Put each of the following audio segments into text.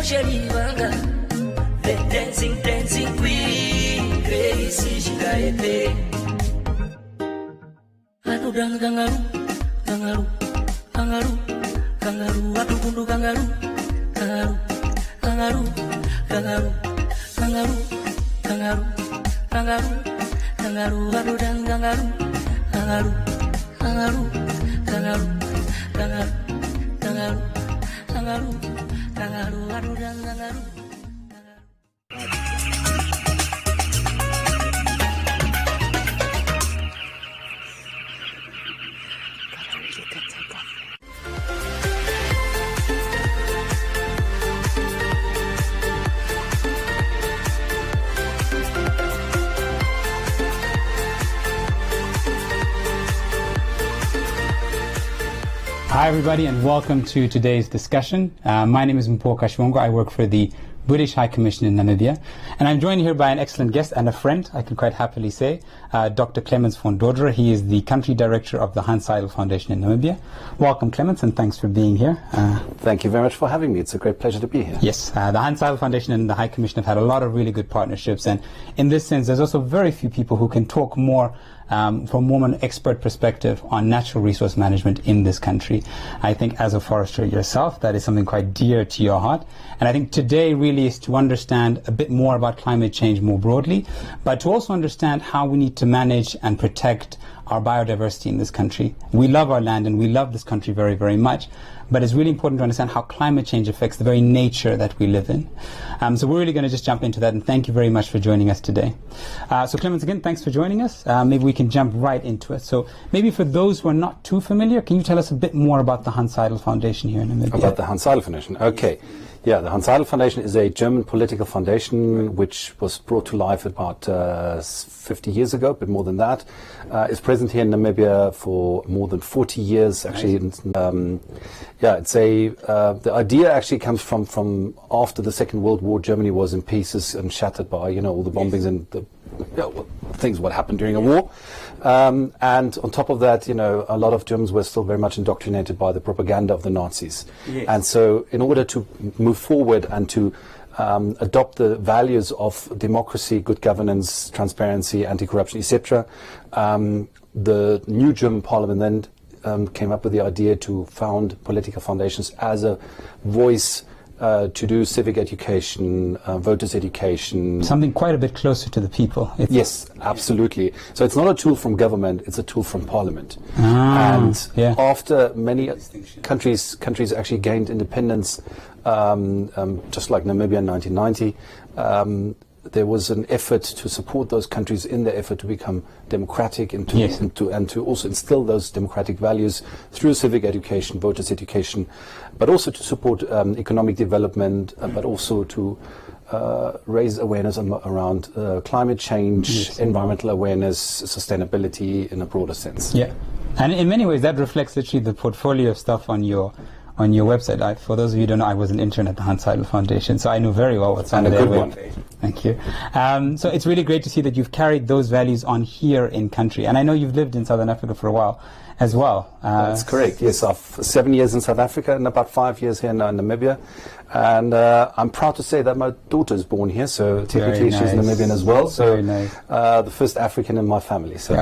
Sharivanga, the dancing queen, Gracie Shigaete. Adudang kangaroo, adugundu kangaroo, adudang kangaroo. Hi everybody and welcome to today's discussion. My name is Mpho Kashwongo. I work for the British High Commission in Namibia, and I'm joined here by an excellent guest and a friend, I can quite happily say, Dr. Clemens von Dordreer. He is the Country Director of the Hans Seidel Foundation in Namibia. Welcome, Clemens, and thanks for being here. Thank you very much for having me. It's a great pleasure to be here. Yes, the Hans Seidel Foundation and the High Commission have had a lot of really good partnerships, and in this sense there's also very few people who can talk more from more an expert perspective on natural resource management in this country. I think as a forester yourself, that is something quite dear to your heart. And I think today really is to understand a bit more about climate change more broadly, but to also understand how we need to manage and protect our biodiversity in this country. We love our land and we love this country very, very much, but it's really important to understand how climate change affects the very nature that we live in. So we're really going to just jump into that, and thank you very much for joining us today. So Clemens, again, thanks for joining us. Maybe we can jump right into it. So maybe for those who are not too familiar, can you tell us a bit more about the Hans Seidel Foundation here in Namibia? About the Hans Seidel Foundation, okay. Yeah, the Hans Seidel Foundation is a German political foundation which was brought to life about 50 years ago, a bit more than that. It's present here in Namibia for more than 40 years, actually. Yeah, it's the idea actually comes from after the Second World War. Germany was in pieces and shattered by, all the bombings and the things what happened during a war. And on top of that, a lot of Germans were still very much indoctrinated by the propaganda of the Nazis. Yes. And so in order to move forward and to adopt the values of democracy, good governance, transparency, anti-corruption, etc., the new German parliament then came up with the idea to found political foundations as a voice to do civic education, voters' education. Something quite a bit closer to the people. Yes, absolutely. So it's not a tool from government, it's a tool from parliament. After many countries actually gained independence, just like Namibia in 1990, there was an effort to support those countries in their effort to become democratic and to also instill those democratic values through civic education, voters' education, but also to support economic development, but also to raise awareness around climate change, environmental awareness, sustainability in a broader sense. Yeah, and in many ways that reflects actually the portfolio of stuff on your website. For those of you who don't know, I was an intern at the Hans Seidel Foundation, so I know very well what's on there. And a good one. Thank you. So it's really great to see that you've carried those values on here in country. And I know you've lived in Southern Africa for a while as well. That's correct, yes. I've 7 years in South Africa and about 5 years here in Namibia. And I'm proud to say that my daughter is born here, so technically she's Namibian as well. So very nice. The first African in my family. So.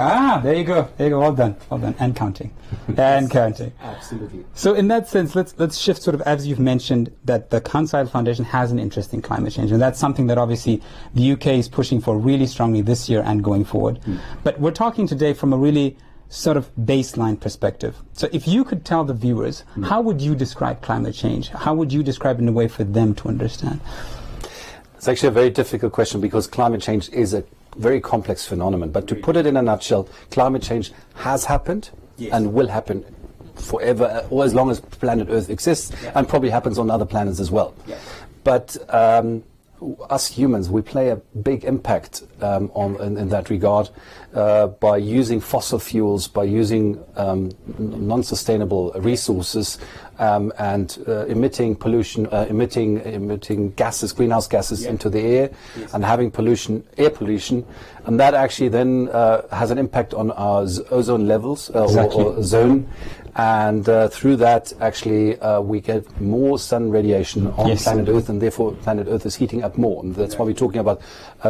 There you go. Well done. And counting. And counting. Absolutely. So in that sense, let's shift sort of, as you've mentioned, that the Hans Seidel Foundation has an interest in climate change, and that's something that obviously the UK is pushing for really strongly this year and going forward. But we're talking today from a really sort of baseline perspective. So if you could tell the viewers, how would you describe climate change? How would you describe it in a way for them to understand? It's actually a very difficult question because climate change is a very complex phenomenon. But to put it in a nutshell, climate change has happened and will happen forever, or as long as planet Earth exists, and probably happens on other planets as well. But us humans, we play a big impact in that regard by using fossil fuels, by using non-sustainable resources, and emitting pollution, emitting gases, greenhouse gases into the air, and having air pollution, and that actually then has an impact on our ozone levels or zone. And through that, actually, we get more sun radiation on planet Earth, and therefore planet Earth is heating up more. And that's why we're talking about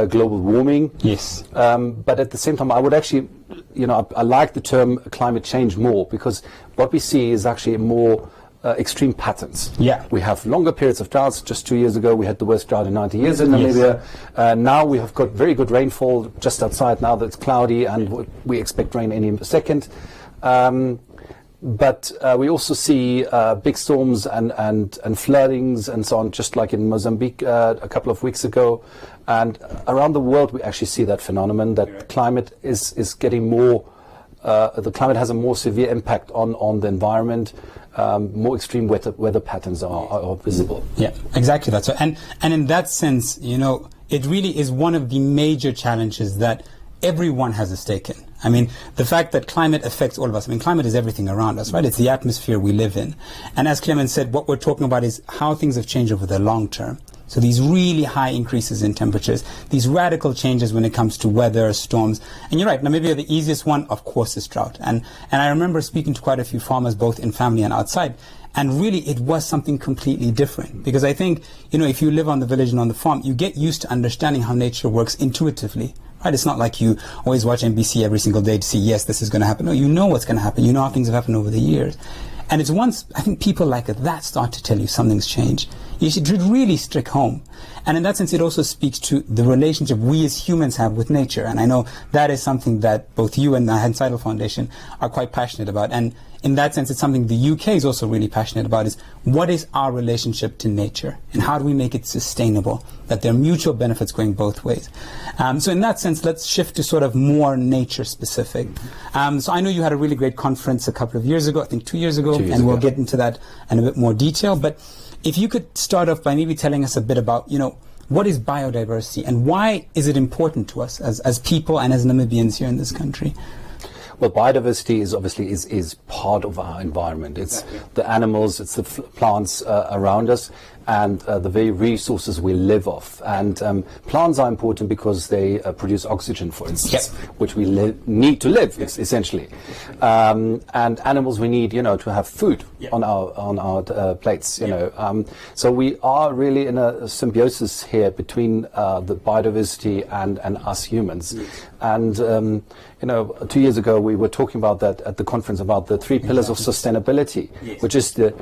global warming. Yes. But at the same time, I would actually, I like the term climate change more, because what we see is actually more extreme patterns. Yeah. We have longer periods of droughts. Just 2 years ago, we had the worst drought in 90 years in Namibia. Now we have got very good rainfall just outside now that it's cloudy, and we expect rain any second. But we also see big storms and floodings and so on, just like in Mozambique a couple of weeks ago. And around the world, we actually see that phenomenon, that climate is getting more, the climate has a more severe impact on the environment. More extreme weather patterns are visible. Yeah, exactly that. So, and in that sense, it really is one of the major challenges that everyone has a stake in. I mean, the fact that climate affects all of us. I mean, climate is everything around us, right? It's the atmosphere we live in. And as Clement said, what we're talking about is how things have changed over the long term. So these really high increases in temperatures, these radical changes when it comes to weather, storms. And you're right, Namibia, the easiest one, of course, is drought. And I remember speaking to quite a few farmers, both in family and outside. And really, it was something completely different. Because I think, if you live on the village and on the farm, you get used to understanding how nature works intuitively. Right? It's not like you always watch NBC every single day to see, yes, this is going to happen. No, you know what's going to happen. You know how things have happened over the years. And it's once, I think, people like that start to tell you something's changed, you should really stick home. And in that sense, it also speaks to the relationship we as humans have with nature. And I know that is something that both you and the Hans Seidel Foundation are quite passionate about. And in that sense, it's something the UK is also really passionate about, is what is our relationship to nature? And how do we make it sustainable? That there are mutual benefits going both ways. So in that sense, let's shift to sort of more nature specific. So I know you had a really great conference a couple of years ago, I think 2 years ago, and we'll get into that in a bit more detail. But if you could start off by maybe telling us a bit about, what is biodiversity and why is it important to us as people and as Namibians here in this country? Well, biodiversity is obviously is part of our environment. It's the animals, it's the plants around us, and the very resources we live off. And plants are important because they produce oxygen, for instance, which we need to live, essentially. And animals we need, to have food on our plates, So we are really in a symbiosis here between the biodiversity and us humans. And 2 years ago we were talking about that at the conference, about the 3 pillars of sustainability, which is the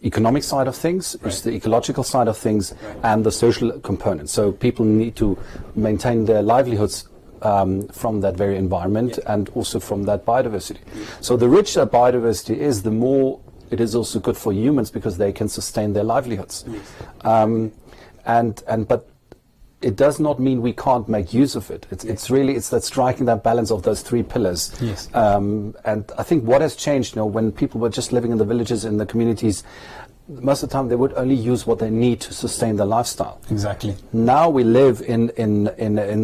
economic side of things, it's the ecological side of things, and the social component. So people need to maintain their livelihoods from that very environment and also from that biodiversity. So the richer biodiversity is, the more it is also good for humans, because they can sustain their livelihoods. But it does not mean we can't make use of it. It's really that striking that balance of those 3 pillars. Yes. And I think what has changed, when people were just living in the villages, in the communities, most of the time they would only use what they need to sustain their lifestyle. Exactly. Now we live in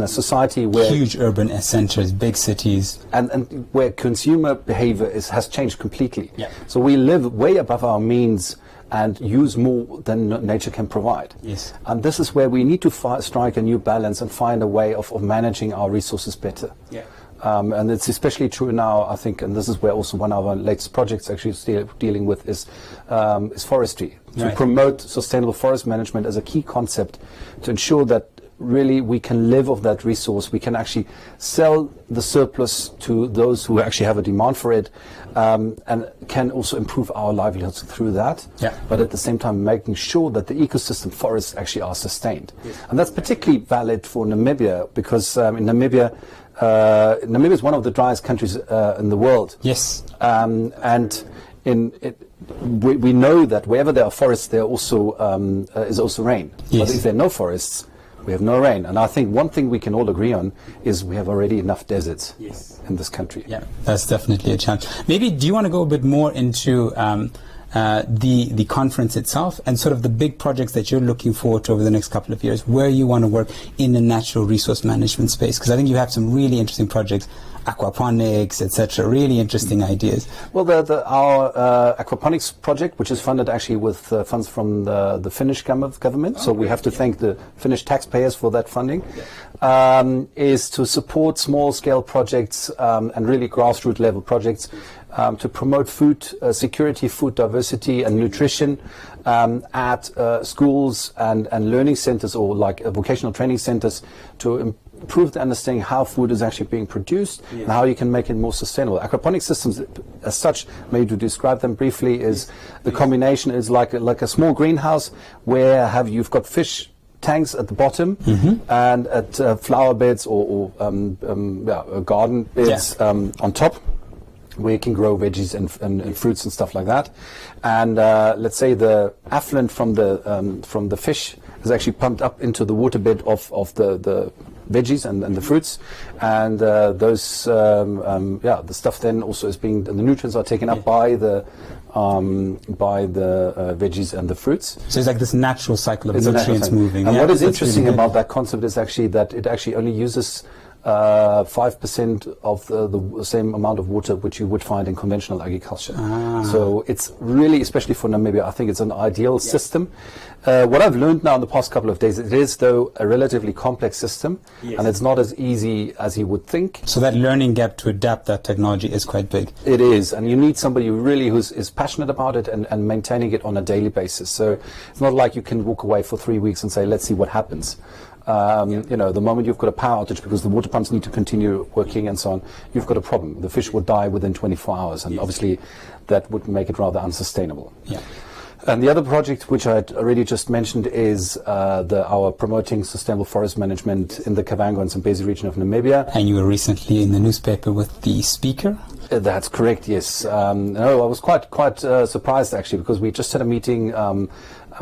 a society where huge urban centers, big cities, and where consumer behavior has changed completely. Yeah. So we live way above our means and use more than nature can provide. Yes. And this is where we need to strike a new balance and find a way of managing our resources better. Yeah. And it's especially true now, I think, and this is where also one of our latest projects actually dealing with is forestry. To promote sustainable forest management as a key concept, to ensure that really we can live off that resource. We can actually sell the surplus to those who actually have a demand for it, and can also improve our livelihoods through that. Yeah. But at the same time, making sure that the ecosystem forests actually are sustained. Yes. And that's particularly valid for Namibia, because in Namibia is one of the driest countries in the world. Yes. And we know that wherever there are forests, there also is also rain. Yes. But if there are no forests, we have no rain. And I think one thing we can all agree on is we have already enough deserts in this country. Yeah, that's definitely a challenge. Maybe do you want to go a bit more into the conference itself and sort of the big projects that you're looking forward to over the next couple of years, where you want to work in the natural resource management space? Because I think you have some really interesting projects, aquaponics, etc., really interesting ideas. Well, our aquaponics project, which is funded actually with funds from the Finnish government, so we have to thank the Finnish taxpayers for that funding, is to support small-scale projects and really grassroots level projects to promote food security, food diversity and nutrition at schools and learning centers, or like vocational training centers, to improve the understanding how food is actually being produced and how you can make it more sustainable. Aquaponic systems as such, maybe to describe them briefly, is the combination is like a small greenhouse where you've got fish tanks at the bottom and at flower beds or garden beds on top, where you can grow veggies and fruits and stuff like that. And let's say the effluent from the fish is actually pumped up into the waterbed of the veggies and the fruits, and the stuff then also is being, the nutrients are taken up by the veggies and the fruits. So it's like this natural cycle of nutrients moving. And what is interesting about that concept is actually that it actually only uses 5% of the same amount of water which you would find in conventional agriculture. So it's really, especially for Namibia, I think it's an ideal system. What I've learned now in the past couple of days, it is though a relatively complex system, and it's not as easy as you would think. So that learning gap to adapt that technology is quite big. It is, and you need somebody who really is passionate about it and maintaining it on a daily basis. So it's not like you can walk away for 3 weeks and say, let's see what happens. The moment you've got a power outage because the water pumps need to continue working and so on, you've got a problem. The fish would die within 24 hours, and obviously that would make it rather unsustainable. And the other project, which I already just mentioned, is our promoting sustainable forest management in the Kavango and Zambezi region of Namibia. And you were recently in the newspaper with the speaker? That's correct, yes. No, I was quite surprised actually, because we just had a meeting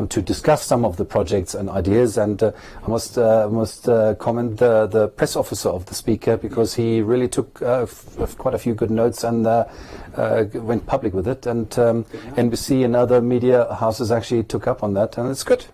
to discuss some of the projects and ideas, and I must comment the press officer of the speaker, because he really took quite a few good notes and went public with it, and NBC and other media houses actually took up on that, and it's good.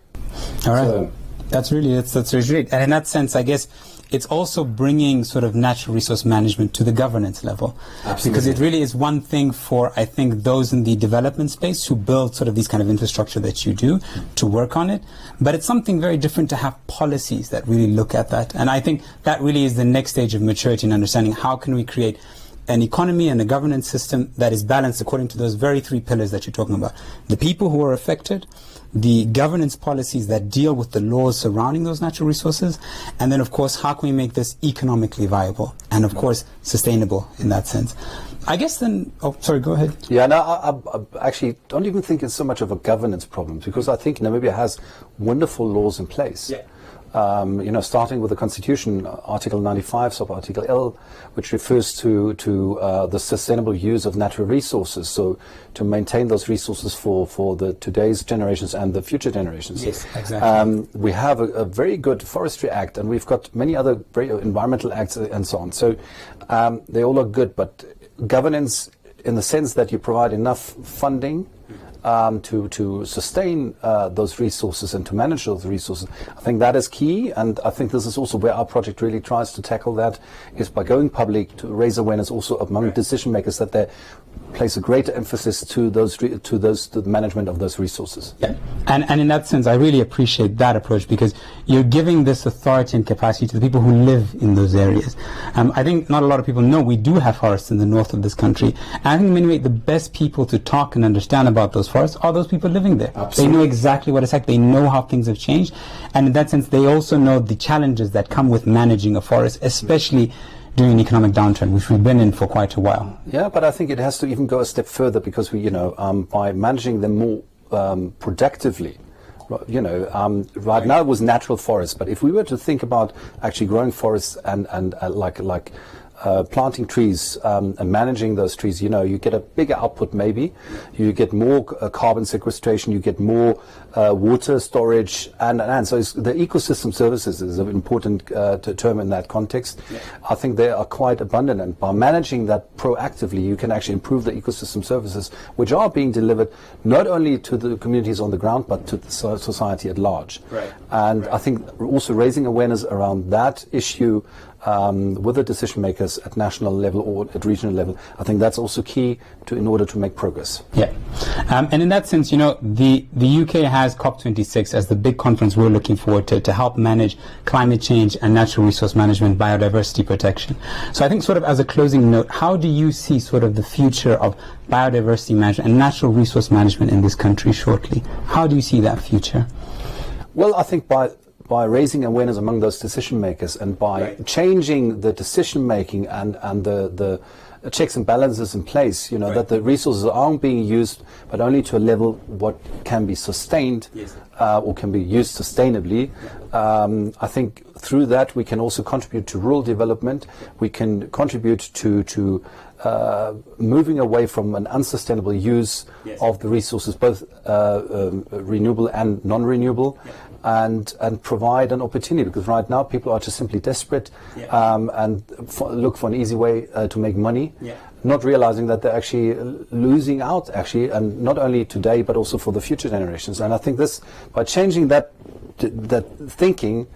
All right, so, that's really great. And in that sense, I guess it's also bringing sort of natural resource management to the governance level. Absolutely. Because it really is one thing for, I think, those in the development space who build sort of these kind of infrastructure that you do to work on it. But it's something very different to have policies that really look at that. And I think that really is the next stage of maturity and understanding. How can we create an economy and a governance system that is balanced according to those very 3 pillars that you're talking about? The people who are affected, the governance policies that deal with the laws surrounding those natural resources, and then of course how can we make this economically viable and of course sustainable in that sense. I guess then, oh sorry, go ahead. Yeah, no, I actually don't even think it's so much of a governance problem, because I think Namibia has wonderful laws in place. Starting with the Constitution, Article 95, sub-Article L, which refers to the sustainable use of natural resources, so to maintain those resources for the today's generations and the future generations. Yes, exactly. We have a very good Forestry Act, and we've got many other very environmental acts and so on. So they all are good, but governance, in the sense that you provide enough funding to sustain those resources and to manage those resources, I think that is key. And I think this is also where our project really tries to tackle that, is by going public to raise awareness also among decision makers that they place a greater emphasis to the management of those resources. Yeah. And in that sense, I really appreciate that approach, because you're giving this authority and capacity to the people who live in those areas. I think not a lot of people know we do have forests in the north of this country. And I think in many ways the best people to talk and understand about those forests are those people living there. Absolutely. They know exactly what it's like. They know how things have changed. And in that sense, they also know the challenges that come with managing a forest, especially during an economic downturn, which we've been in for quite a while. Yeah, but I think it has to even go a step further, because we, by managing them more productively, right now it was natural forests, but if we were to think about actually growing forests and planting trees and managing those trees, you get a bigger output maybe, you get more carbon sequestration, you get more water storage, and so the ecosystem services is an important term in that context. Yeah. I think they are quite abundant, and by managing that proactively, you can actually improve the ecosystem services, which are being delivered not only to the communities on the ground, but to the society at large. Right. And I think also raising awareness around that issue with the decision makers at national level or at regional level. I think that's also key in order to make progress. Yeah. And in that sense, the UK has COP26 as the big conference we're looking forward to help manage climate change and natural resource management, biodiversity protection. So I think sort of as a closing note, how do you see sort of the future of biodiversity management and natural resource management in this country shortly? How do you see that future? Well, I think by raising awareness among those decision makers and by changing the decision making and the checks and balances in place, that the resources aren't being used, but only to a level what can be sustained or can be used sustainably. I think through that we can also contribute to rural development. We can contribute to moving away from an unsustainable use of the resources, both renewable and non-renewable, and provide an opportunity, because right now people are just simply desperate and look for an easy way to make money, not realizing that they're actually losing out, and not only today but also for the future generations. And I think this, by changing that thinking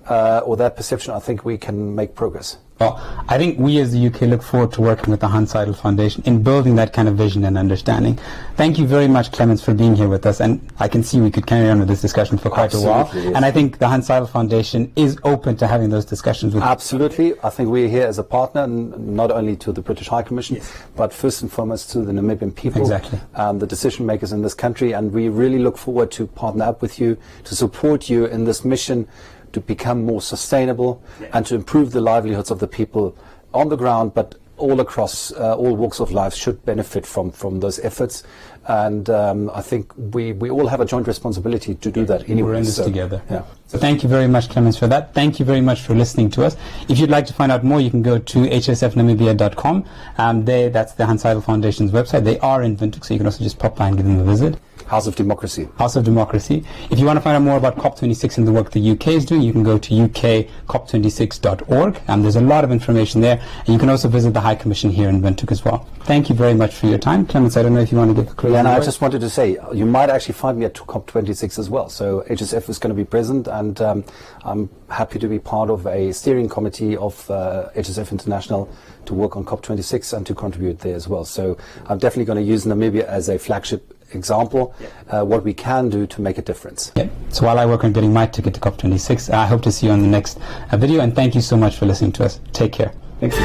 or that perception, I think we can make progress. Well, I think we as the UK look forward to working with the Hans Seidel Foundation in building that kind of vision and understanding. Thank you very much, Clemens, for being here with us. And I can see we could carry on with this discussion for quite a while. Yes. And I think the Hans Seidel Foundation is open to having those discussions with Absolutely. I think we're here as a partner, not only to the British High Commission, but first and foremost to the Namibian people, the decision makers in this country. And we really look forward to partner up with you, to support you in this mission to become more sustainable and to improve the livelihoods of the people on the ground, but all across all walks of life should benefit from those efforts. And I think we all have a joint responsibility to do that anyway. We're in this together. Yeah. So thank you very much, Clemens, for that. Thank you very much for listening to us. If you'd like to find out more, you can go to hsfnamibia.com. That's the Hans Seidel Foundation's website. They are in Windhoek, so you can also just pop by and give them a visit. House of Democracy. House of Democracy. If you want to find out more about COP26 and the work the UK is doing, you can go to ukcop26.org. There's a lot of information there. And you can also visit the High Commission here in Windhoek as well. Thank you very much for your time. Clemens, I don't know if you want to give a closing and word. I just wanted to say, you might actually find me at COP26 as well. So HSF is going to be present, and I'm happy to be part of a steering committee of HSF International to work on COP26 and to contribute there as well. So I'm definitely going to use Namibia as a flagship example, what we can do to make a difference. So while I work on getting my ticket to COP26, I hope to see you on the next video, and thank you so much for listening to us. Take care. Thank you.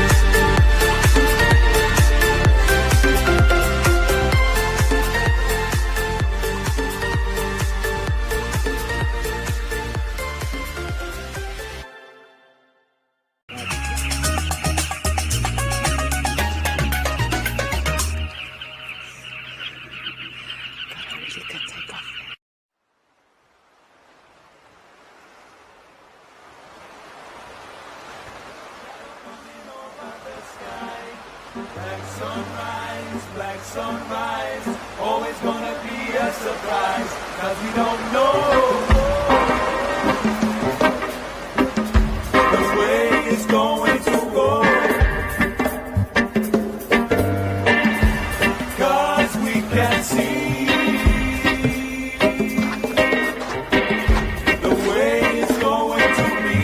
Black sunrise, always gonna be a surprise, 'cause we don't know which way it's going to go, 'cause we can see the way it's going to be,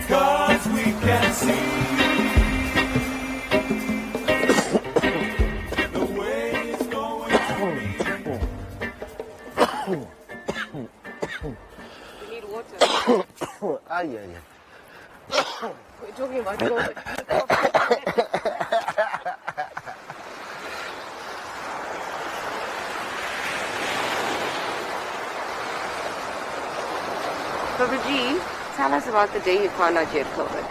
'cause we can see. We're talking about COVID. Dr. G, tell us about the day you found out you had COVID.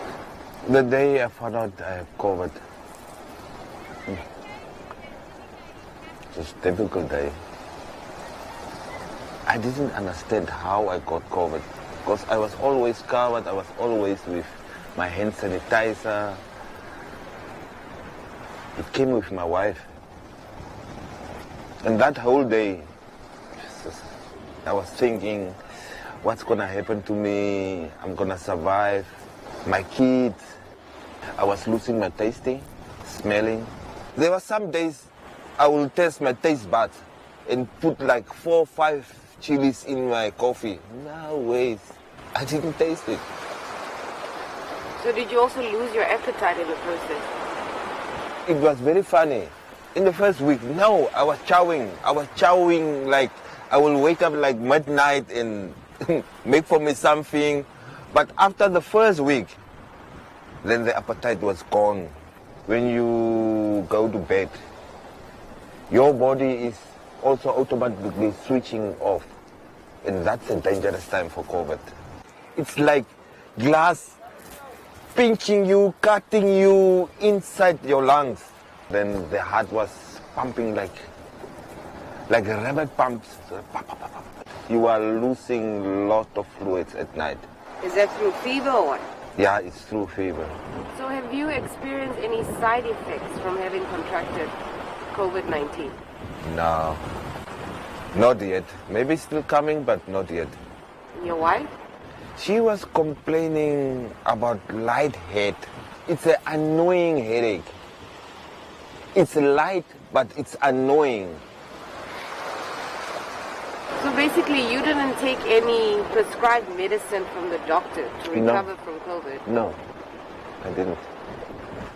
The day I found out I have COVID, it was a difficult day. I didn't understand how I got COVID, because I was always covered, I was always with my hand sanitizer. It came with my wife. And that whole day, I was thinking, what's gonna happen to me? I'm gonna survive. My kids, I was losing my tasting, smelling. There were some days I will test my taste buds and put like 4 or 5 chilies in my coffee. No ways. I didn't taste it. So did you also lose your appetite in the process? It was very funny. In the first week, no, I was chowing like I will wake up like midnight and make for me something. But after the first week, then the appetite was gone. When you go to bed, your body is also automatically switching off. And that's a dangerous time for COVID. It's like glass pinching you, cutting you inside your lungs. Then the heart was pumping like rabbit pumps. You are losing a lot of fluids at night. Is that through fever or what? Yeah, it's through fever. So have you experienced any side effects from having contracted COVID-19? No, not yet. Maybe still coming, but not yet. Your wife? She was complaining about light head. It's an annoying headache. It's light, but it's annoying. So basically you didn't take any prescribed medicine from the doctor to recover from COVID? No, I didn't.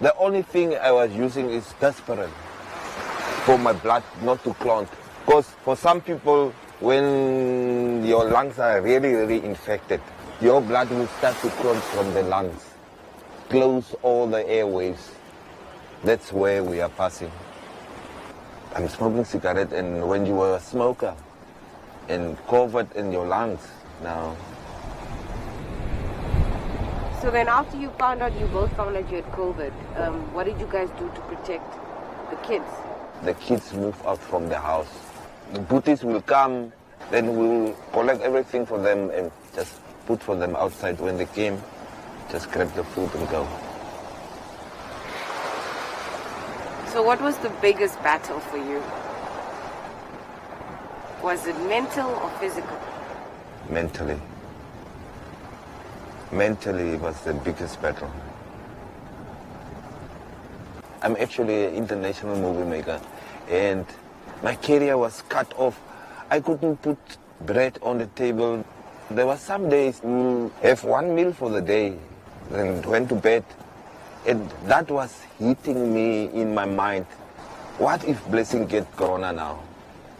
The only thing I was using is aspirin for my blood not to clot. Because for some people, when your lungs are really, really infected, your blood will start to clot from the lungs, close all the airways. That's where we are passing. I'm smoking cigarette, and when you were a smoker, and COVID in your lungs now. So then after you found out, you both found out you had COVID, what did you guys do to protect the kids? The kids move out from the house. The booties will come, then we'll collect everything for them and just put for them outside. When they came, just grab the food and go. So what was the biggest battle for you? Was it mental or physical? Mentally. Mentally was the biggest battle. I'm actually an international movie maker, and my career was cut off. I couldn't put bread on the table. There were some days we have one meal for the day, then went to bed. And that was hitting me in my mind. What if Blessing get corona now?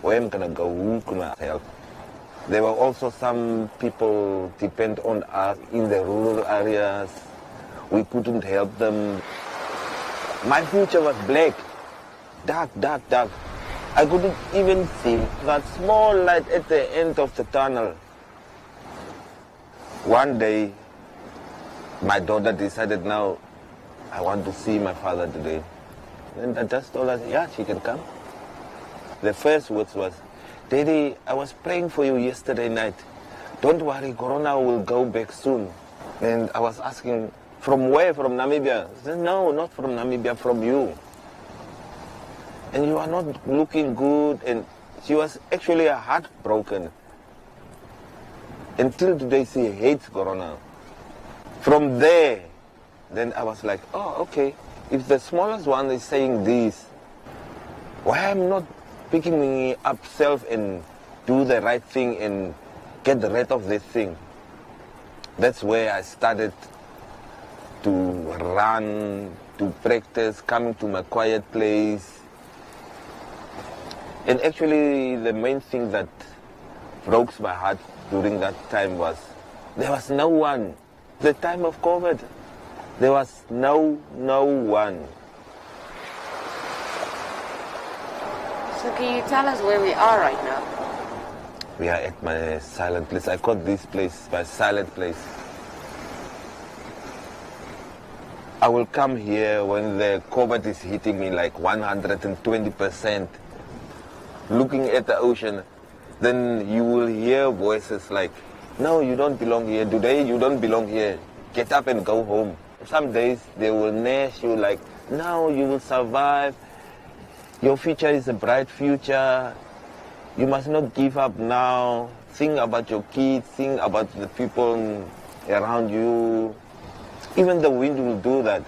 Where am I gonna go? Who can I help? There were also some people depend on us in the rural areas. We couldn't help them. My future was black, dark, dark, dark. I couldn't even see that small light at the end of the tunnel. One day, my daughter decided, now I want to see my father today. And I just told her, yeah, she can come. The first words was, Daddy, I was praying for you yesterday night. Don't worry, Corona will go back soon. And I was asking, from where? From Namibia? I said, no, not from Namibia, from you. And you are not looking good. And she was actually heartbroken. Until today, she hates Corona. From there, then I was like, oh, okay. If the smallest one is saying this, why I'm not picking me up self and do the right thing and get rid of this thing? That's where I started to run, to practice, coming to my quiet place. And actually, the main thing that broke my heart during that time was there was no one. The time of COVID, there was no one. So can you tell us where we are right now? We are at my silent place. I call this place my silent place. I will come here when the COVID is hitting me like 120%. Looking at the ocean, then you will hear voices like, no, you don't belong here. Today you don't belong here. Get up and go home. Some days they will nurse you like, no, you will survive. Your future is a bright future. You must not give up now. Think about your kids. Think about the people around you. Even the wind will do that.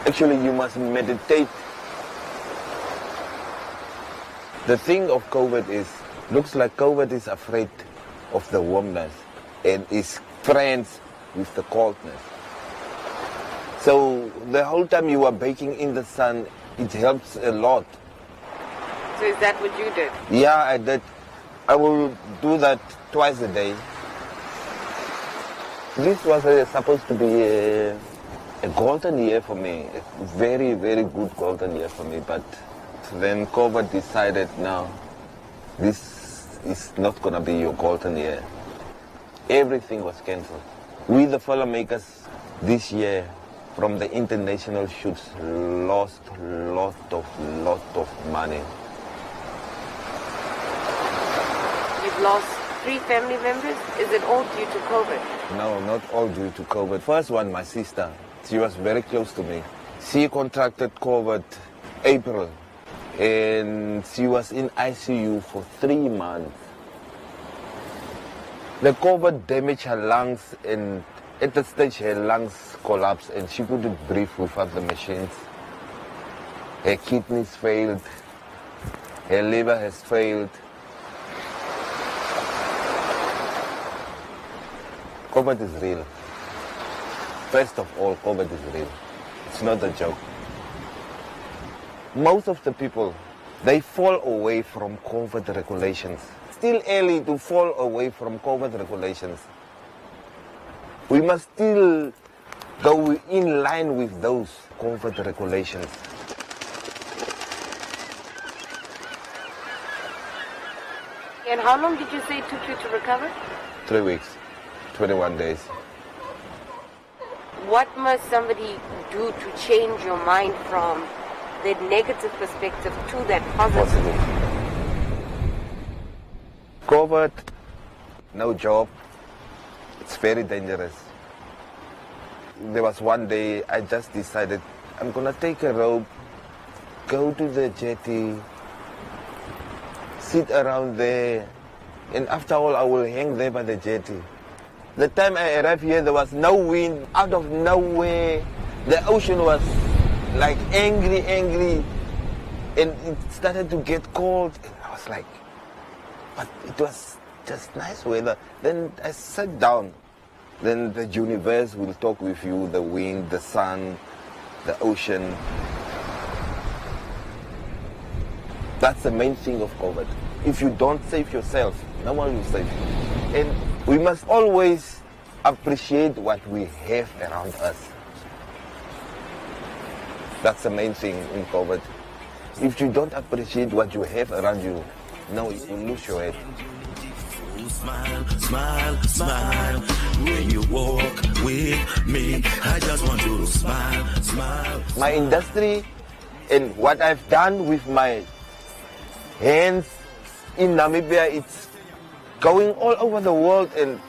Actually, you must meditate. The thing of COVID is, looks like COVID is afraid of the warmness and is friends with the coldness. So the whole time you are baking in the sun, it helps a lot. So is that what you did? Yeah, I did. I will do that twice a day. This was supposed to be a golden year for me, a very, very good golden year for me. But then COVID decided, no, this is not going to be your golden year. Everything was cancelled. We, the filmmakers, this year, from the international shoots, lost lot of money. You've lost 3 family members? Is it all due to COVID? No, not all due to COVID. First one, my sister, she was very close to me. She contracted COVID April, and she was in ICU for 3 months. The COVID damaged her lungs, and at the stage her lungs collapsed and she couldn't breathe without the machines. Her kidneys failed, her liver has failed. COVID is real. First of all, COVID is real. It's not a joke. Most of the people, they fall away from COVID regulations. Still early to fall away from COVID regulations. We must still go in line with those COVID regulations. And how long did you say it took you to recover? 3 weeks, 21 days. What must somebody do to change your mind from that negative perspective to that positive? COVID, no job, it's very dangerous. There was one day I just decided I'm gonna take a rope, go to the jetty, sit around there, and after all I will hang there by the jetty. The time I arrived here there was no wind, out of nowhere. The ocean was like angry, and it started to get cold. And I was like, but it was just nice weather. Then I sat down. Then the universe will talk with you, the wind, the sun, the ocean. That's the main thing of COVID. If you don't save yourself, no one will save you. And we must always appreciate what we have around us. That's the main thing in COVID. If you don't appreciate what you have around you, no, you will lose your head. Smile, smile, smile. When you walk with me, I just want you to smile, smile. My industry and what I've done with my hands in Namibia, it's going all over the world, and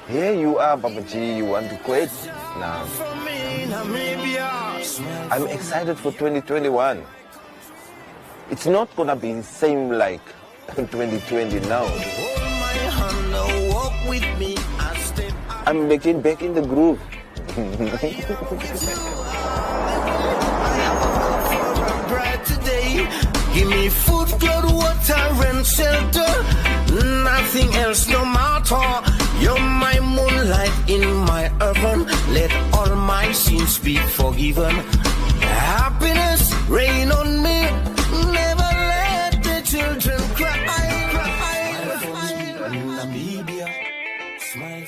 here you are, Babaji, you want to quit? Now, I'm excited for 2021. It's not gonna be the same like 2020 now. I'm making back in the groove. Give me food, clothes, water, and shelter. Nothing else, no matter. You're my moonlight in my oven. Let all my sins be forgiven. Happiness rain on me. Never let the children cry. Namibia, smile.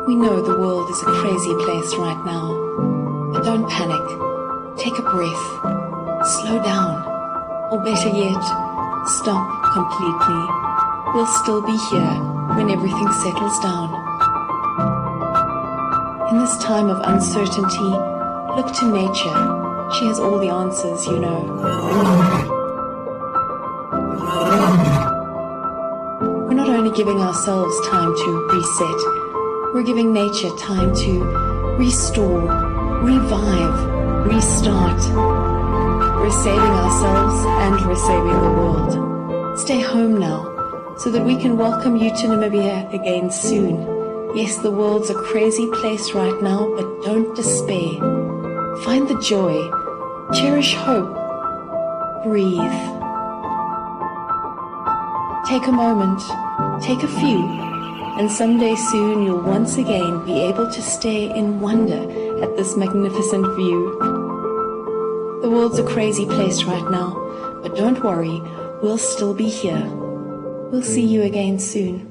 We know the world is a crazy place right now, but don't panic. Take a breath, slow down, or better yet, stop completely. We'll still be here when everything settles down. In this time of uncertainty, look to nature. She has all the answers, you know. only giving ourselves time to reset. We're giving nature time to restore, revive, restart. We're saving ourselves and we're saving the world. Stay home now so that we can welcome you to Namibia again soon. Yes, the world's a crazy place right now, but don't despair. Find the joy, cherish hope, breathe. Take a moment, take a few, and someday soon you'll once again be able to stare in wonder at this magnificent view. The world's a crazy place right now, but don't worry, we'll still be here. We'll see you again soon.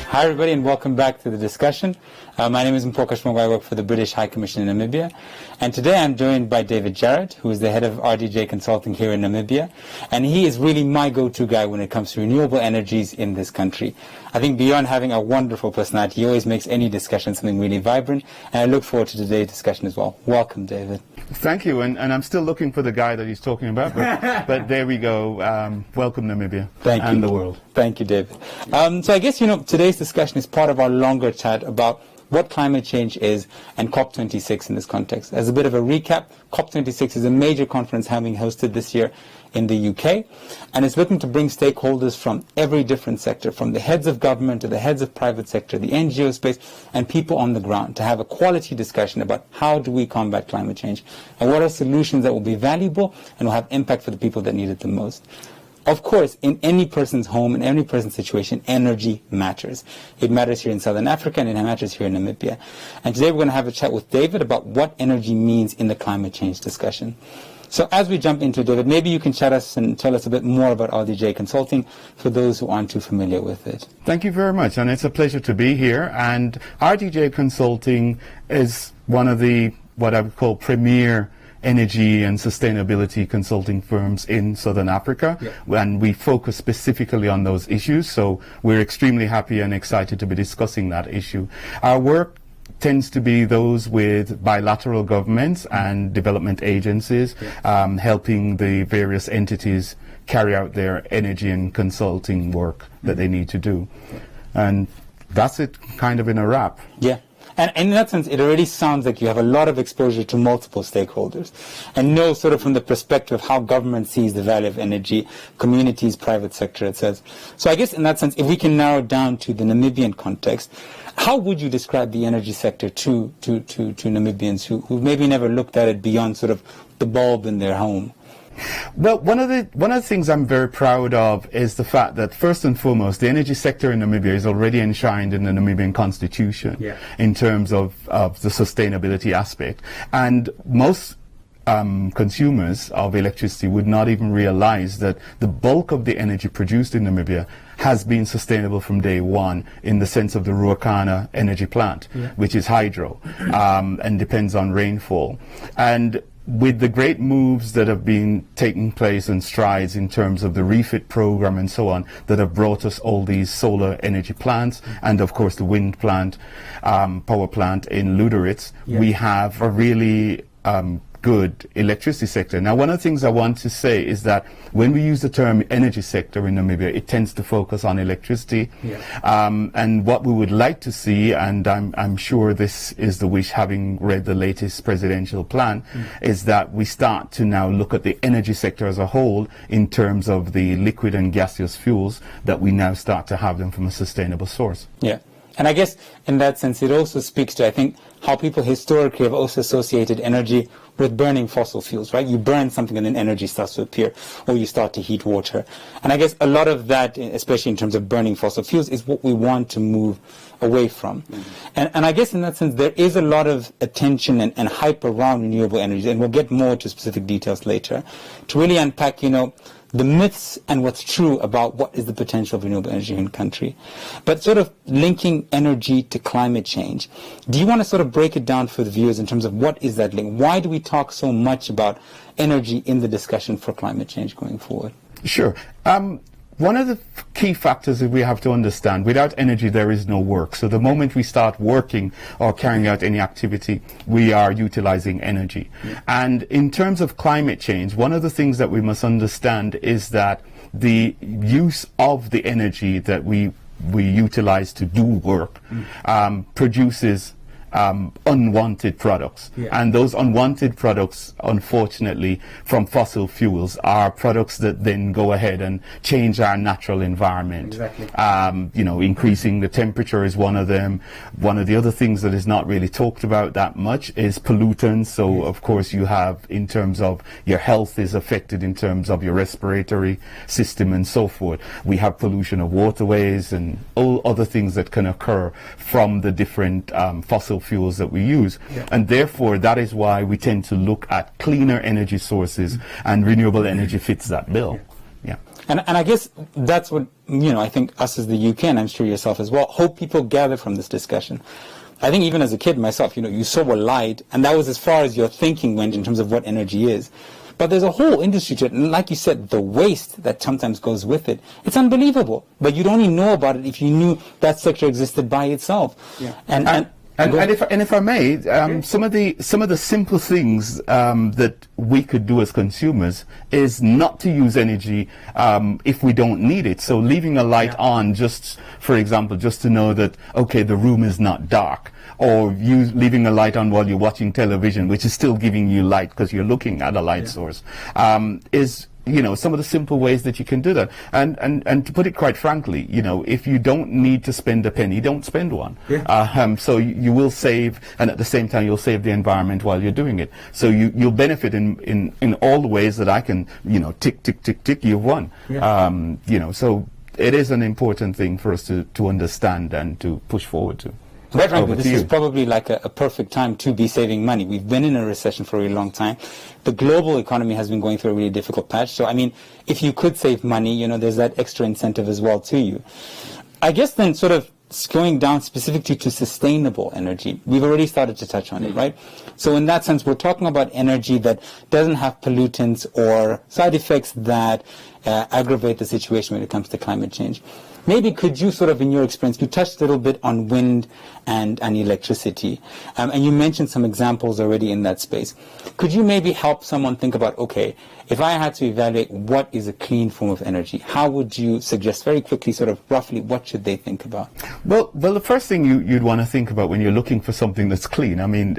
Hi everybody and welcome back to the discussion. My name is Mpoka Shmongo. I work for the British High Commission in Namibia. And today I'm joined by David Jarrett, who is the head of RDJ Consulting here in Namibia. And he is really my go-to guy when it comes to renewable energies in this country. I think beyond having a wonderful personality, he always makes any discussion something really vibrant. And I look forward to today's discussion as well. Welcome, David. Thank you. And I'm still looking for the guy that he's talking about. But there we go. Welcome, Namibia. Thank you. And the world. Thank you, David. So I guess, today's discussion is part of our longer chat about what climate change is and COP26 in this context. As a bit of a recap, COP26 is a major conference having hosted this year in the UK, and it's looking to bring stakeholders from every different sector, from the heads of government to the heads of private sector, the NGO space, and people on the ground to have a quality discussion about how do we combat climate change and what are solutions that will be valuable and will have impact for the people that need it the most. Of course, in any person's home, in any person's situation, energy matters. It matters here in Southern Africa and it matters here in Namibia. And today we're going to have a chat with David about what energy means in the climate change discussion. So as we jump into it, David, maybe you can chat us and tell us a bit more about RDJ Consulting for those who aren't too familiar with it. Thank you very much. And it's a pleasure to be here. And RDJ Consulting is one of the, what I would call, premier energy and sustainability consulting firms in Southern Africa, and we focus specifically on those issues, so we're extremely happy and excited to be discussing that issue. Our work tends to be those with bilateral governments and development agencies, helping the various entities carry out their energy and consulting work that they need to do. And that's it kind of in a wrap. Yeah. And in that sense, it already sounds like you have a lot of exposure to multiple stakeholders and know sort of from the perspective of how government sees the value of energy, communities, private sector, it says. So I guess in that sense, if we can narrow down to the Namibian context, how would you describe the energy sector to Namibians who maybe never looked at it beyond sort of the bulb in their home? Well, one of the things I'm very proud of is the fact that, first and foremost, the energy sector in Namibia is already enshrined in the Namibian constitution in terms of the sustainability aspect. And most consumers of electricity would not even realize that the bulk of the energy produced in Namibia has been sustainable from day one, in the sense of the Ruacana energy plant, which is hydro, and depends on rainfall. And with the great moves that have been taking place and strides in terms of the refit program and so on, that have brought us all these solar energy plants, and of course the wind plant, power plant in Luderitz, we have a really good electricity sector. Now, one of the things I want to say is that when we use the term energy sector in Namibia, it tends to focus on electricity. And what we would like to see, and I'm sure this is the wish, having read the latest presidential plan, is that we start to now look at the energy sector as a whole in terms of the liquid and gaseous fuels, that we now start to have them from a sustainable source. Yeah. And I guess in that sense, it also speaks to, I think, how people historically have also associated energy with burning fossil fuels, right? You burn something and then energy starts to appear, or you start to heat water. And I guess a lot of that, especially in terms of burning fossil fuels, is what we want to move away from. And I guess in that sense, there is a lot of attention and hype around renewable energies, and we'll get more to specific details later, to really unpack, the myths and what's true about what is the potential of renewable energy in the country. But sort of linking energy to climate change, do you want to sort of break it down for the viewers in terms of what is that link? Why do we talk so much about energy in the discussion for climate change going forward? Sure. One of the key factors that we have to understand, without energy there is no work. So the moment we start working or carrying out any activity, we are utilizing energy. Yeah. And in terms of climate change, one of the things that we must understand is that the use of the energy that we utilize to do work produces unwanted products. Yeah. And those unwanted products, unfortunately, from fossil fuels are products that then go ahead and change our natural environment. Exactly. You know, increasing the temperature is one of them. One of the other things that is not really talked about that much is pollutants. So, of course, you have, in terms of your health is affected in terms of your respiratory system and so forth. We have pollution of waterways and all other things that can occur from the different fossil fuels that we use. Yeah. And therefore that is why we tend to look at cleaner energy sources, and renewable energy fits that bill. Yeah. And I guess that's what, you know, I think us as the UK, and I'm sure yourself as well, hope people gather from this discussion. I think even as a kid myself, you know, you saw a light, and that was as far as your thinking went in terms of what energy is. But there's a whole industry to it, and like you said, the waste that sometimes goes with it, it's unbelievable. But you'd only know about it if you knew that sector existed by itself. Yeah. And if I may, some of the simple things that we could do as consumers is not to use energy if we don't need it. So leaving a light on, just for example, just to know that, okay, the room is not dark, or leaving a light on while you're watching television, which is still giving you light because you're looking at a light source, is, you know, some of the simple ways that you can do that. And to put it quite frankly, you know, if you don't need to spend a penny, don't spend one. Yeah. So you will save, and at the same time you'll save the environment while you're doing it. So you'll benefit in all the ways that I can, you know, tick, tick, tick, tick, you've won. Yeah. You know, so it is an important thing for us to understand and to push forward to. Quite frankly, this is probably like a perfect time to be saving money. We've been in a recession for a really long time. The global economy has been going through a really difficult patch. So, I mean, if you could save money, you know, there's that extra incentive as well to you. I guess then sort of going down specifically to sustainable energy, we've already started to touch on it, right? So in that sense, we're talking about energy that doesn't have pollutants or side effects that aggravate the situation when it comes to climate change. Maybe could you sort of, in your experience, you touched a little bit on wind and electricity, and you mentioned some examples already in that space. Could you maybe help someone think about, okay, if I had to evaluate what is a clean form of energy, how would you suggest very quickly, sort of roughly, what should they think about? Well, the first thing you'd want to think about when you're looking for something that's clean, I mean,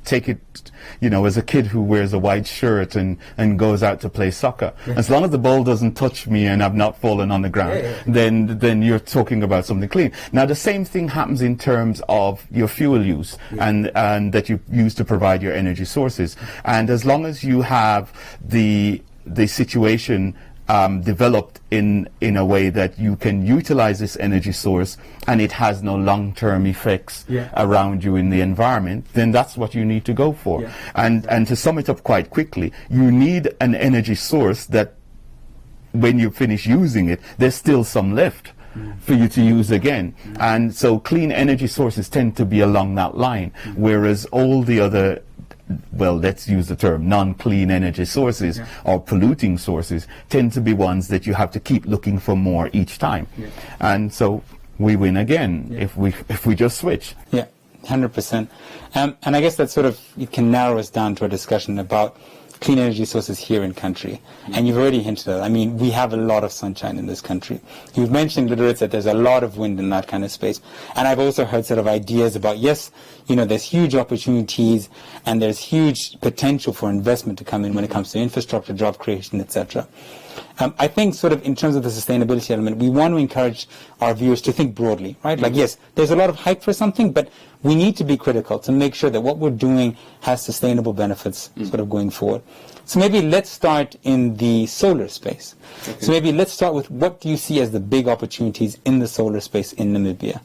take it, you know, as a kid who wears a white shirt and goes out to play soccer. As long as the ball doesn't touch me and I've not fallen on the ground, then you're talking about something clean. Now, the same thing happens in terms of your fuel use and that you use to provide your energy sources. And as long as you have the situation developed in a way that you can utilize this energy source and it has no long-term effects around you in the environment, then that's what you need to go for. And to sum it up quite quickly, you need an energy source that when you finish using it, there's still some left for you to use again. And so clean energy sources tend to be along that line, whereas all the other, well, let's use the term non-clean energy sources or polluting sources tend to be ones that you have to keep looking for more each time. And so we win again if we just switch. Yeah, 100%. And I guess that sort of, it can narrow us down to a discussion about clean energy sources here in country. And you've already hinted at it. I mean, we have a lot of sunshine in this country. You've mentioned, Literate, that there's a lot of wind in that kind of space. And I've also heard sort of ideas about, yes, you know, there's huge opportunities and there's huge potential for investment to come in when it comes to infrastructure, job creation, etc. I think sort of in terms of the sustainability element, we want to encourage our viewers to think broadly, right? Like, yes, there's a lot of hype for something, but we need to be critical to make sure that what we're doing has sustainable benefits sort of going forward. So maybe let's start in the solar space. Okay. So maybe let's start with, what do you see as the big opportunities in the solar space in Namibia?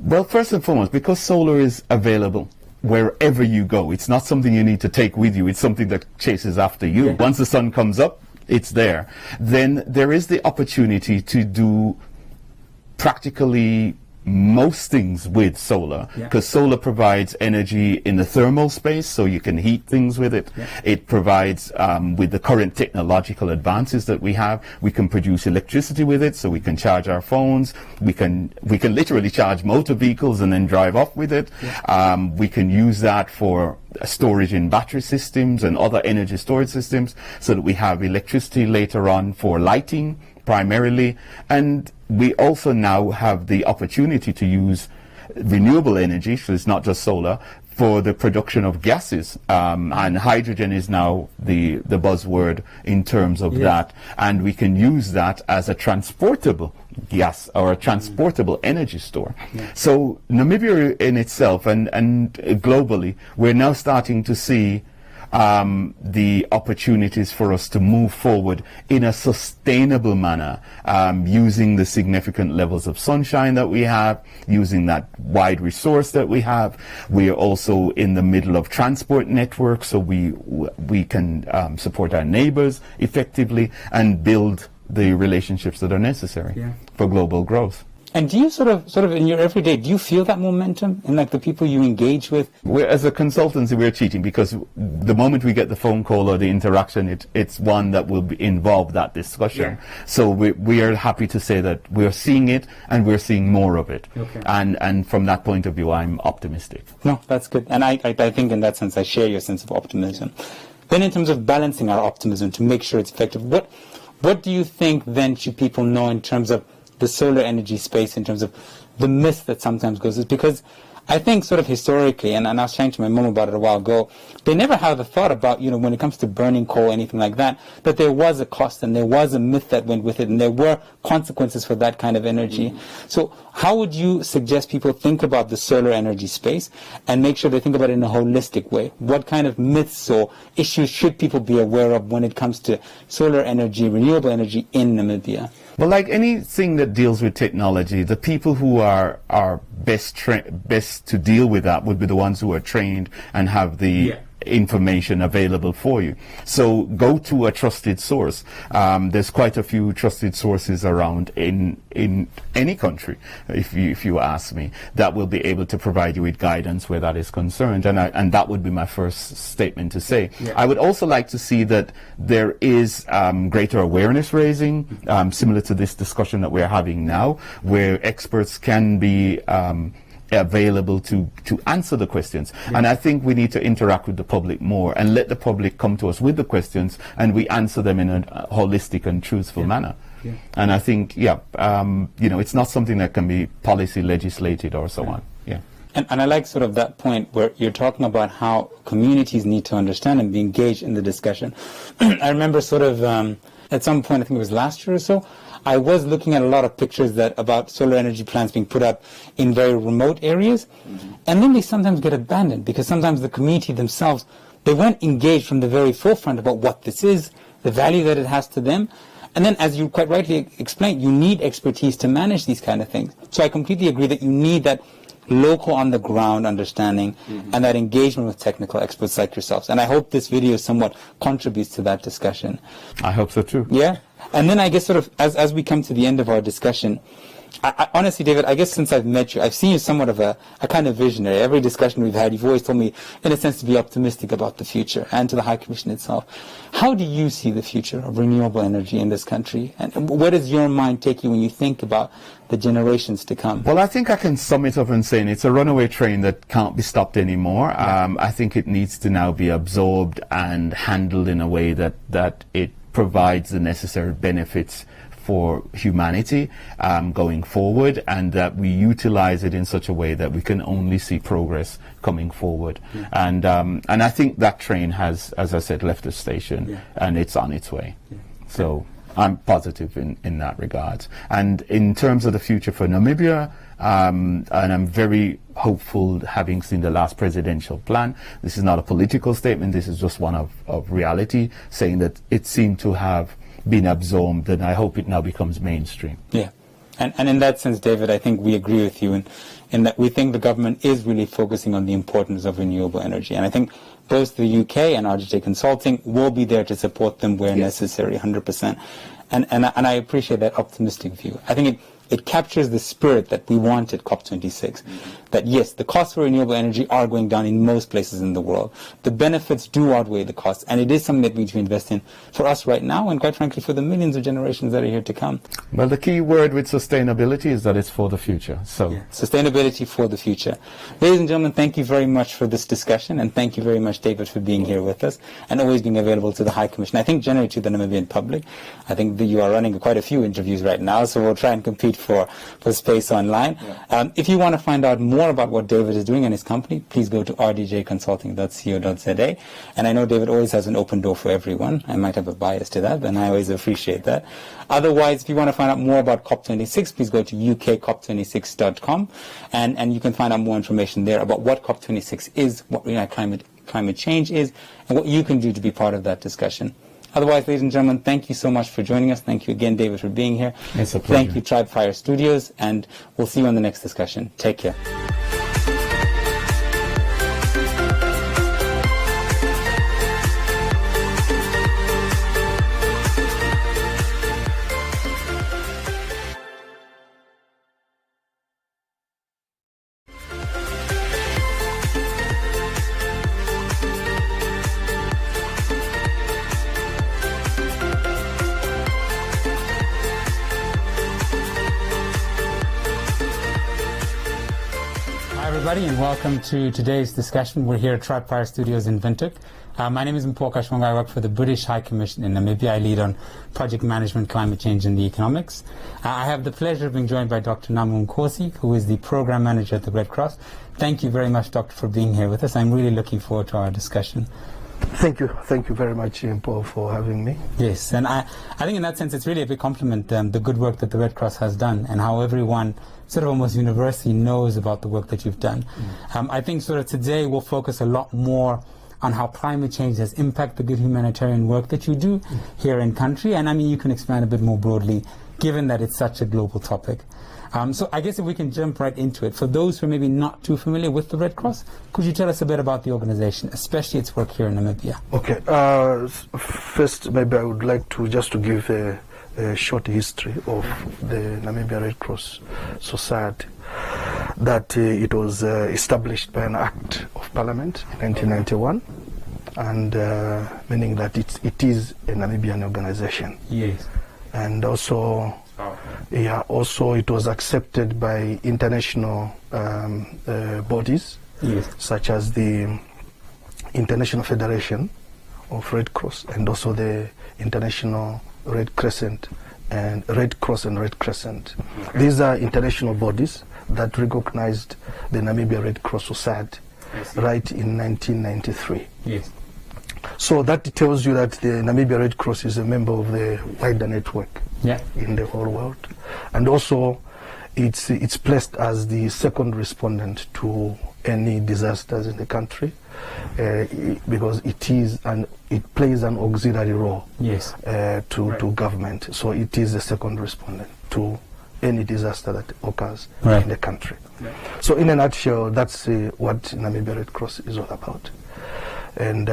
Well, first and foremost, because solar is available wherever you go, it's not something you need to take with you. It's something that chases after you. Once the sun comes up, it's there, then there is the opportunity to do practically most things with solar, because solar provides energy in the thermal space, so you can heat things with it. It provides, with the current technological advances that we have, we can produce electricity with it, so we can charge our phones. We can literally charge motor vehicles and then drive off with it. We can use that for storage in battery systems and other energy storage systems, so that we have electricity later on for lighting primarily. And we also now have the opportunity to use renewable energy, so it's not just solar, for the production of gases. And hydrogen is now the buzzword in terms of that. And we can use that as a transportable gas or a transportable energy store. So Namibia in itself and globally, we're now starting to see the opportunities for us to move forward in a sustainable manner, using the significant levels of sunshine that we have, using that wide resource that we have. We are also in the middle of transport networks, so we can support our neighbors effectively and build the relationships that are necessary for global growth. And do you sort of in your everyday, do you feel that momentum in like the people you engage with? As a consultancy, we're cheating, because the moment we get the phone call or the interaction, it's one that will involve that discussion. So we are happy to say that we're seeing it and we're seeing more of it. And from that point of view, I'm optimistic. No, that's good. And I think in that sense, I share your sense of optimism. Then in terms of balancing our optimism to make sure it's effective, what do you think then should people know in terms of the solar energy space, in terms of the myth that sometimes goes? Is because I think sort of historically, and I was chatting to my mom about it a while ago, they never have a thought about, when it comes to burning coal, anything like that there was a cost and there was a myth that went with it and there were consequences for that kind of energy. So how would you suggest people think about the solar energy space and make sure they think about it in a holistic way? What kind of myths or issues should people be aware of when it comes to solar energy, renewable energy in Namibia? Well, like anything that deals with technology, the people who are best to deal with that would be the ones who are trained and have the information available for you. So go to a trusted source. There's quite a few trusted sources around in any country, if you ask me, that will be able to provide you with guidance where that is concerned. And that would be my first statement to say. I would also like to see that there is greater awareness raising, similar to this discussion that we're having now, where experts can be available to answer the questions. And I think we need to interact with the public more and let the public come to us with the questions and we answer them in a holistic and truthful manner. And I think, it's not something that can be policy legislated or so on. And I like sort of that point where you're talking about how communities need to understand and be engaged in the discussion. I remember sort of at some point, I think it was last year or so, I was looking at a lot of pictures about solar energy plants being put up in very remote areas. And then they sometimes get abandoned because sometimes the community themselves, they weren't engaged from the very forefront about what this is, the value that it has to them. And then, as you quite rightly explained, you need expertise to manage these kind of things. So I completely agree that you need that local on-the-ground understanding and that engagement with technical experts like yourselves. And I hope this video somewhat contributes to that discussion. I hope so too. Yeah. And then I guess sort of as we come to the end of our discussion, I honestly, David, I guess since I've met you, I've seen you somewhat of a kind of visionary. Every discussion we've had, you've always told me, in a sense, to be optimistic about the future and to the High Commission itself. How do you see the future of renewable energy in this country? And where does your mind take you when you think about the generations to come? Well, I think I can sum it up in saying it's a runaway train that can't be stopped anymore. I think it needs to now be absorbed and handled in a way that it provides the necessary benefits for humanity going forward, and that we utilize it in such a way that we can only see progress coming forward. And I think that train has, as I said, left the station and it's on its way. So I'm positive in that regard. And in terms of the future for Namibia, and I'm very hopeful, having seen the last presidential plan. This is not a political statement, this is just one of reality, saying that it seemed to have been absorbed, and I hope it now becomes mainstream. Yeah. And in that sense, David, I think we agree with you in that we think the government is really focusing on the importance of renewable energy. And I think both the UK and RDJ Consulting will be there to support them where necessary, 100%. And I appreciate that optimistic view. I think it captures the spirit that we want at COP26. That yes, the costs for renewable energy are going down in most places in the world. The benefits do outweigh the costs, and it is something that we need to invest in for us right now, and quite frankly for the millions of generations that are here to come. Well, the key word with sustainability is that it's for the future. So sustainability for the future. Ladies and gentlemen, thank you very much for this discussion, and thank you very much, David, for being here with us and always being available to the High Commission. I think generally to the Namibian public. I think that you are running quite a few interviews right now, so we'll try and compete for space online. If you want to find out more about what David is doing and his company, please go to rdjconsulting.co.za. And I know David always has an open door for everyone. I might have a bias to that, and I always appreciate that. Otherwise, if you want to find out more about COP26, please go to ukcop26.com, and you can find out more information there about what COP26 is, what climate change is, and what you can do to be part of that discussion. Otherwise, ladies and gentlemen, thank you so much for joining us. Thank you again, David, for being here. It's a pleasure. Thank you, Tribe Fire Studios, and we'll see you on the next discussion. Take care. And welcome to today's discussion. We're here at Tribe Fire Studios in Windhoek. My name is Mpho Kashwanga. I work for the British High Commission in Namibia. I lead on project management, climate change, and the economics. I have the pleasure of being joined by Dr. Namu Nkosi, who is the program manager at the Red Cross. Thank you very much, Doctor, for being here with us. I'm really looking forward to our discussion. Thank you. Thank you very much, Mpho, for having me. Yes, and I think in that sense it's really a big compliment, the good work that the Red Cross has done and how everyone sort of almost universally knows about the work that you've done. I think sort of today we'll focus a lot more on how climate change has impacted the good humanitarian work that you do here in country, and I mean you can expand a bit more broadly given that it's such a global topic. So I guess if we can jump right into it, for those who are maybe not too familiar with the Red Cross, could you tell us a bit about the organization, especially its work here in Namibia? Okay. First, maybe I would like to give a short history of the Namibia Red Cross Society. That it was established by an Act of Parliament in 1991, and meaning that it is a Namibian organization. Yes. And also, it was accepted by international bodies, such as the International Federation of Red Cross and also the International Red Crescent and Red Cross and Red Crescent. These are international bodies that recognized the Namibia Red Cross Society right in 1993. Yes. So that tells you that the Namibia Red Cross is a member of the wider network in the whole world. And also it's placed as the second respondent to any disasters in the country, because it plays an auxiliary role to government. So it is a second respondent to any disaster that occurs in the country. So in a nutshell, that's what Namibia Red Cross is all about. And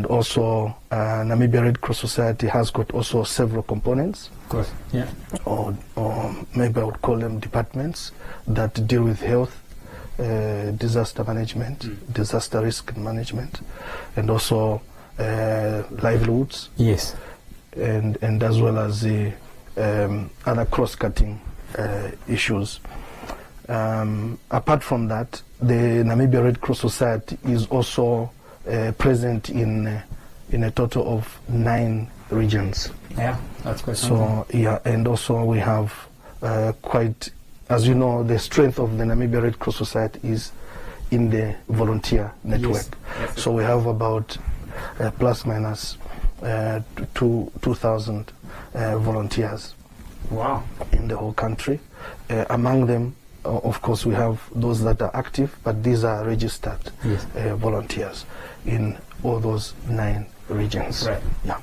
also Namibia Red Cross Society has got also several components. Of course, or maybe I would call them departments that deal with health, disaster management, disaster risk management, and also livelihoods. Yes. And as well as the other cross-cutting issues. Apart from that, the Namibia Red Cross Society is also present in a total of 9 regions. Yeah, that's quite so and also we have quite, as you know, the strength of the Namibia Red Cross Society is in the volunteer network. Yes. So we have about plus minus 2,000 volunteers. Wow. In the whole country. Among them, of course, we have those that are active, but these are registered volunteers in all those 9 regions. Right. Yeah.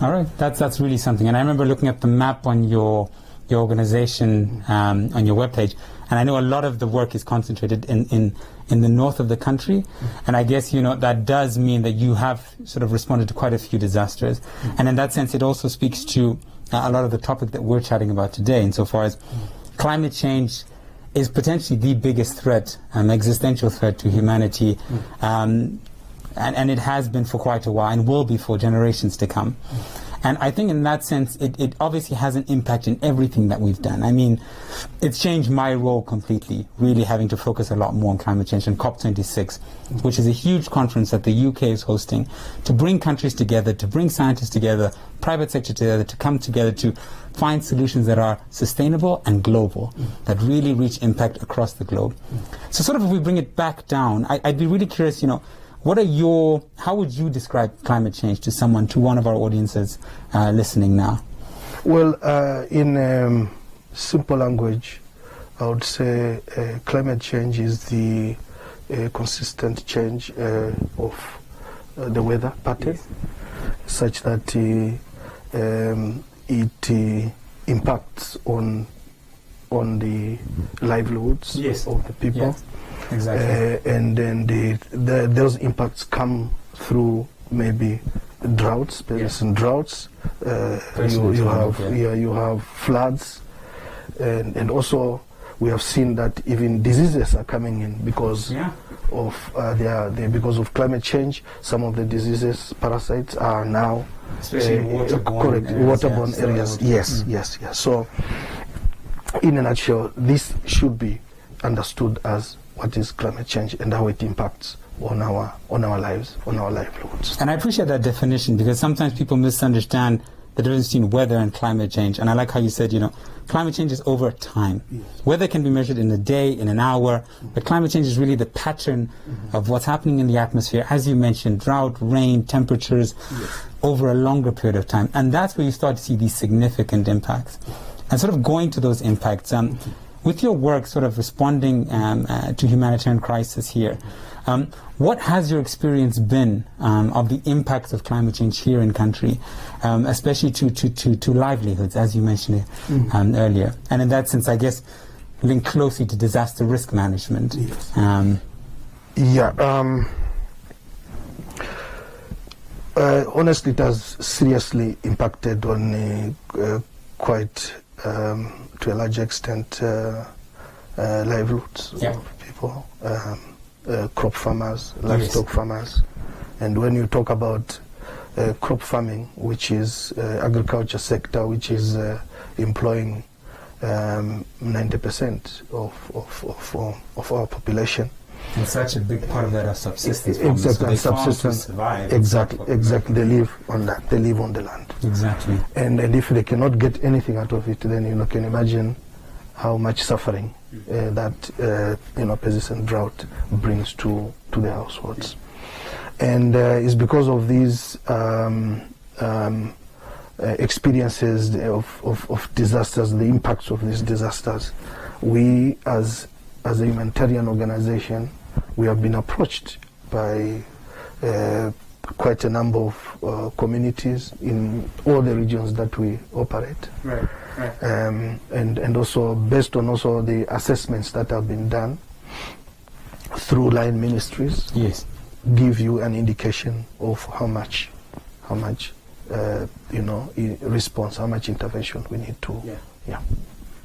All right, that's really something. And I remember looking at the map on your your organization on your webpage, and I know a lot of the work is concentrated in the north of the country, and I guess that does mean that you have sort of responded to quite a few disasters, and in that sense, it also speaks to a lot of the topic that we're chatting about today, insofar as climate change is potentially the biggest threat, existential threat to humanity, and it has been for quite a while and will be for generations to come. And I think in that sense, it obviously has an impact in everything that we've done. I mean, it's changed my role completely, really having to focus a lot more on climate change, and COP26, which is a huge conference that the UK is hosting to bring countries together, to bring scientists together, private sector together, to come together to find solutions that are sustainable and global, that really reach impact across the globe. So sort of if we bring it back down, I'd be really curious, how would you describe climate change to one of our audiences listening now? Well, in simple language, I would say climate change is the consistent change of the weather pattern, such that it impacts on the livelihoods of the people. Yes. Exactly. And then those impacts come through maybe droughts, persistent droughts. You have floods, and also we have seen that even diseases are coming in because because of climate change. Some of the diseases, parasites, are now waterborne areas. Yes. So, in a nutshell, this should be understood as what is climate change and how it impacts on our lives, on our livelihoods. And I appreciate that definition, because sometimes people misunderstand the difference between weather and climate change. And I like how you said, climate change is over time. Yes. Weather can be measured in a day, in an hour, but climate change is really the pattern of what's happening in the atmosphere. As you mentioned, drought, rain, temperatures over a longer period of time. And that's where you start to see these significant impacts. And sort of going to those impacts, with your work sort of responding to humanitarian crisis here, what has your experience been of the impacts of climate change here in country, especially to livelihoods, as you mentioned earlier? And in that sense, I guess, linked closely to disaster risk management. Honestly, it has seriously impacted on quite to a large extent livelihoods of people, crop farmers, livestock farmers. And when you talk about crop farming, which is agriculture sector, which is employing 90% of our population. And such a big part of that are subsistence. Exactly, so subsistence. Exactly. They live on that. They live on the land. Exactly. And if they cannot get anything out of it, then you can imagine how much suffering that persistent drought brings to the households. And it's because of these experiences of disasters, the impacts of these disasters, we as a humanitarian organization, we have been approached by quite a number of communities in all the regions that we operate. Right. And also based on also the assessments that have been done through line ministries, give you an indication of how much response, how much intervention we need to.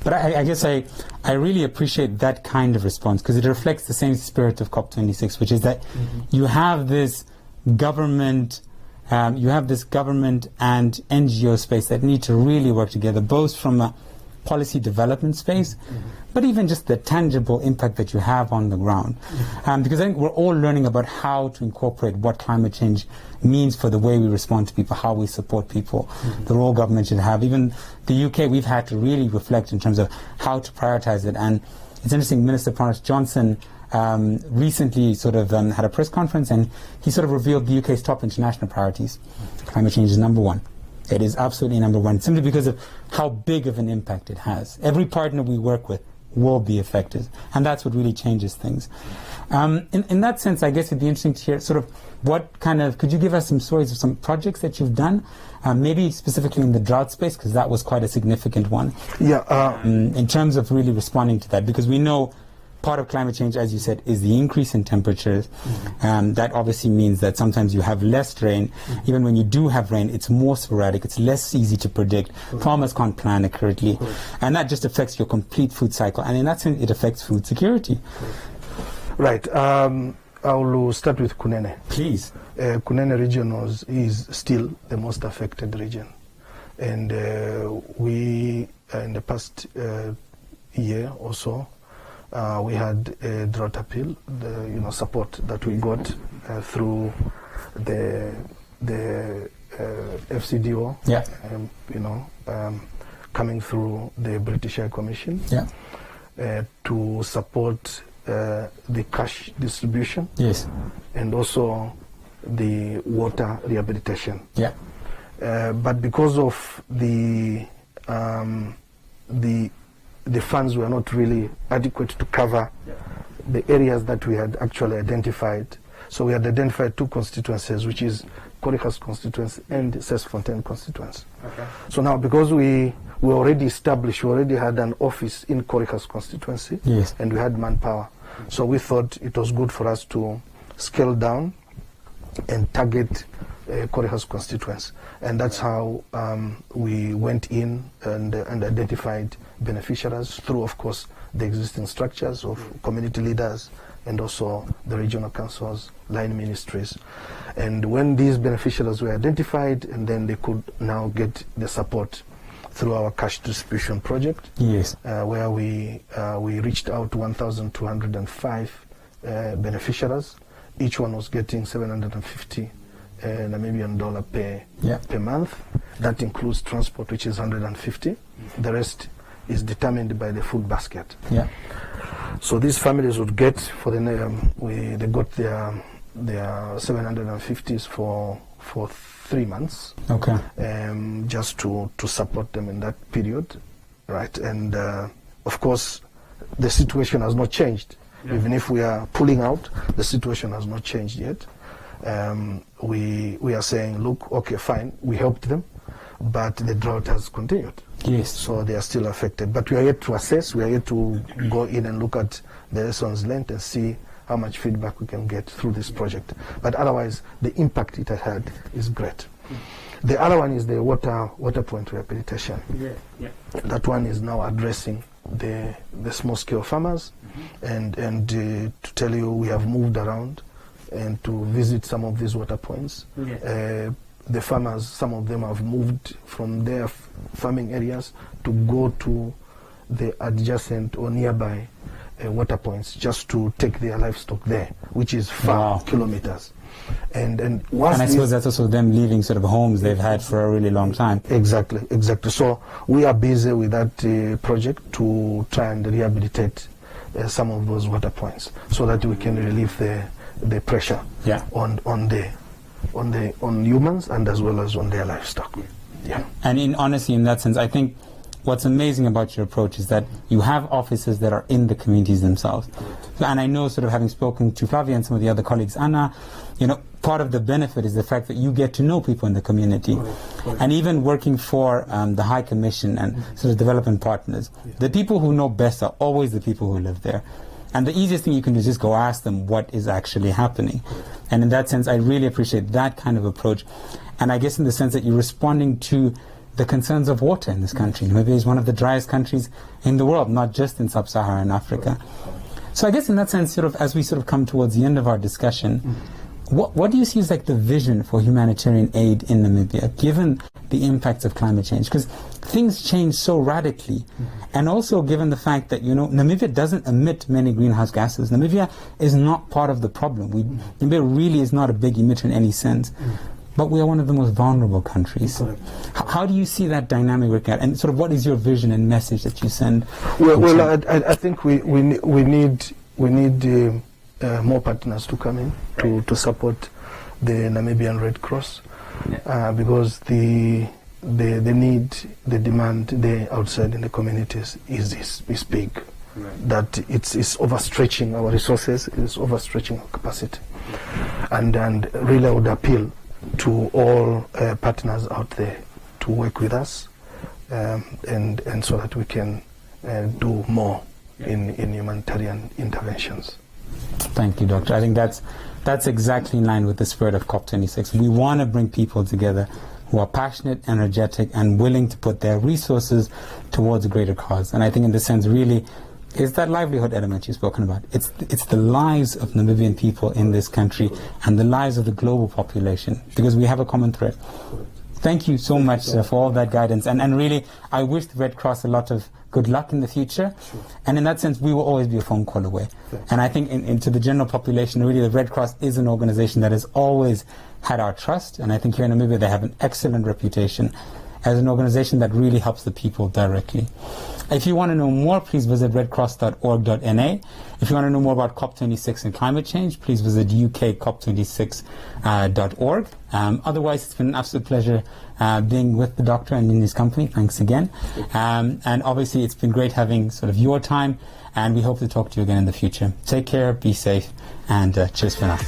But I guess I really appreciate that kind of response, because it reflects the same spirit of COP26, which is that you have this government and NGO space that need to really work together, both from a policy development space, but even just the tangible impact that you have on the ground. Because I think we're all learning about how to incorporate what climate change means for the way we respond to people, how we support people, the role government should have. Even the UK, we've had to really reflect in terms of how to prioritize it. And it's interesting, Minister Prentice Johnson recently sort of had a press conference, and he sort of revealed the UK's top international priorities. Climate change is number one. It is absolutely number one, simply because of how big of an impact it has. Every partner we work with will be affected. And that's what really changes things. In that sense, I guess it'd be interesting to hear sort of could you give us some stories of some projects that you've done, maybe specifically in the drought space, because that was quite a significant one. Yeah. In terms of really responding to that, because we know part of climate change, as you said, is the increase in temperatures. That obviously means that sometimes you have less rain. Even when you do have rain, it's more sporadic. It's less easy to predict. Farmers can't plan accurately. And that just affects your complete food cycle. And in that sense, it affects food security. Right. I will start with Kunene. Please. Kunene region is still the most affected region. And we, in the past year or so, we had a drought appeal, support that we got through the FCDO, coming through the British High Commission to support the cash distribution, and also the water rehabilitation. But because of the funds were not really adequate to cover the areas that we had actually identified. So we had identified 2 constituencies, which is Korihas constituency and Sesfontaine constituency. So now, because we already established, we already had an office in Korihas constituency, and we had manpower. So we thought it was good for us to scale down and target Korihas constituency. And that's how we went in and identified beneficiaries through, of course, the existing structures of community leaders and also the regional councils, line ministries. And when these beneficiaries were identified, and then they could now get the support through our cash distribution project, where we reached out to 1,205 beneficiaries. Each one was getting 750 Namibian dollar per month. That includes transport, which is 150. The rest is determined by the food basket. So these families would get they got their 750s for 3 months. Just to support them in that period, right? And of course, the situation has not changed. Even if we are pulling out, the situation has not changed yet. We are saying, look, okay, fine, we helped them, but the drought has continued. So they are still affected. But we are yet to assess, we are yet to go in and look at the lessons learned and see how much feedback we can get through this project. But otherwise, the impact it has had is great. The other one is the water point rehabilitation. That one is now addressing the small-scale farmers, and to tell you, we have moved around and to visit some of these water points. The farmers, some of them have moved from their farming areas to go to the adjacent or nearby water points just to take their livestock there, which is far kilometers. And I suppose that's also them leaving sort of homes they've had for a really long time. Exactly. So we are busy with that project to try and rehabilitate some of those water points so that we can relieve the pressure on humans and as well as on their livestock. And honestly, in that sense, I think what's amazing about your approach is that you have offices that are in the communities themselves. And I know, sort of having spoken to Flavia and some of the other colleagues, Anna, part of the benefit is the fact that you get to know people in the community. And even working for the High Commission and sort of development partners, the people who know best are always the people who live there. And the easiest thing you can do is just go ask them what is actually happening. And in that sense, I really appreciate that kind of approach. And I guess in the sense that you're responding to the concerns of water in this country. Namibia is one of the driest countries in the world, not just in sub-Saharan Africa. So I guess in that sense, sort of as we sort of come towards the end of our discussion, what do you see as like the vision for humanitarian aid in Namibia, given the impacts of climate change? Because things change so radically. And also given the fact that, Namibia doesn't emit many greenhouse gases. Namibia is not part of the problem. Namibia really is not a big emitter in any sense. But we are one of the most vulnerable countries. How do you see that dynamic work out? And sort of what is your vision and message that you send? Well, I think we need more partners to come in to support the Namibian Red Cross, because the need, the demand there outside in the communities is big. that it's overstretching our resources, it's overstretching our capacity. And really I would appeal to all partners out there to work with us and so that we can do more in humanitarian interventions. Thank you, Doctor. I think that's exactly in line with the spirit of COP26. We want to bring people together who are passionate, energetic, and willing to put their resources towards a greater cause. And I think in this sense, really, is that livelihood element you've spoken about. It's the lives of Namibian people in this country and the lives of the global population, because we have a common thread. Thank you so much for all that guidance. And really, I wish the Red Cross a lot of good luck in the future. Sure. And in that sense, we will always be a phone call away. Thanks. And I think into the general population, really, the Red Cross is an organization that has always had our trust. And I think here in Namibia, they have an excellent reputation as an organization that really helps the people directly. If you want to know more, please visit redcross.org.na. If you want to know more about COP26 and climate change, please visit ukcop26.org. Otherwise, it's been an absolute pleasure being with the doctor and in his company. Thanks again. And obviously, it's been great having sort of your time, and we hope to talk to you again in the future. Take care, be safe, and cheers for now.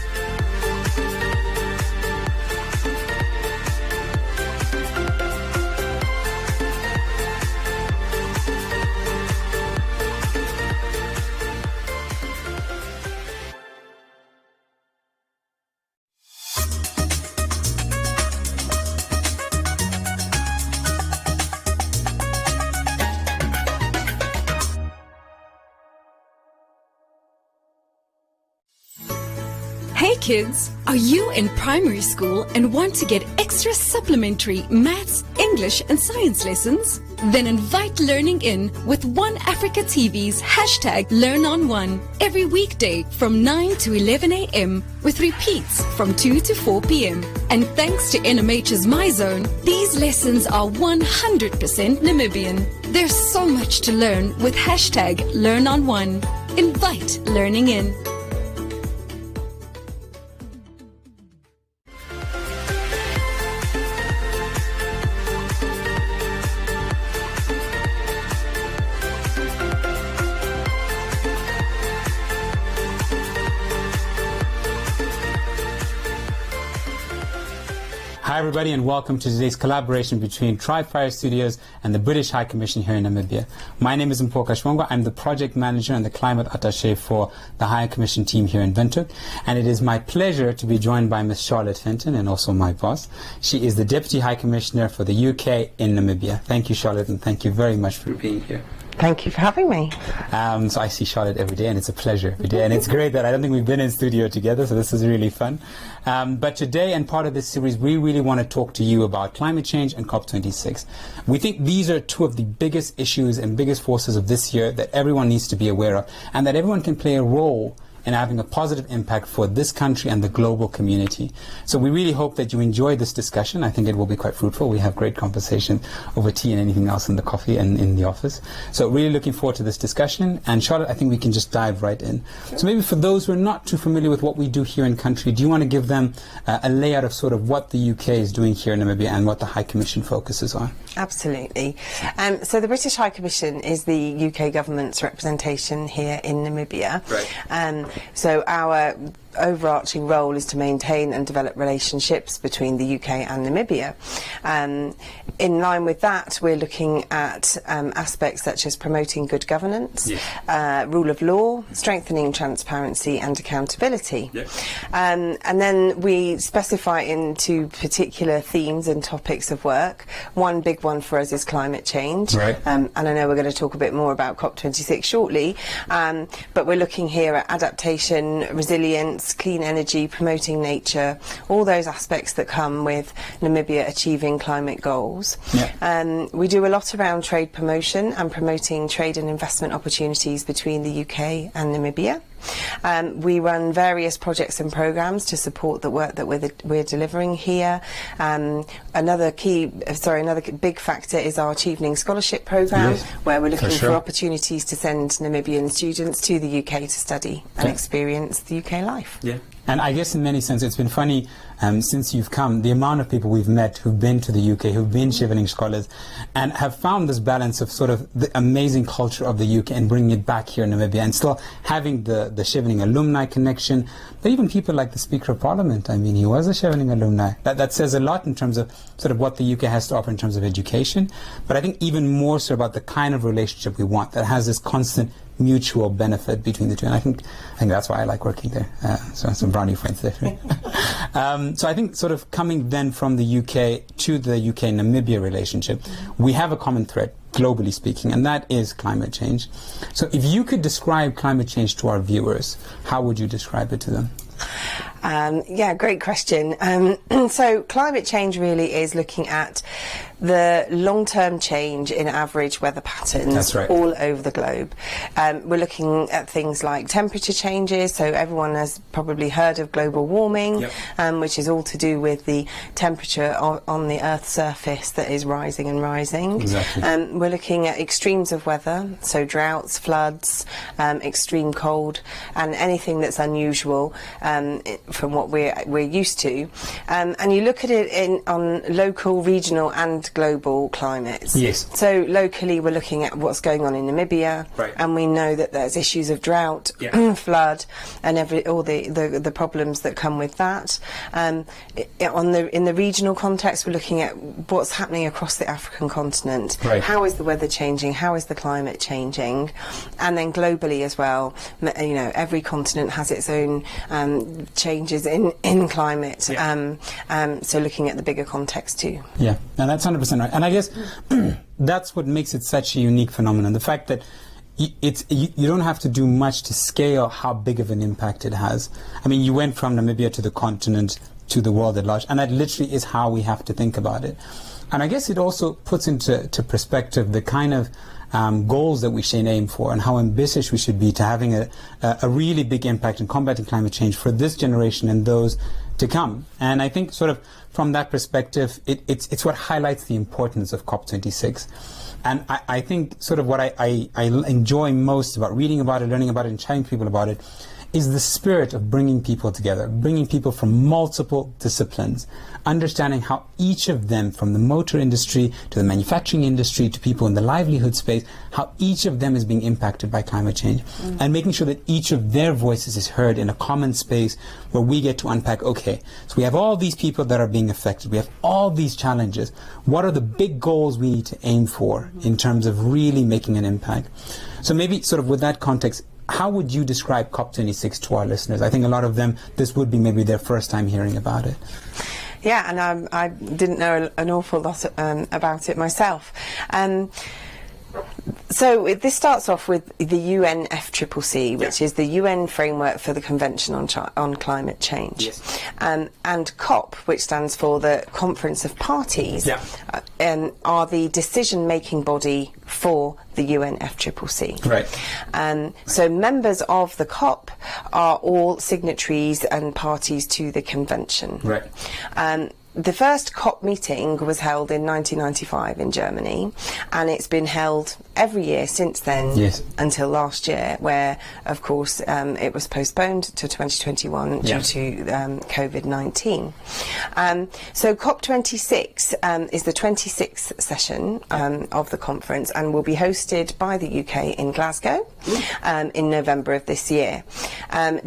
Hey kids, are you in primary school and want to get extra supplementary maths, English and science lessons? Then invite Learning In with One Africa TV's #LearnOn1 every weekday from 9 to 11 a.m. with repeats from 2 to 4 p.m. And thanks to NMH's MyZone, these lessons are 100% Namibian. There's so much to learn with #LearnOn1. Invite Learning In. Hi everybody, and welcome to today's collaboration between Trifire Studios and the British High Commission here in Namibia. My name is Mpoka Shwangwa. I'm the project manager and the climate attaché for the High Commission team here in Windhoek, and it is my pleasure to be joined by Ms. Charlotte Fenton, and also my boss. She is the Deputy High Commissioner for the UK in Namibia. Thank you, Charlotte, and thank you very much for being here. Thank you for having me. So I see Charlotte every day, and it's a pleasure every day. And it's great that I don't think we've been in studio together, so this is really fun. But today, and part of this series, we really want to talk to you about climate change and COP26. We think these are two of the biggest issues and biggest forces of this year that everyone needs to be aware of, and that everyone can play a role in having a positive impact for this country and the global community. So we really hope that you enjoy this discussion. I think it will be quite fruitful. We have great conversation over tea and anything else in the coffee and in the office. So really looking forward to this discussion. And Charlotte, I think we can just dive right in. Sure. So maybe for those who are not too familiar with what we do here in country, do you want to give them a layout of sort of what the UK is doing here in Namibia and what the High Commission focuses on? Absolutely. So the British High Commission is the UK government's representation here in Namibia. Right. So our overarching role is to maintain and develop relationships between the UK and Namibia. In line with that, we're looking at aspects such as promoting good governance, rule of law, strengthening transparency and accountability. And then we specify into particular themes and topics of work. One big one for us is climate change. Right. And I know we're going to talk a bit more about COP26 shortly, but we're looking here at adaptation, resilience, clean energy, promoting nature, all those aspects that come with Namibia achieving climate goals. Yeah. We do a lot around trade promotion and promoting trade and investment opportunities between the UK and Namibia. We run various projects and programs to support the work that we're delivering here. Another big factor is our Achieving Scholarship program, where we're looking for opportunities to send Namibian students to the UK to study and experience the UK life. Yeah. And I guess in many sense it's been funny since you've come, the amount of people we've met who've been to the UK, who've been Chevening scholars, and have found this balance of sort of the amazing culture of the UK and bringing it back here in Namibia, and still having the Chevening alumni connection. But even people like the Speaker of Parliament, I mean, he was a Chevening alumni. That says a lot in terms of sort of what the UK has to offer in terms of education. But I think even more so about the kind of relationship we want that has this constant mutual benefit between the two, and I think that's why I like working there. So some brownie friends there. So I think sort of coming then from the UK to the UK-Namibia relationship, we have a common thread, globally speaking, and that is climate change. So if you could describe climate change to our viewers, how would you describe it to them? Yeah, great question. So climate change really is looking at the long-term change in average weather patterns all over the globe. We're looking at things like temperature changes, so everyone has probably heard of global warming, which is all to do with the temperature on the Earth's surface that is rising and rising. We're looking at extremes of weather, so droughts, floods, extreme cold, and anything that's unusual from what we're used to. And you look at it on local, regional and global climates. So locally we're looking at what's going on in Namibia, and we know that there's issues of drought, flood, and all the problems that come with that. In the regional context, we're looking at what's happening across the African continent. How is the weather changing? How is the climate changing? And then globally as well, you know, every continent has its own changes in climate. So looking at the bigger context too. Yeah, and that's 100% right. And I guess that's what makes it such a unique phenomenon. The fact that you don't have to do much to scale how big of an impact it has. I mean, you went from Namibia to the continent to the world at large, and that literally is how we have to think about it. And I guess it also puts into perspective the kind of goals that we should aim for and how ambitious we should be to having a really big impact in combating climate change for this generation and those to come. And I think sort of from that perspective, it's what highlights the importance of COP26. And I think sort of what I enjoy most about reading about it, learning about it, and chatting to people about it is the spirit of bringing people together, bringing people from multiple disciplines, understanding how each of them, from the motor industry to the manufacturing industry to people in the livelihood space, how each of them is being impacted by climate change, and making sure that each of their voices is heard in a common space where we get to unpack, okay, so we have all these people that are being affected, we have all these challenges, what are the big goals we need to aim for in terms of really making an impact? So maybe sort of with that context, how would you describe COP26 to our listeners? I think a lot of them, this would be maybe their first time hearing about it. Yeah, and I didn't know an awful lot about it myself. So this starts off with the UNFCCC, which is the UN framework for the Convention on Climate Change, and COP, which stands for the Conference of Parties, are the decision-making body for the UNFCCC. So members of the COP are all signatories and parties to the convention. The first COP meeting was held in 1995 in Germany, and it's been held every year since then until last year, where, of course, it was postponed to 2021 due to COVID-19. So COP26 is the 26th session of the conference and will be hosted by the UK in Glasgow in November of this year.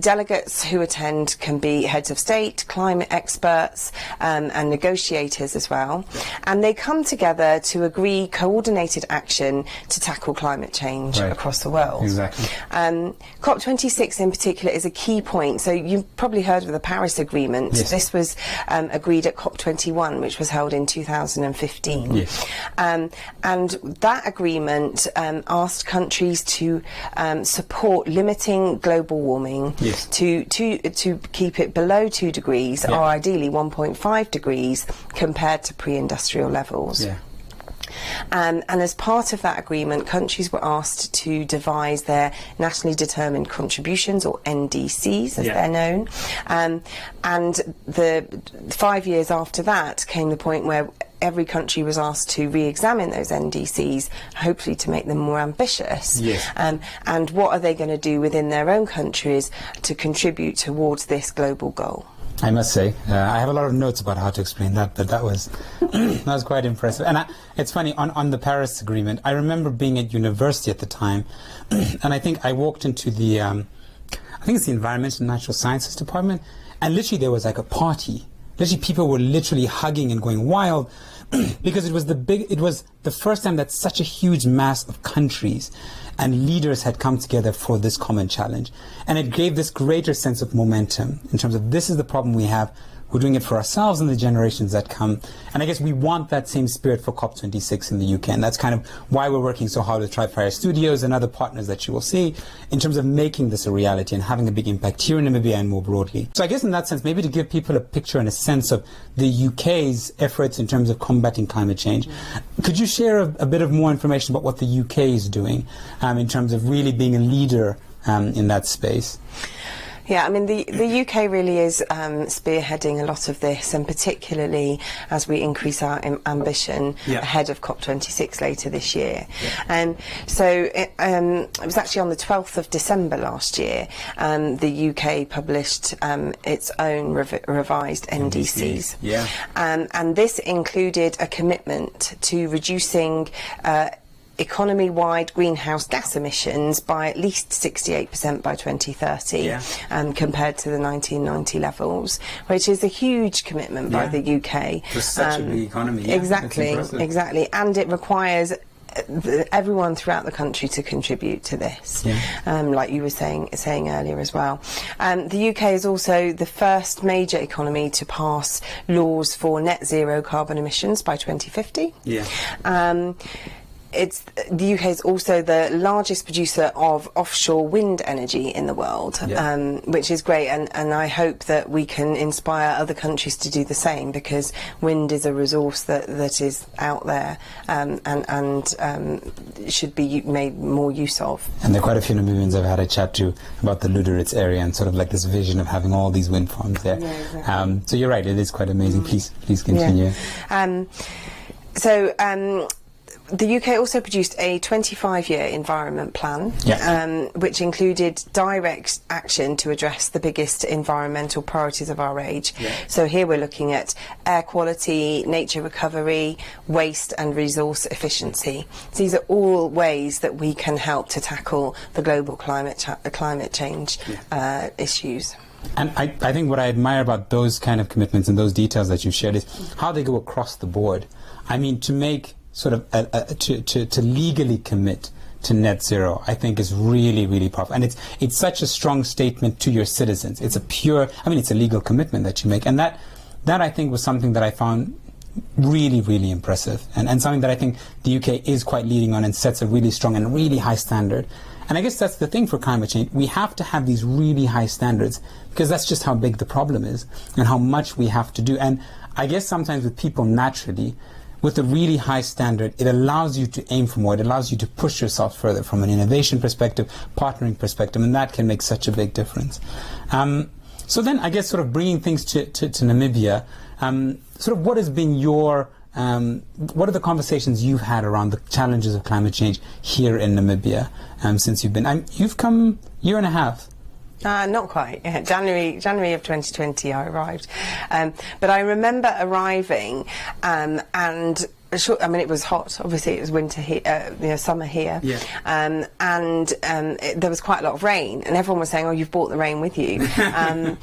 Delegates who attend can be heads of state, climate experts, and negotiators as well, and they come together to agree coordinated action to tackle climate change across the world. COP26 in particular is a key point. So you've probably heard of the Paris Agreement. This was agreed at COP21, which was held in 2015. And that agreement asked countries to support limiting global warming to keep it below 2 degrees or ideally 1.5 degrees compared to pre-industrial levels. And as part of that agreement, countries were asked to devise their nationally determined contributions, or NDCs as they're known. And the 5 years after that came the point where every country was asked to re-examine those NDCs, hopefully to make them more ambitious. Yes. And what are they going to do within their own countries to contribute towards this global goal? I must say, I have a lot of notes about how to explain that, but that was that was quite impressive. And it's funny, on the Paris Agreement, I remember being at university at the time, and I think I walked into the, I think it's the Environmental and Natural Sciences Department, and literally there was like a party. Literally people were literally hugging and going wild because it was the first time that such a huge mass of countries and leaders had come together for this common challenge. And it gave this greater sense of momentum in terms of this is the problem we have. We're doing it for ourselves and the generations that come. And I guess we want that same spirit for COP26 in the UK. And that's kind of why we're working so hard with Tripwire Studios and other partners that you will see in terms of making this a reality and having a big impact here in Namibia and more broadly. So I guess in that sense, maybe to give people a picture and a sense of the UK's efforts in terms of combating climate change, could you share a bit of more information about what the UK is doing in terms of really being a leader in that space? Yeah, I mean, the UK really is spearheading a lot of this, and particularly as we increase our ambition ahead of COP26 later this year. And so it was actually on the 12th of December last year, the UK published its own revised NDCs. Yeah. And this included a commitment to reducing economy-wide greenhouse gas emissions by at least 68% by 2030 compared to the 1990 levels, which is a huge commitment by the UK. For such a big economy. Exactly. And it requires everyone throughout the country to contribute to this, like you were saying earlier as well. The UK is also the first major economy to pass laws for net zero carbon emissions by 2050. The UK is also the largest producer of offshore wind energy in the world, which is great, and I hope that we can inspire other countries to do the same, because wind is a resource that is out there and should be made more use of. And there are quite a few Namibians I've had a chat to about the Luderitz area and sort of like this vision of having all these wind farms there. So you're right, it is quite amazing. Please continue. The UK also produced a 25-year environment plan, which included direct action to address the biggest environmental priorities of our age. So here we're looking at air quality, nature recovery, waste and resource efficiency. So these are all ways that we can help to tackle the global climate change issues. And I think what I admire about those kind of commitments and those details that you've shared is how they go across the board. I mean, to make sort of to legally commit to net zero, I think is really, really powerful. And it's such a strong statement to your citizens. It's it's a legal commitment that you make. And that I think was something that I found really, really impressive. And something that I think the UK is quite leading on and sets a really strong and really high standard. And I guess that's the thing for climate change. We have to have these really high standards because that's just how big the problem is and how much we have to do. And I guess sometimes with people naturally, with a really high standard, it allows you to aim for more. It allows you to push yourself further from an innovation perspective, partnering perspective, and that can make such a big difference. So then I guess sort of bringing things to Namibia, sort of what has been your, what are the conversations you've had around the challenges of climate change here in Namibia since you've been, you've come a year and a half. Not quite. January of 2020 I arrived. But I remember arriving and it was hot. Obviously, it was winter here, summer here, and there was quite a lot of rain, and everyone was saying, "Oh, you've brought the rain with you." And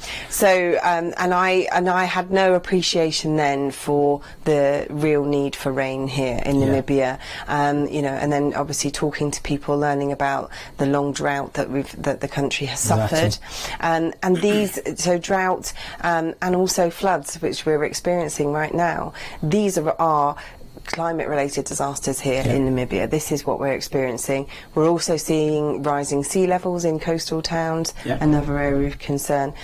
I had no appreciation then for the real need for rain here in Namibia. And then obviously talking to people, learning about the long drought that the country has suffered, and drought and also floods, which we're experiencing right now. These are climate-related disasters here in Namibia. This is what we're experiencing. We're also seeing rising sea levels in coastal towns, another area of concern.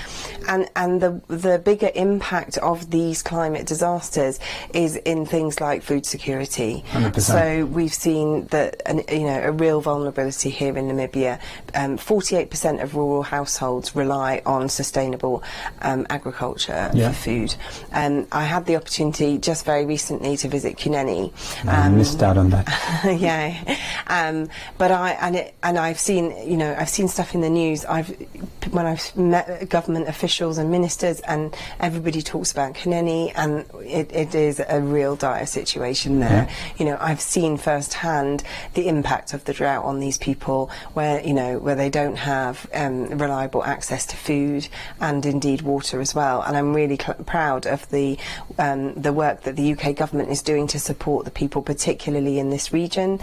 And the bigger impact of these climate disasters is in things like food security. 100%. So we've seen that a real vulnerability here in Namibia. 48% of rural households rely on sustainable agriculture for food. I had the opportunity just very recently to visit Kunene. I missed out on that. But I've seen stuff in the news. When I've met government officials and ministers, and everybody talks about Kunene, and it is a real dire situation there. I've seen firsthand the impact of the drought on these people, where they don't have reliable access to food and indeed water as well. And I'm really proud of the work that the UK government is doing to support the people, particularly in this region,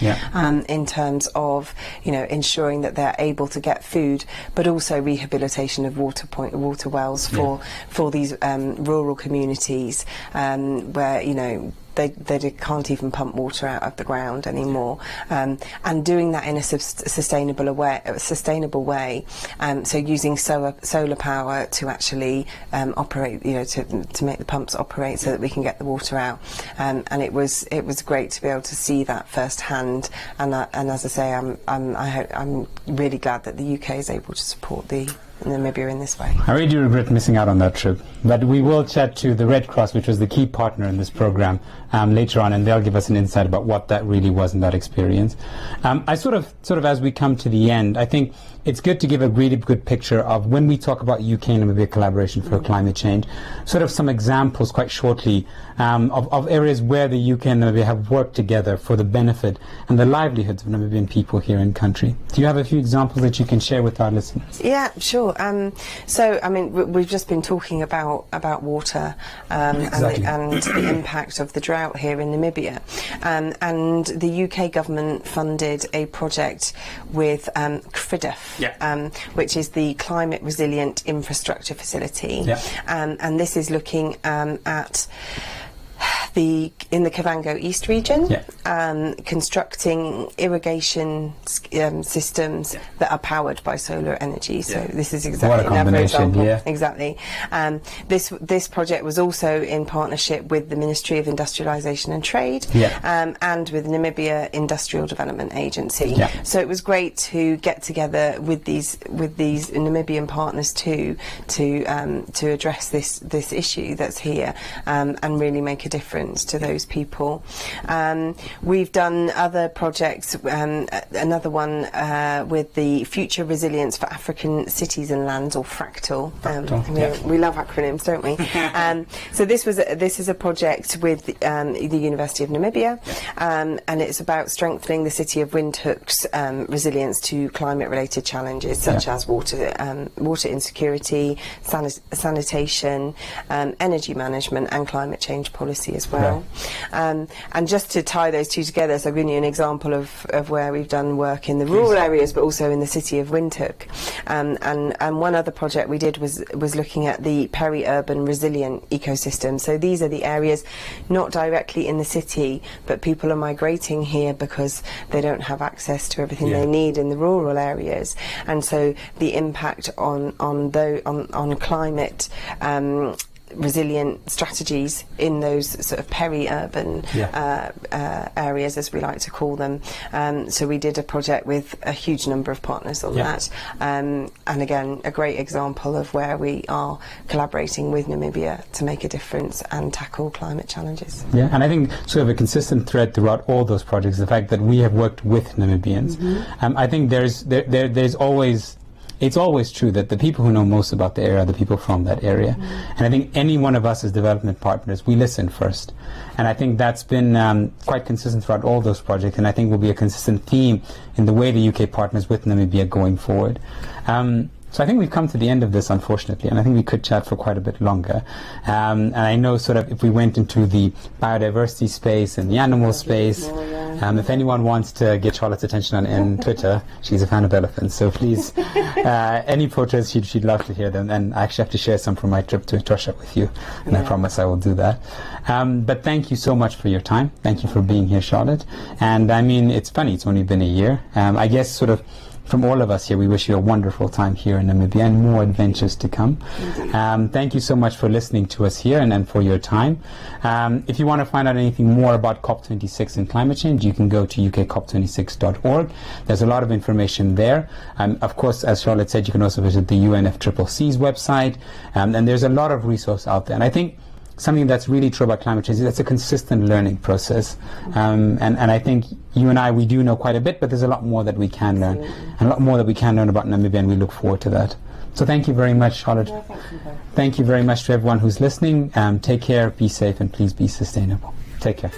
in terms of ensuring that they're able to get food, but also rehabilitation of water wells for these rural communities where they can't even pump water out of the ground anymore, and doing that in a sustainable way. So using solar power to actually operate, to make the pumps operate so that we can get the water out. And it was great to be able to see that firsthand. And as I say, I'm really glad that the UK is able to support Namibia in this way. I really do regret missing out on that trip, but we will chat to the Red Cross, which was the key partner in this program, later on, and they'll give us an insight about what that really was in that experience. I sort of as we come to the end, I think it's good to give a really good picture of when we talk about UK and Namibia collaboration for climate change, sort of some examples quite shortly of areas where the UK and Namibia have worked together for the benefit and the livelihoods of Namibian people here in country. Do you have a few examples that you can share with our listeners? Yeah, sure. So, I mean, we've just been talking about water and the impact of the drought here in Namibia. And the UK government funded a project with CRIDF, which is the Climate Resilient Infrastructure Facility. And this is looking at in the Kavango East region, constructing irrigation systems that are powered by solar energy. So this is exactly another example. Exactly. This project was also in partnership with the Ministry of Industrialisation and Trade and with Namibia Industrial Development Agency. So it was great to get together with these Namibian partners too to address this issue that's here and really make a difference to those people. We've done other projects, another one with the Future Resilience for African Cities and Lands, or FRACTAL. We love acronyms, don't we? So this is a project with the University of Namibia, and it's about strengthening the city of Windhoek's resilience to climate-related challenges such as water insecurity, sanitation, energy management, and climate change policy as well. And just to tie those two together, so I'll give you an example of where we've done work in the rural areas, but also in the city of Windhoek. And one other project we did was looking at the peri-urban resilient ecosystem. So these are the areas not directly in the city, but people are migrating here because they don't have access to everything they need in the rural areas. And so the impact on climate resilient strategies in those sort of peri-urban areas, as we like to call them. So we did a project with a huge number of partners on that. And again, a great example of where we are collaborating with Namibia to make a difference and tackle climate challenges. Yeah, and I think sort of a consistent thread throughout all those projects, the fact that we have worked with Namibians. I think there's always... It's always true that the people who know most about the area are the people from that area. And I think any one of us as development partners, we listen first. And I think that's been quite consistent throughout all those projects, and I think will be a consistent theme in the way the UK partners with Namibia going forward. So I think we've come to the end of this, unfortunately, and I think we could chat for quite a bit longer. And I know sort of if we went into the biodiversity space and the animal space, if anyone wants to get Charlotte's attention on Twitter, she's a fan of elephants. So please, any photos, she'd love to hear them. And I actually have to share some from my trip to Etosha with you, and I promise I will do that. But thank you so much for your time. Thank you for being here, Charlotte. And I mean, it's funny, it's only been a year. I guess sort of from all of us here, we wish you a wonderful time here in Namibia and more adventures to come. Thank you so much for listening to us here and for your time. If you want to find out anything more about COP26 and climate change, you can go to ukcop26.org. There's a lot of information there. Of course, as Charlotte said, you can also visit the UNFCCC's website. And there's a lot of resource out there. And I think something that's really true about climate change is it's a consistent learning process. And I think you and I, we do know quite a bit, but there's a lot more that we can learn, and a lot more that we can learn about Namibia, and we look forward to that. So thank you very much, Charlotte. Thank you very much to everyone who's listening. Take care, be safe, and please be sustainable. Take care.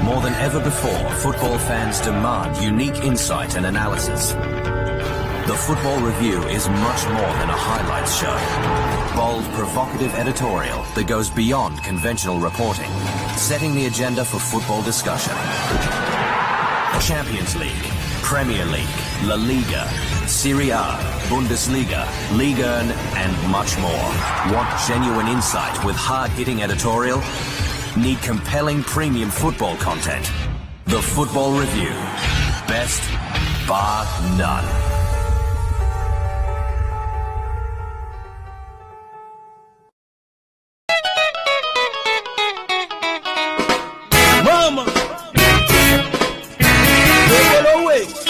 More than ever before, football fans demand unique insight and analysis. The Football Review is much more than a highlights show. Bold, provocative editorial that goes beyond conventional reporting, setting the agenda for football discussion. Champions League, Premier League, La Liga, Serie A, Bundesliga, Liga 1, and much more. Want genuine insight with hard-hitting editorial? Need compelling premium football content? The Football Review. Best, bar none. Mama! Go away!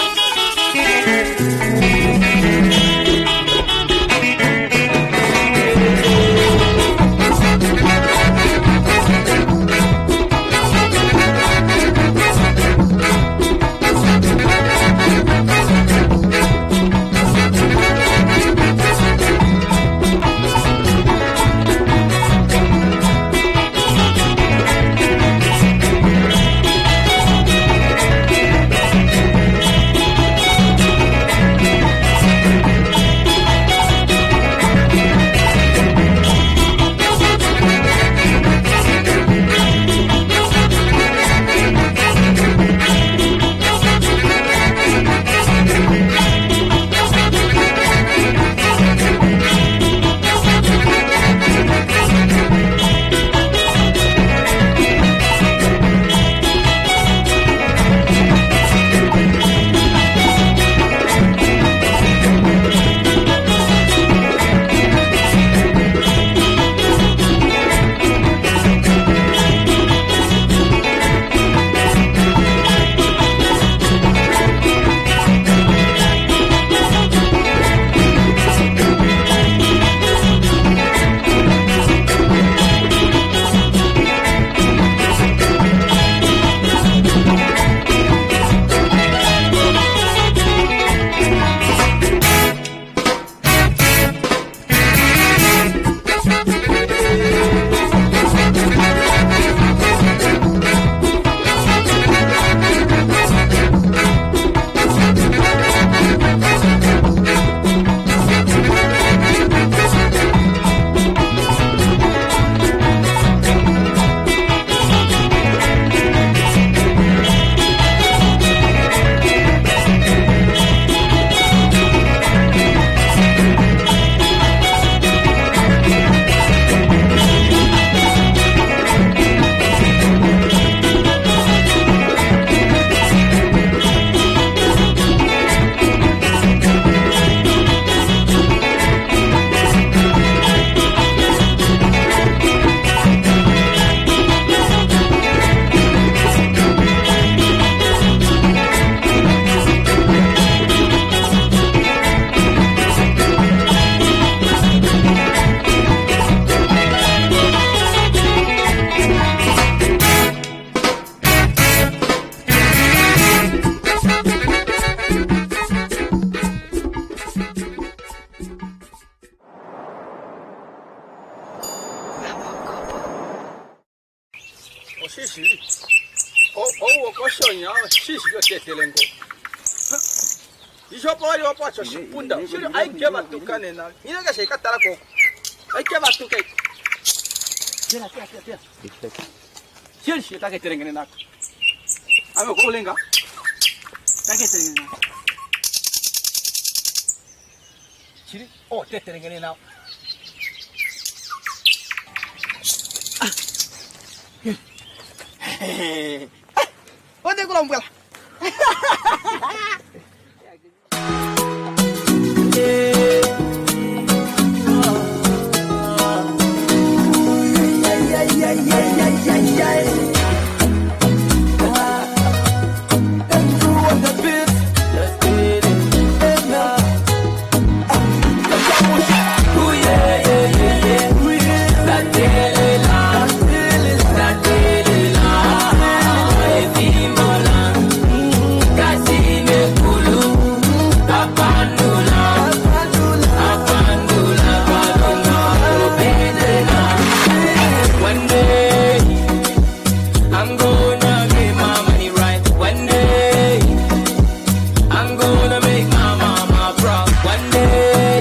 gonna make my mama from. One day,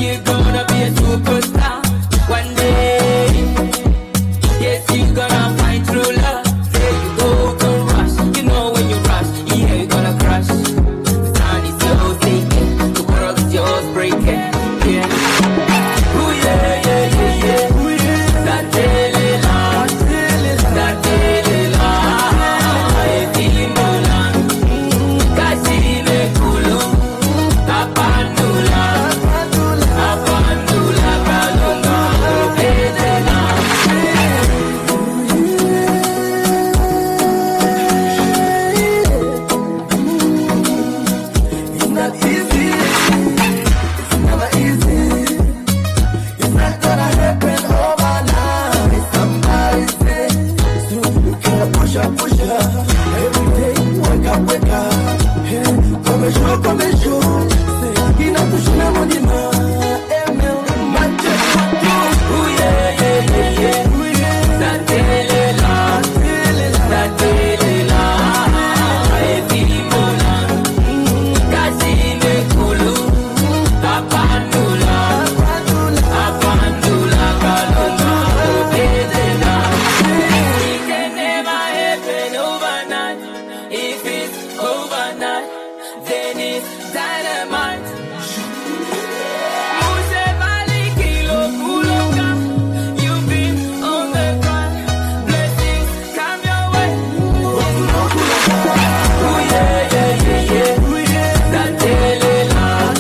you're gonna be a superstar. One day, yes, you're gonna find true love. Say you go to rush, you know when you rush, yeah, you're gonna crush. The sun is yours, taking, the world is yours, breaking, yeah. Ooh, yeah, yeah, yeah, yeah. Ooh, yeah. That daily love, that daily love, feeling no long. Kasine kulu, apandula, apandula, kalunga, pedena. It's not easy, it's never easy. It's not gonna happen overnight. It's somebody say, so you gotta push up, every day, wake up, hey, come and show, say, inakushina modima, emel, manche, ooh yeah, yeah, yeah, yeah, ooh yeah, that daily love, that daily love, every morning, kasine kulu, apandula, apandula, kalunga, pedena. It can never happen overnight. If it's overnight, then it's dynamite. Musevali kilo kuloka, you've been on the run. Blessings come your way. Ooh yeah, yeah, yeah, yeah. Ooh yeah. That daily love,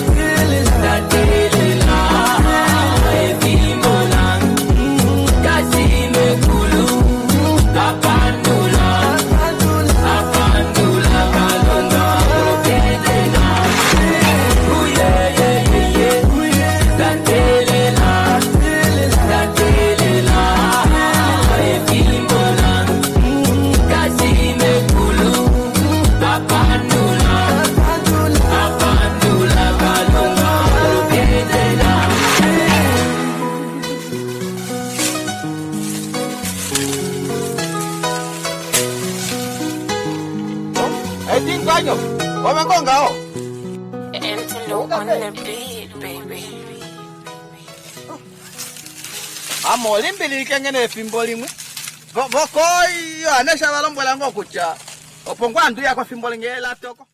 that daily love. Every morning, kasime kulu, apandula, apandula, kalunga, pedena. Ooh yeah, yeah, yeah, yeah. Ooh yeah. That daily love, that daily love. Every morning, kasime kulu, apandula, apandula, kalunga, pedena. I think Ganyo, wamekongao. Antelope on the beat, baby. Amolimbili kengene efimbo limwe. Vokoyo anesha balombola ngokucha. Opongwa ndu yakwa fimbo lingela toko.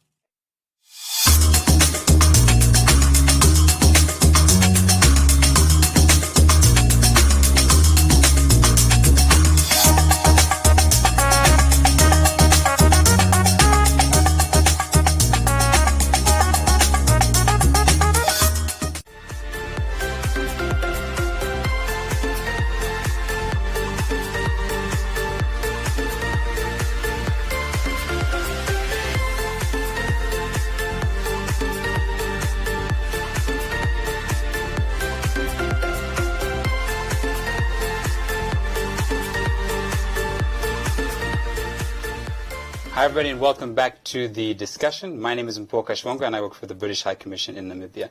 Hi everybody and welcome back to the discussion. My name is Mpoka Shwonga and I work for the British High Commission in Namibia.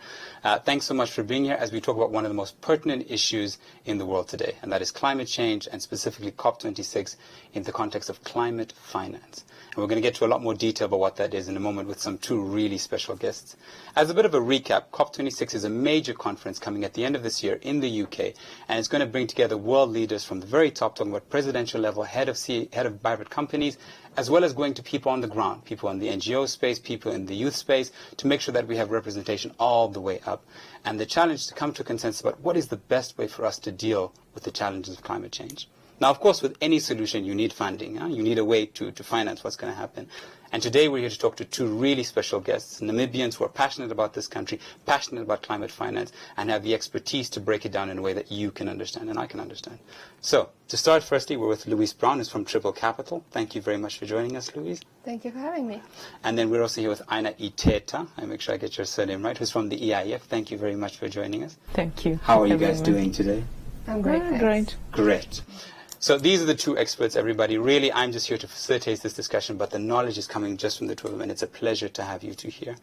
Thanks so much for being here as we talk about one of the most pertinent issues in the world today, and that is climate change and specifically COP26 in the context of climate finance. And we're going to get to a lot more detail about what that is in a moment with some two really special guests. As a bit of a recap, COP26 is a major conference coming at the end of this year in the UK, and it's going to bring together world leaders from the very top, talking about presidential level, head of private companies, as well as going to people on the ground, people in the NGO space, people in the youth space, to make sure that we have representation all the way up. And the challenge is to come to a consensus about what is the best way for us to deal with the challenges of climate change. Now, of course, with any solution, you need funding. You need a way to finance what's going to happen. And today we're here to talk to two really special guests, Namibians who are passionate about this country, passionate about climate finance, and have the expertise to break it down in a way that you can understand and I can understand. So, to start, firstly, we're with Louise Brown, who's from Triple Capital. Thank you very much for joining us, Louise. Thank you for having me. And then we're also here with Aina Iteta. I make sure I get your surname right, who's from the EIF. Thank you very much for joining us. Thank you. How are you guys doing today? I'm great. Thanks. Great. So these are the two experts, everybody. Really, I'm just here to facilitate this discussion, but the knowledge is coming just from the two of them, and it's a pleasure to have you two here.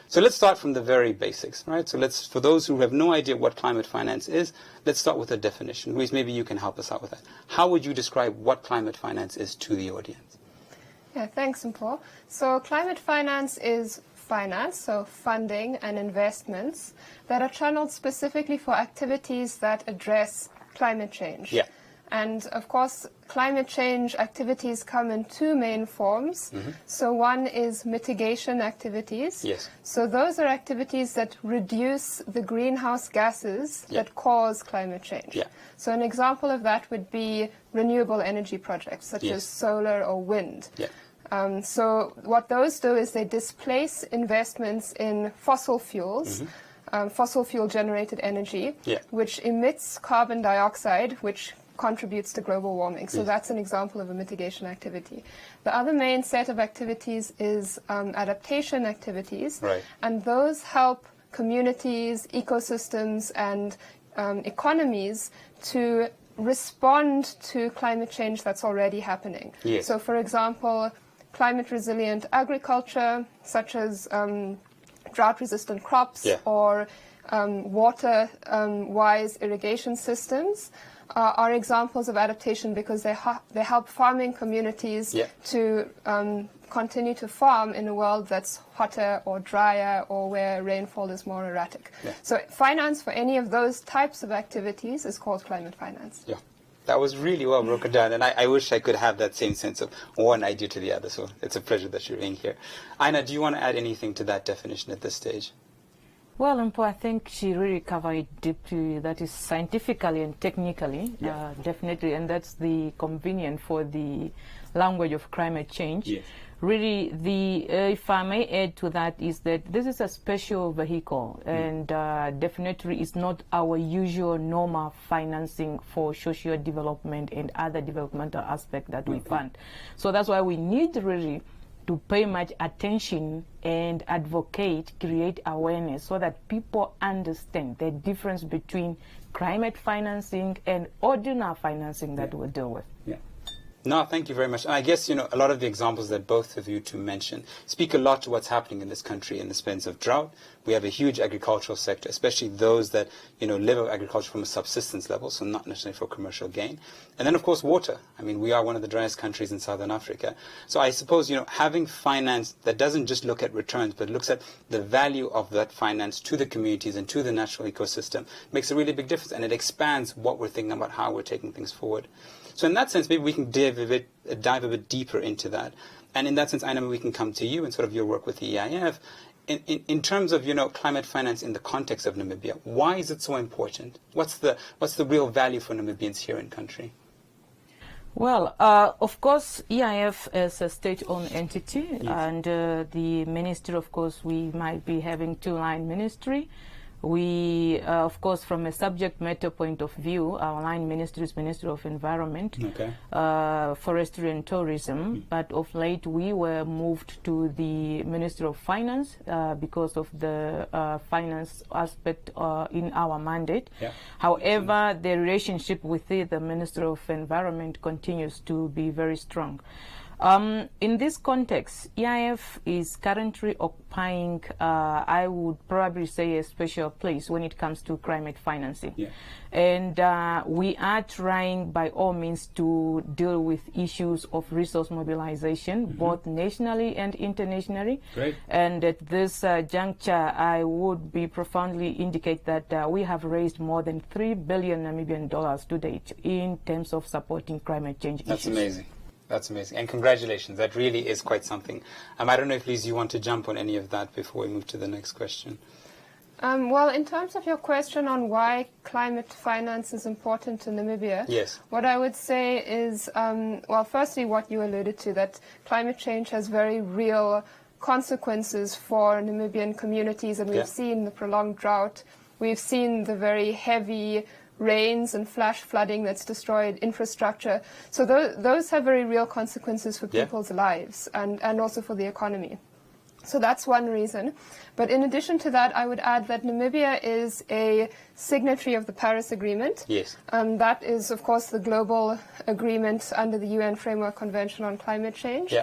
So let's start from the very basics, right? So for those who have no idea what climate finance is, let's start with a definition. Louise, maybe you can help us out with that. How would you describe what climate finance is to the audience? Yeah, thanks, Paul. So climate finance is finance, so funding and investments, that are channeled specifically for activities that address climate change. Yeah. And of course, climate change activities come in two main forms. So one is mitigation activities. Yes. So those are activities that reduce the greenhouse gases that cause climate change. Yeah. So an example of that would be renewable energy projects such as solar or wind. Yeah. So what those do is they displace investments in fossil fuels, fossil fuel generated energy, which emits carbon dioxide, which contributes to global warming. So that's an example of a mitigation activity. The other main set of activities is adaptation activities, and those help communities, ecosystems, and economies to respond to climate change that's already happening. So for example, climate resilient agriculture, such as drought resistant crops or water wise irrigation systems, are examples of adaptation because they help farming communities to continue to farm in a world that's hotter or drier or where rainfall is more erratic. So finance for any of those types of activities is called climate finance. Yeah. That was really well broken down, and I wish I could have that same sense of one idea to the other, so it's a pleasure that you're in here. Aina, do you want to add anything to that definition at this stage? Well, Mpo, I think she really covered it deeply, that is scientifically and technically, definitely, and that's the convenient for the language of climate change. Really, if I may add to that, is that this is a special vehicle, and definitely is not our usual normal financing for social development and other developmental aspects that we fund. So that's why we need really to pay much attention and advocate, create awareness so that people understand the difference between climate financing and ordinary financing that we deal with. No, thank you very much. And I guess, a lot of the examples that both of you two mentioned speak a lot to what's happening in this country in the sense of drought. We have a huge agricultural sector, especially those that, live of agriculture from a subsistence level, so not necessarily for commercial gain. And then, of course, water. I mean, we are one of the driest countries in Southern Africa. So I suppose, having finance that doesn't just look at returns, but looks at the value of that finance to the communities and to the natural ecosystem makes a really big difference. And it expands what we're thinking about, how we're taking things forward. So in that sense, maybe we can dive a bit deeper into that. And in that sense, Aina, we can come to you and sort of your work with the EIF. In terms of, climate finance in the context of Namibia, why is it so important? What's the real value for Namibians here in country? Well, of course, EIF is a state-owned entity, and the ministry, of course, we might be having two-line ministry. We, of course, from a subject matter point of view, our line ministry is Ministry of Environment, Forestry and Tourism. But of late, we were moved to the Ministry of Finance because of the finance aspect in our mandate. However, the relationship with the Ministry of Environment continues to be very strong. In this context, EIF is currently occupying, I would probably say, a special place when it comes to climate financing. And we are trying by all means to deal with issues of resource mobilization, both nationally and internationally. And at this juncture, I would be profoundly indicate that we have raised more than $3 billion Namibian dollars to date in terms of supporting climate change issues. That's amazing. That's amazing. And congratulations. That really is quite something. I don't know if, Liz, you want to jump on any of that before we move to the next question. Well, in terms of your question on why climate finance is important to Namibia, what I would say is, well, firstly, what you alluded to, that climate change has very real consequences for Namibian communities, and we've seen the prolonged drought. We've seen the very heavy rains and flash flooding that's destroyed infrastructure. So those have very real consequences for people's lives and also for the economy. So that's one reason. But in addition to that, I would add that Namibia is a signatory of the Paris Agreement. That is, of course, the global agreement under the UN Framework Convention on Climate Change,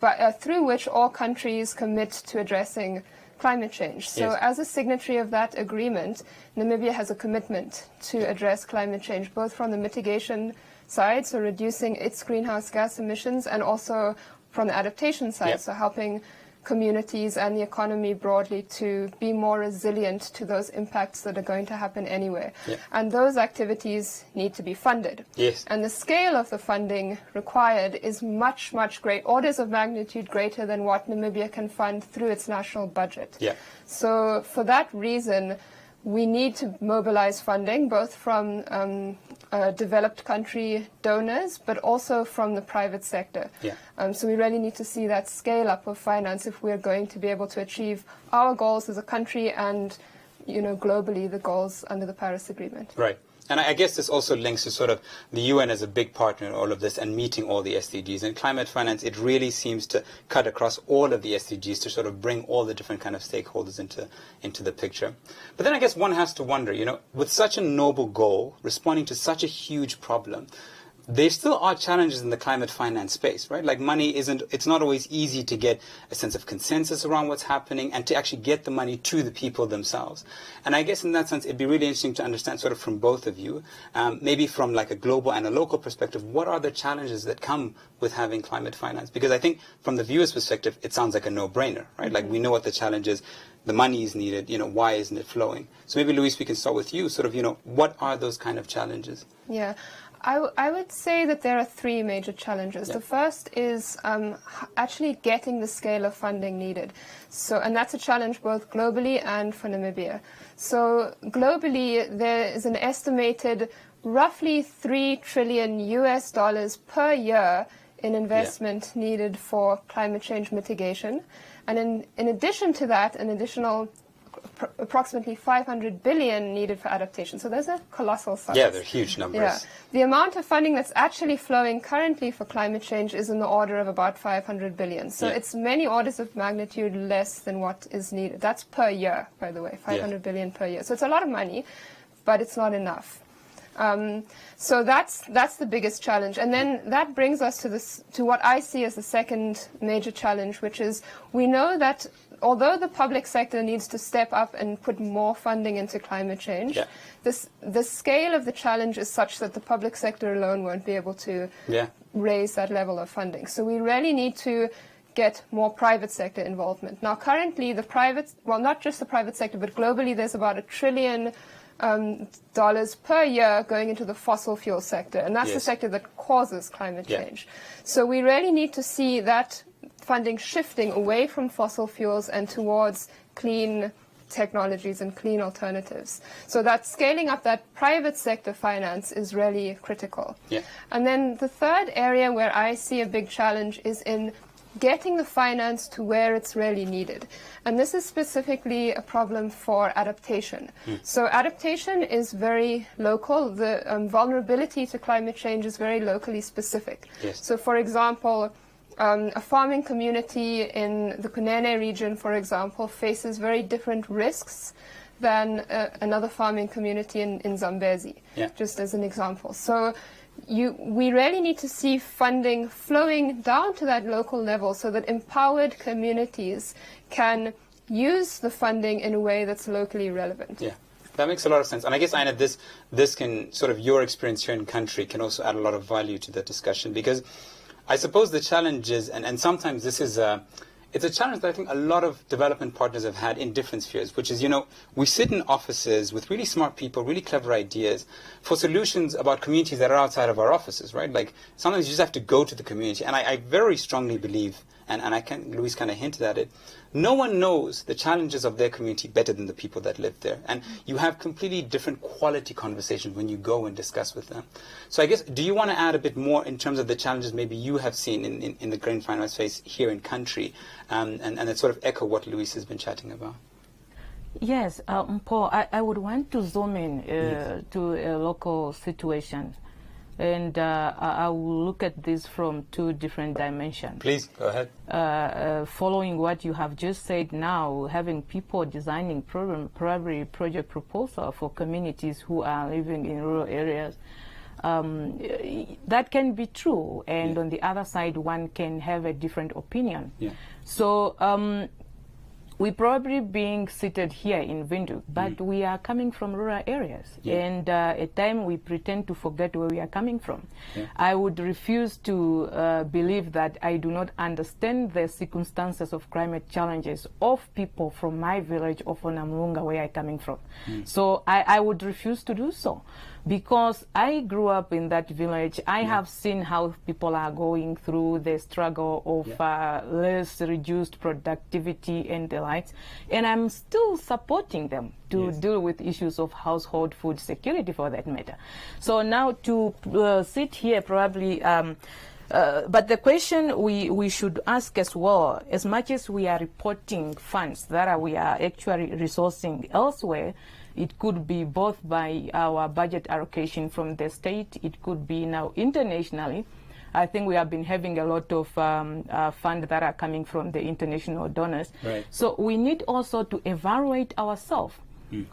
but through which all countries commit to addressing climate change. So as a signatory of that agreement, Namibia has a commitment to address climate change, both from the mitigation side, so reducing its greenhouse gas emissions, and also from the adaptation side, so helping communities and the economy broadly to be more resilient to those impacts that are going to happen anyway. Yeah. And those activities need to be funded. Yes. And the scale of the funding required is much, much great, orders of magnitude greater than what Namibia can fund through its national budget. Yeah. So for that reason, we need to mobilize funding, both from developed country donors, but also from the private sector. Yeah. So we really need to see that scale up of finance if we're going to be able to achieve our goals as a country and, globally the goals under the Paris Agreement. Right. And I guess this also links to sort of the UN as a big partner in all of this and meeting all the SDGs. And climate finance, it really seems to cut across all of the SDGs to sort of bring all the different kind of stakeholders into the picture. But then I guess one has to wonder, with such a noble goal, responding to such a huge problem, there still are challenges in the climate finance space, right? Like money it's not always easy to get a sense of consensus around what's happening and to actually get the money to the people themselves. And I guess in that sense, it'd be really interesting to understand sort of from both of you, maybe from like a global and a local perspective, what are the challenges that come with having climate finance? Because I think from the viewer's perspective, it sounds like a no-brainer, right? Mm-hmm. Like we know what the challenge is, the money is needed, why isn't it flowing? So maybe Luis, we can start with you, sort of, what are those kind of challenges? Yeah. I would say that there are three major challenges. Yeah. The first is actually getting the scale of funding needed. And that's a challenge both globally and for Namibia. So globally, there is an estimated roughly $3 trillion per year in investment needed for climate change mitigation. And in addition to that, an additional approximately 500 billion needed for adaptation. So those are colossal sums. Yeah, they're huge numbers. Yeah. The amount of funding that's actually flowing currently for climate change is in the order of about 500 billion. So it's many orders of magnitude less than what is needed. That's per year, by the way, 500 billion per year. So it's a lot of money, but it's not enough. So that's the biggest challenge. And then that brings us to what I see as the second major challenge, which is we know that although the public sector needs to step up and put more funding into climate change, the scale of the challenge is such that the public sector alone won't be able to raise that level of funding. So we really need to get more private sector involvement. Now, currently, not just the private sector, but globally, there's about $1 trillion per year going into the fossil fuel sector, and that's the sector that causes climate change. So we really need to see that funding shifting away from fossil fuels and towards clean technologies and clean alternatives. So that scaling up that private sector finance is really critical. Yeah. And then the third area where I see a big challenge is in getting the finance to where it's really needed. And this is specifically a problem for adaptation. So adaptation is very local. The vulnerability to climate change is very locally specific. Yes. So for example, a farming community in the Kunene region, for example, faces very different risks than another farming community in Zambezi, just as an example. So we really need to see funding flowing down to that local level so that empowered communities can use the funding in a way that's locally relevant. Yeah. That makes a lot of sense. And I guess, Aina, this can sort of, your experience here in country can also add a lot of value to the discussion, because I suppose the challenge is, and sometimes this is it's a challenge that I think a lot of development partners have had in different spheres, which is, we sit in offices with really smart people, really clever ideas for solutions about communities that are outside of our offices, right? Like sometimes you just have to go to the community. And I very strongly believe, and Luis kind of hinted at it, no one knows the challenges of their community better than the people that live there. And you have completely different quality conversations when you go and discuss with them. So I guess, do you want to add a bit more in terms of the challenges maybe you have seen in the green finance space here in country, and that sort of echo what Luis has been chatting about? Yes, Paul, I would want to zoom in to a local situation. And I will look at this from two different dimensions. Please, go ahead. Following what you have just said now, having people designing probably project proposal for communities who are living in rural areas, that can be true. And on the other side, one can have a different opinion. Yeah. So we probably being seated here in Windhoek, but we are coming from rural areas, and at times we pretend to forget where we are coming from. I would refuse to believe that I do not understand the circumstances of climate challenges of people from my village of Onamulunga, where I'm coming from. So I would refuse to do so, because I grew up in that village. I have seen how people are going through the struggle of less reduced productivity and the likes, and I'm still supporting them to deal with issues of household food security, for that matter. So now to sit here probably, but the question we should ask as well, as much as we are reporting funds that we are actually resourcing elsewhere, it could be both by our budget allocation from the state, it could be now internationally. I think we have been having a lot of funds that are coming from the international donors. So we need also to evaluate ourselves.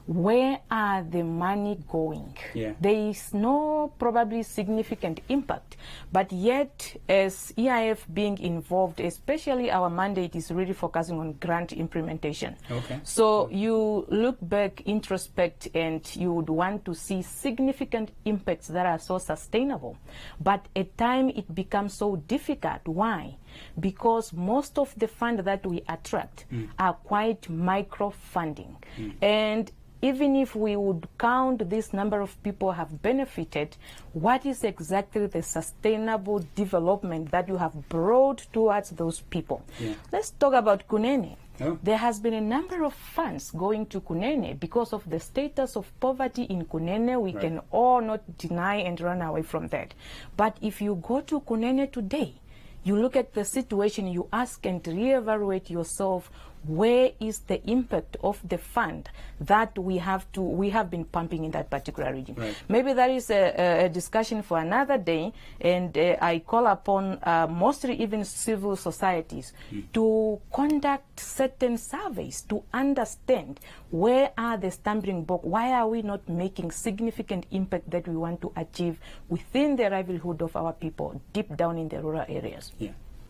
Where are the money going? There is no probably significant impact, but yet as EIF being involved, especially our mandate is really focusing on grant implementation. So you look back, introspect, and you would want to see significant impacts that are so sustainable. But at times it becomes so difficult. Why? Because most of the funds that we attract are quite micro funding. And even if we would count this number of people have benefited, what is exactly the sustainable development that you have brought towards those people? Let's talk about Kunene. There has been a number of funds going to Kunene because of the status of poverty in Kunene. We can all not deny and run away from that. But if you go to Kunene today, you look at the situation, you ask and reevaluate yourself, where is the impact of the fund that we have been pumping in that particular region? Maybe that is a discussion for another day, and I call upon mostly even civil societies to conduct certain surveys to understand where are the stumbling blocks, why are we not making significant impact that we want to achieve within the livelihood of our people deep down in the rural areas.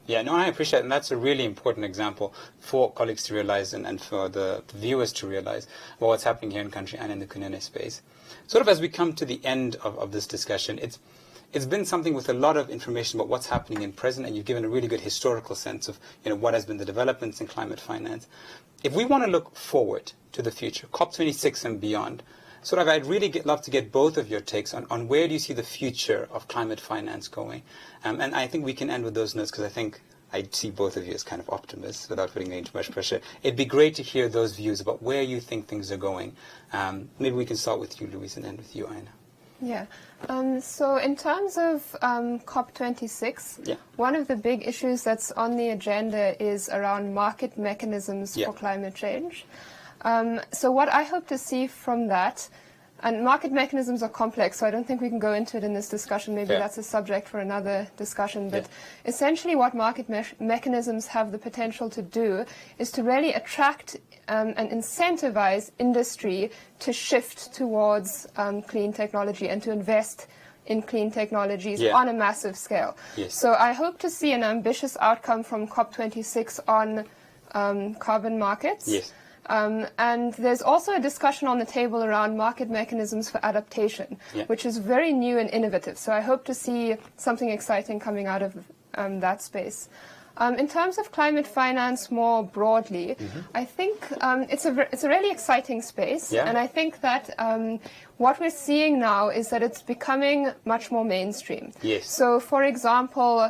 Yeah, no, I appreciate it, and that's a really important example for colleagues to realize and for the viewers to realize what's happening here in country and in the Kunene space. Sort of as we come to the end of this discussion, it's been something with a lot of information about what's happening in present, and you've given a really good historical sense of what has been the developments in climate finance. If we want to look forward to the future, COP26 and beyond, sort of, I'd really love to get both of your takes on where do you see the future of climate finance going. And I think we can end with those notes, because I think I see both of you as kind of optimists without putting any too much pressure. It'd be great to hear those views about where you think things are going. Maybe we can start with you, Louise, and end with you, Aina. So in terms of COP26, one of the big issues that's on the agenda is around market mechanisms for climate change. So what I hope to see from that, and market mechanisms are complex, so I don't think we can go into it in this discussion. Maybe that's a subject for another discussion. But essentially what market mechanisms have the potential to do is to really attract and incentivize industry to shift towards clean technology and to invest in clean technologies on a massive scale. So I hope to see an ambitious outcome from COP26 on carbon markets. And there's also a discussion on the table around market mechanisms for adaptation, which is very new and innovative. So I hope to see something exciting coming out of that space. In terms of climate finance more broadly, I think it's a really exciting space. And I think that what we're seeing now is that it's becoming much more mainstream. So, for example,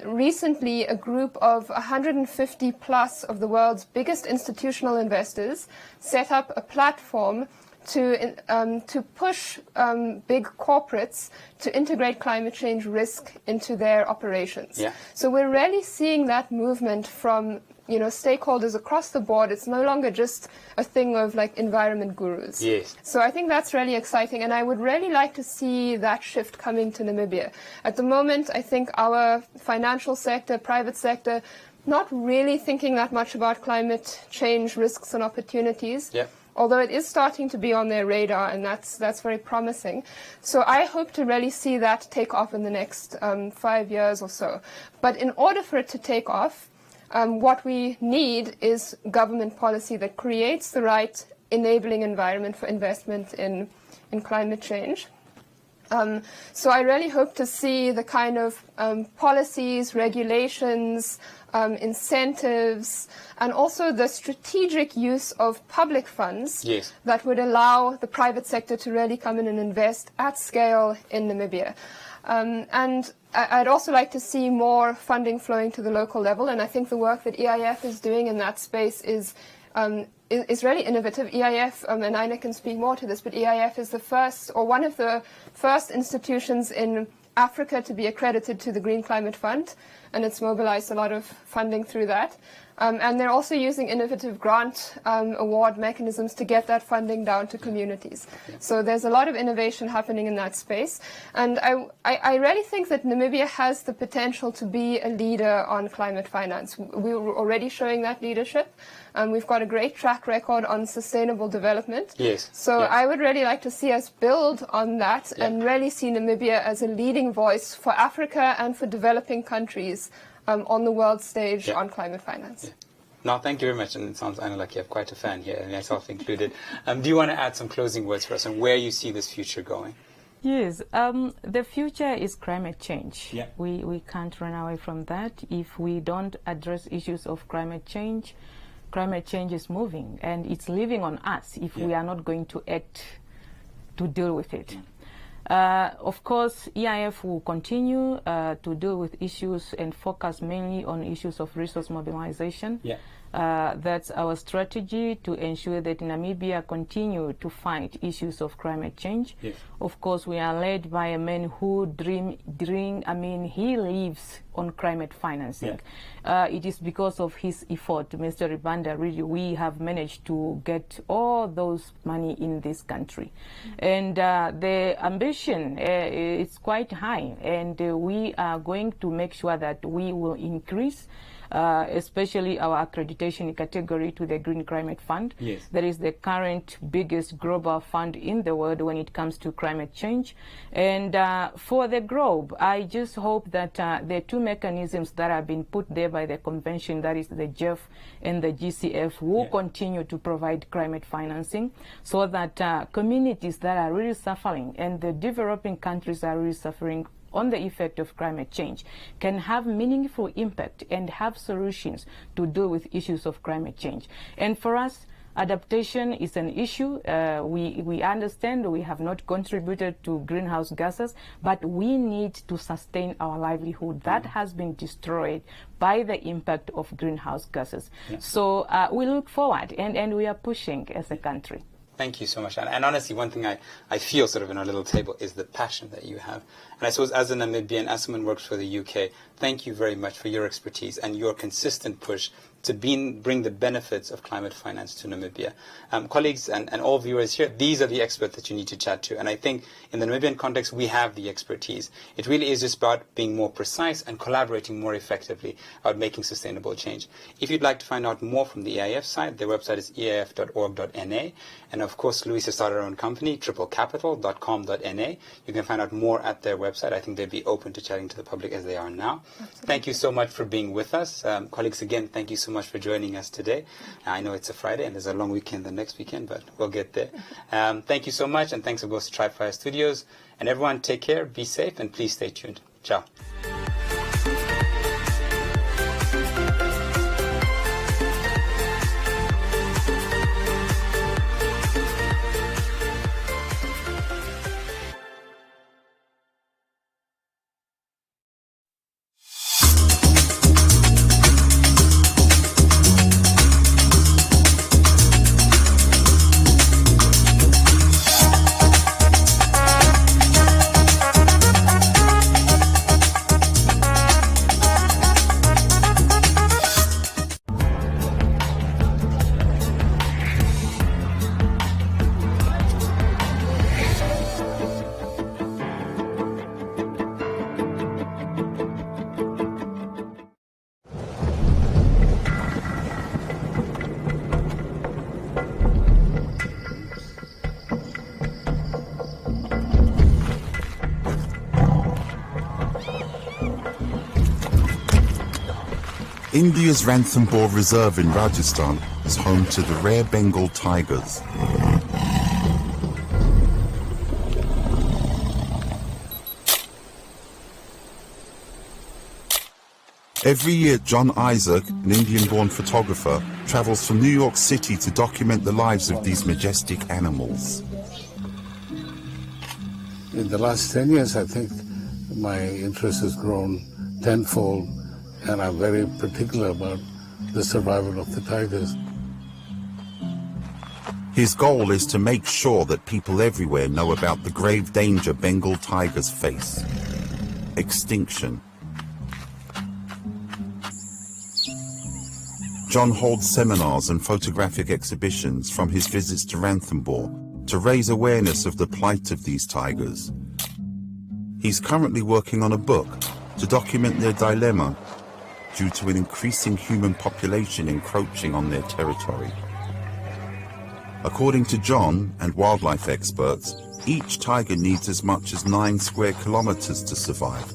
recently, a group of 150 plus of the world's biggest institutional investors set up a platform to push big corporates to integrate climate change risk into their operations. So we're really seeing that movement from stakeholders across the board. It's no longer just a thing of like environment gurus. So I think that's really exciting, and I would really like to see that shift coming to Namibia. At the moment, I think our financial sector, private sector, not really thinking that much about climate change risks and opportunities. Although it is starting to be on their radar, and that's very promising. So I hope to really see that take off in the next 5 years or so. But in order for it to take off, what we need is government policy that creates the right enabling environment for investment in climate change. So I really hope to see the kind of policies, regulations, incentives, and also the strategic use of public funds that would allow the private sector to really come in and invest at scale in Namibia. And I'd also like to see more funding flowing to the local level, and I think the work that EIF is doing in that space is really innovative. EIF, and Aina can speak more to this, but EIF is the first, or one of the first institutions in Africa to be accredited to the Green Climate Fund, and it's mobilized a lot of funding through that. And they're also using innovative grant award mechanisms to get that funding down to communities. So there's a lot of innovation happening in that space. And I really think that Namibia has the potential to be a leader on climate finance. We're already showing that leadership. We've got a great track record on sustainable development. So I would really like to see us build on that and really see Namibia as a leading voice for Africa and for developing countries on the world stage on climate finance. No, thank you very much. And it sounds, Aina, like you have quite a fan here, and myself included. Do you want to add some closing words for us on where you see this future going? Yes, the future is climate change. We can't run away from that. If we don't address issues of climate change is moving, and it's living on us if we are not going to act to deal with it. Of course, EIF will continue to deal with issues and focus mainly on issues of resource mobilization. That's our strategy to ensure that Namibia continue to fight issues of climate change. Of course, we are led by a man who he lives on climate financing. It is because of his effort, Mr. Ribanda, really, we have managed to get all those money in this country. And the ambition is quite high, and we are going to make sure that we will increase especially our accreditation category to the Green Climate Fund. That is the current biggest global fund in the world when it comes to climate change. And for the globe, I just hope that the two mechanisms that have been put there by the convention, that is the GEF and the GCF, will continue to provide climate financing so that communities that are really suffering and the developing countries are really suffering on the effect of climate change can have meaningful impact and have solutions to deal with issues of climate change. And for us, adaptation is an issue. We understand we have not contributed to greenhouse gases, but we need to sustain our livelihood that has been destroyed by the impact of greenhouse gases. So we look forward, and we are pushing as a country. Thank you so much. And honestly, one thing I feel sort of in our little table is the passion that you have. And I suppose as a Namibian, as someone who works for the UK, thank you very much for your expertise and your consistent push to bring the benefits of climate finance to Namibia. Colleagues and all viewers here, these are the experts that you need to chat to. And I think in the Namibian context, we have the expertise. It really is just about being more precise and collaborating more effectively about making sustainable change. If you'd like to find out more from the EIF side, their website is eif.org.na. And of course, Louise has started her own company, triplecapital.com.na. You can find out more at their website. I think they'd be open to chatting to the public as they are now. Absolutely. Thank you so much for being with us. Colleagues, again, thank you so much for joining us today. I know it's a Friday and there's a long weekend the next weekend, but we'll get there. Thank you so much, and thanks of course to Tripefire Studios. And everyone, take care, be safe, and please stay tuned. Ciao. India's Ranthambore Reserve in Rajasthan is home to the rare Bengal tigers. Every year, John Isaac, an Indian-born photographer, travels from New York City to document the lives of these majestic animals. In the last 10 years, I think my interest has grown tenfold, and I'm very particular about the survival of the tigers. His goal is to make sure that people everywhere know about the grave danger Bengal tigers face: extinction. John holds seminars and photographic exhibitions from his visits to Ranthambore to raise awareness of the plight of these tigers. He's currently working on a book to document their dilemma due to an increasing human population encroaching on their territory. According to John and wildlife experts, each tiger needs as much as 9 square kilometers to survive,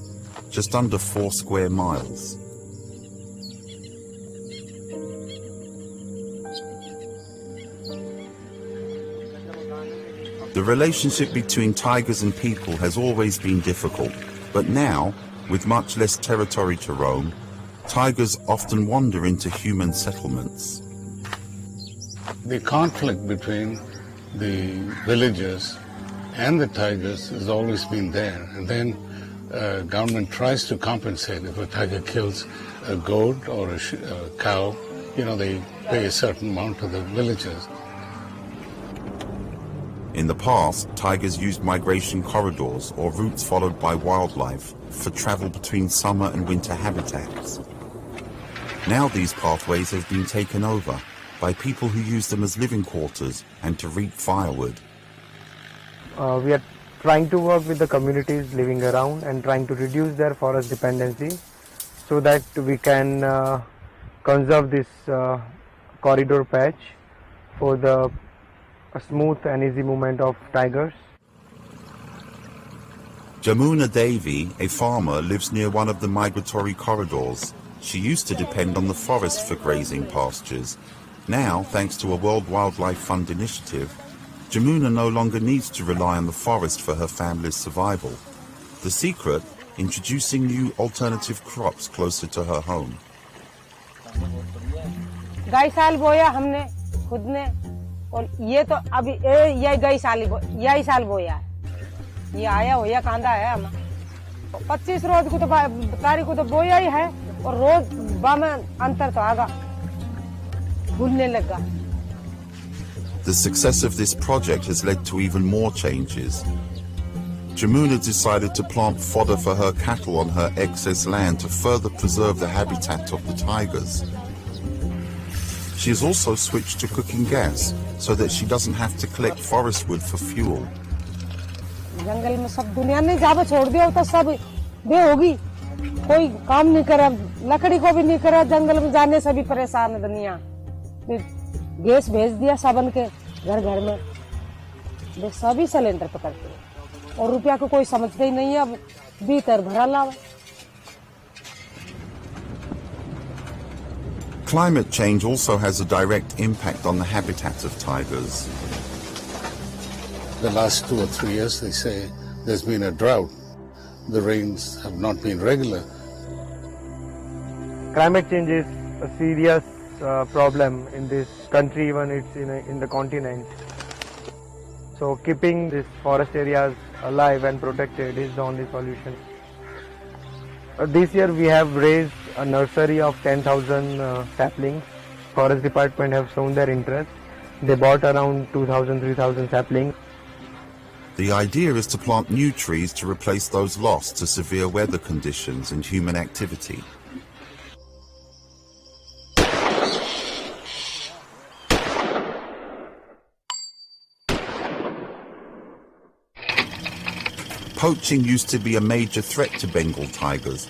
just under 4 square miles. The relationship between tigers and people has always been difficult, but now, with much less territory to roam, tigers often wander into human settlements. The conflict between the villagers and the tigers has always been there, and then government tries to compensate. If a tiger kills a goat or a cow, they pay a certain amount to the villagers. In the past, tigers used migration corridors or routes followed by wildlife for travel between summer and winter habitats. Now these pathways have been taken over by people who use them as living quarters and to reap firewood. We are trying to work with the communities living around and trying to reduce their forest dependency so that we can conserve this corridor patch for the smooth and easy movement of tigers. Jamuna Devi, a farmer, lives near one of the migratory corridors. She used to depend on the forest for grazing pastures. Now, thanks to a World Wildlife Fund initiative, Jamuna no longer needs to rely on the forest for her family's survival. The secret? Introducing new alternative crops closer to her home. साल बोया हमने खुद ने और ये तो अभी यही साल बोया है ये आया होया कांदा है हम 25 रोज को तो तारीख को तो बोया ही है और रोज में अंतर तो आगा भूलने लगा. The success of this project has led to even more changes. Jamuna decided to plant fodder for her cattle on her excess land to further preserve the habitat of the tigers. She has also switched to cooking gas so that she doesn't have to collect forest wood for fuel. जंगल में सब दुनिया ने जहाँ छोड़ दिया तो सब बे होगी कोई काम नहीं करा लकड़ी को भी नहीं करा जंगल में जाने से भी परेशान है दुनिया गैस भेज दिया सबन के घर घर में वे सभी सिलेंडर पकड़ते हैं और रुपया को कोई समझते ही नहीं है अब भीतर भरा लावा. Climate change also has a direct impact on the habitat of tigers. The last 2 or 3 years, they say, there's been a drought. The rains have not been regular. Climate change is a serious problem in this country, even it's in the continent. So keeping these forest areas alive and protected is the only solution. This year we have raised a nursery of 10,000 saplings. Forest Department have shown their interest. They bought around 2,000, 3,000 saplings. The idea is to plant new trees to replace those lost to severe weather conditions and human activity. Poaching used to be a major threat to Bengal tigers.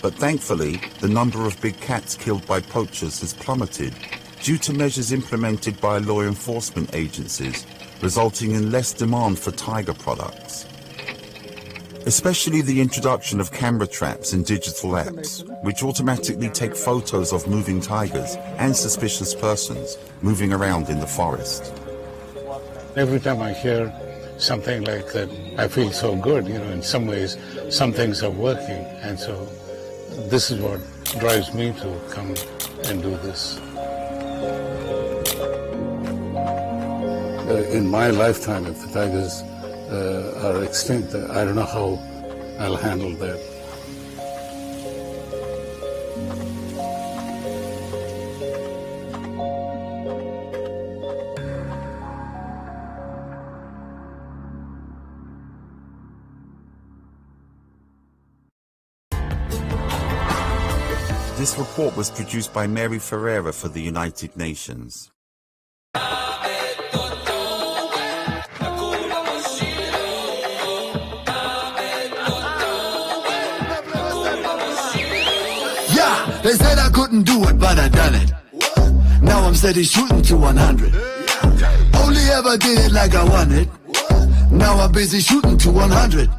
But thankfully, the number of big cats killed by poachers has plummeted due to measures implemented by law enforcement agencies, resulting in less demand for tiger products. especially the introduction of camera traps and digital apps, which automatically take photos of moving tigers and suspicious persons moving around in the forest. Every time I hear something like that, I feel so good. You know, in some ways, some things are working, and so this is what drives me to come and do this. In my lifetime, if the tigers are extinct, I don't know how I'll handle that. This report was produced by Mary Ferreira for the United Nations. They said I couldn't do it, but I done it. Now I'm steady shooting to 100. Only ever did it like I wanted. Now I'm busy shooting to 100.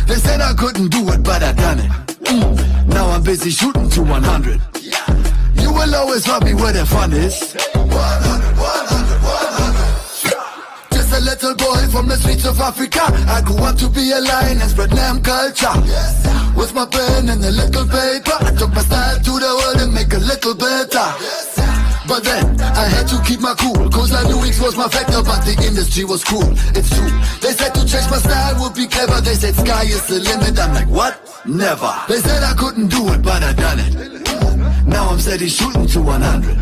They said I couldn't do it, but I done it. Now I'm busy shooting to 100. You will always find me where the fun is. 100, 100, 100. Just a little boy from the streets of Africa. I grew up to be a lion and spread Nam culture. With my pen and a little paper, I took my style to the world and make a little better. But then, I had to keep my cool, cause I knew it was my factor, but the industry was cool. It's true. They said to change my style would be clever. They said sky is the limit. I'm like, what? Never. They said I couldn't do it, but I done it. Now I'm steady shooting to 100.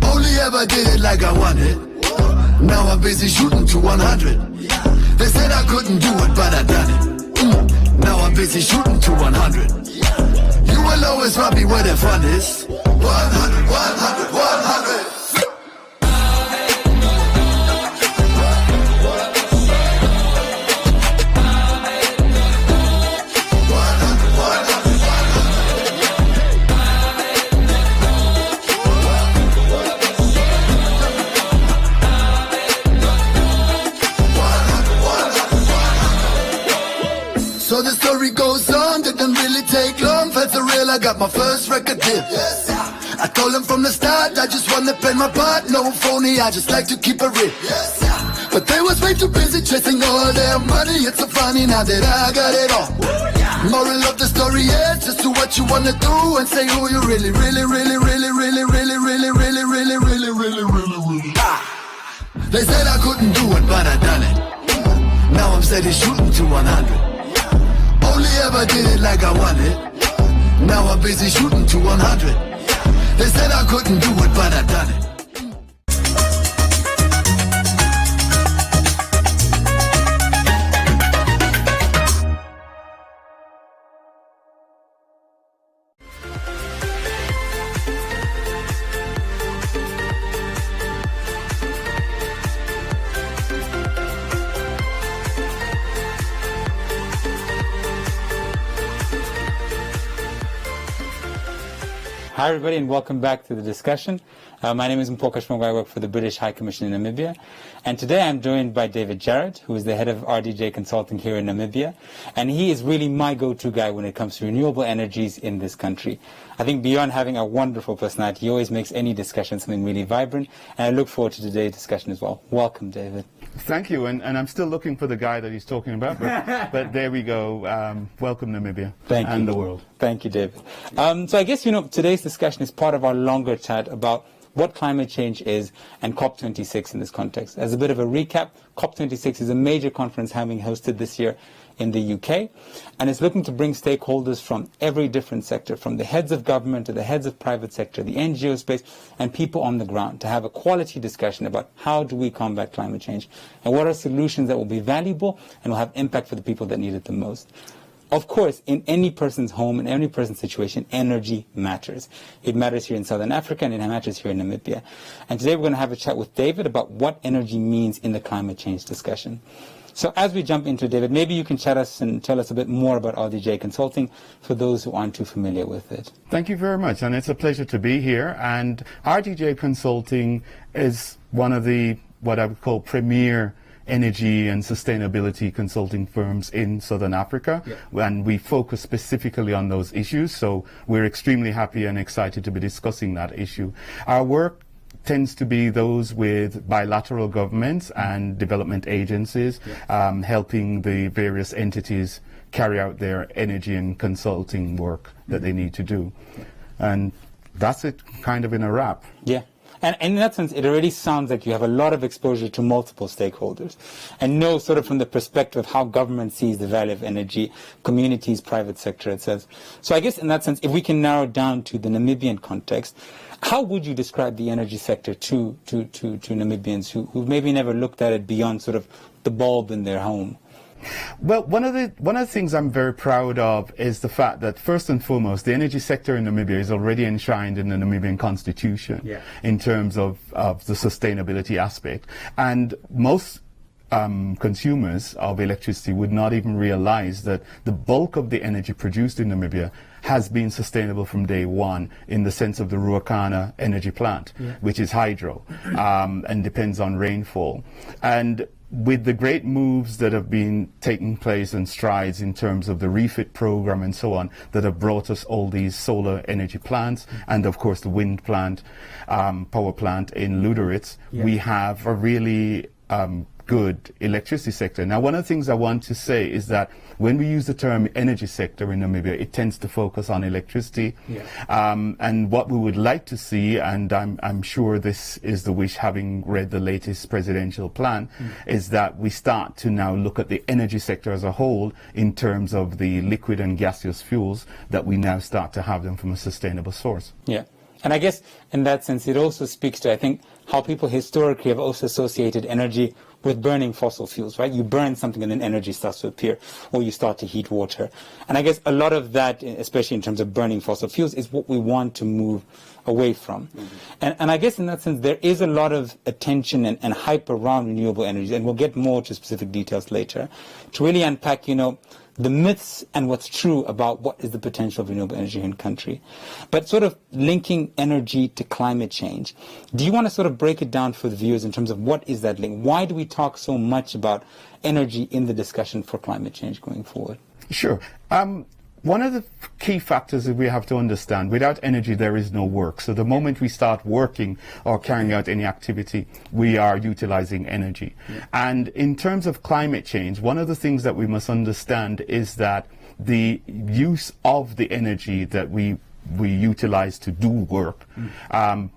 Only ever did it like I wanted. Now I'm busy shooting to 100. They said I couldn't do it, but I done it. Now I'm busy shooting to 100. You will always find me where the fun is. 100, 100, 100. So the story goes on, didn't really take long, felt surreal, I got my first record deal. I told them from the start, I just wanna play my part, no phony, I just like to keep it real. But they was way too busy chasing all their money, it's so funny now that I got it all. Moral of the story is, just do what you wanna do and say who you really, really, really, really, really, really, really, really, really, really, really, really. They said I couldn't do it, but I done it. Now I'm steady shooting to 100. Only ever did it like I wanted. Now I'm busy shooting to 100. They said I couldn't do it, but I done it. Hi everybody and welcome back to the discussion. My name is Mpoka Shmongo. I work for the British High Commission in Namibia. And today I'm joined by David Jarrett, who is the head of RDJ Consulting here in Namibia. And he is really my go-to guy when it comes to renewable energies in this country. I think beyond having a wonderful personality, he always makes any discussion something really vibrant. And I look forward to today's discussion as well. Welcome, David. Thank you. And I'm still looking for the guy that he's talking about. But there we go. Welcome, Namibia. Thank you. And the world. Thank you, David. So I guess, today's discussion is part of our longer chat about what climate change is and COP26 in this context. As a bit of a recap, COP26 is a major conference having hosted this year in the UK, and it's looking to bring stakeholders from every different sector, from the heads of government to the heads of private sector, the NGO space, and people on the ground to have a quality discussion about how do we combat climate change and what are solutions that will be valuable and will have impact for the people that need it the most. Of course, in any person's home, in any person's situation, energy matters. It matters here in Southern Africa and it matters here in Namibia. And today we're going to have a chat with David about what energy means in the climate change discussion. So as we jump into David, maybe you can chat us and tell us a bit more about RDJ Consulting for those who aren't too familiar with it. Thank you very much, and it's a pleasure to be here. And RDJ Consulting is one of the, what I would call, premier energy and sustainability consulting firms in Southern Africa, and we focus specifically on those issues. So we're extremely happy and excited to be discussing that issue. Our work tends to be those with bilateral governments and development agencies, helping the various entities carry out their energy and consulting work that they need to do. And that's it kind of in a wrap. Yeah. And in that sense, it already sounds like you have a lot of exposure to multiple stakeholders and know sort of from the perspective of how government sees the value of energy, communities, private sector, etc. So I guess in that sense, if we can narrow down to the Namibian context, how would you describe the energy sector to Namibians who maybe never looked at it beyond sort of the bulb in their home? Well, one of the things I'm very proud of is the fact that first and foremost, the energy sector in Namibia is already enshrined in the Namibian constitution in terms of the sustainability aspect. And most consumers of electricity would not even realize that the bulk of the energy produced in Namibia has been sustainable from day one in the sense of the Ruacana energy plant, which is hydro and depends on rainfall. And with the great moves that have been taking place and strides in terms of the refit program and so on that have brought us all these solar energy plants and of course the wind plant, power plant in Luderitz, we have a really good electricity sector. Now, one of the things I want to say is that when we use the term energy sector in Namibia, it tends to focus on electricity. And what we would like to see, and I'm sure this is the wish having read the latest presidential plan, is that we start to now look at the energy sector as a whole in terms of the liquid and gaseous fuels, that we now start to have them from a sustainable source. Yeah. And I guess in that sense, it also speaks to, I think, how people historically have also associated energy with burning fossil fuels, right? You burn something and then energy starts to appear, or you start to heat water. And I guess a lot of that, especially in terms of burning fossil fuels, is what we want to move away from. And I guess in that sense, there is a lot of attention and hype around renewable energies, and we'll get more to specific details later, to really unpack, the myths and what's true about what is the potential of renewable energy in the country. But sort of linking energy to climate change, do you want to sort of break it down for the viewers in terms of what is that link? Why do we talk so much about energy in the discussion for climate change going forward? Sure. One of the key factors that we have to understand, without energy there is no work. So the moment we start working or carrying out any activity, we are utilizing energy. And in terms of climate change, one of the things that we must understand is that the use of the energy that we utilize to do work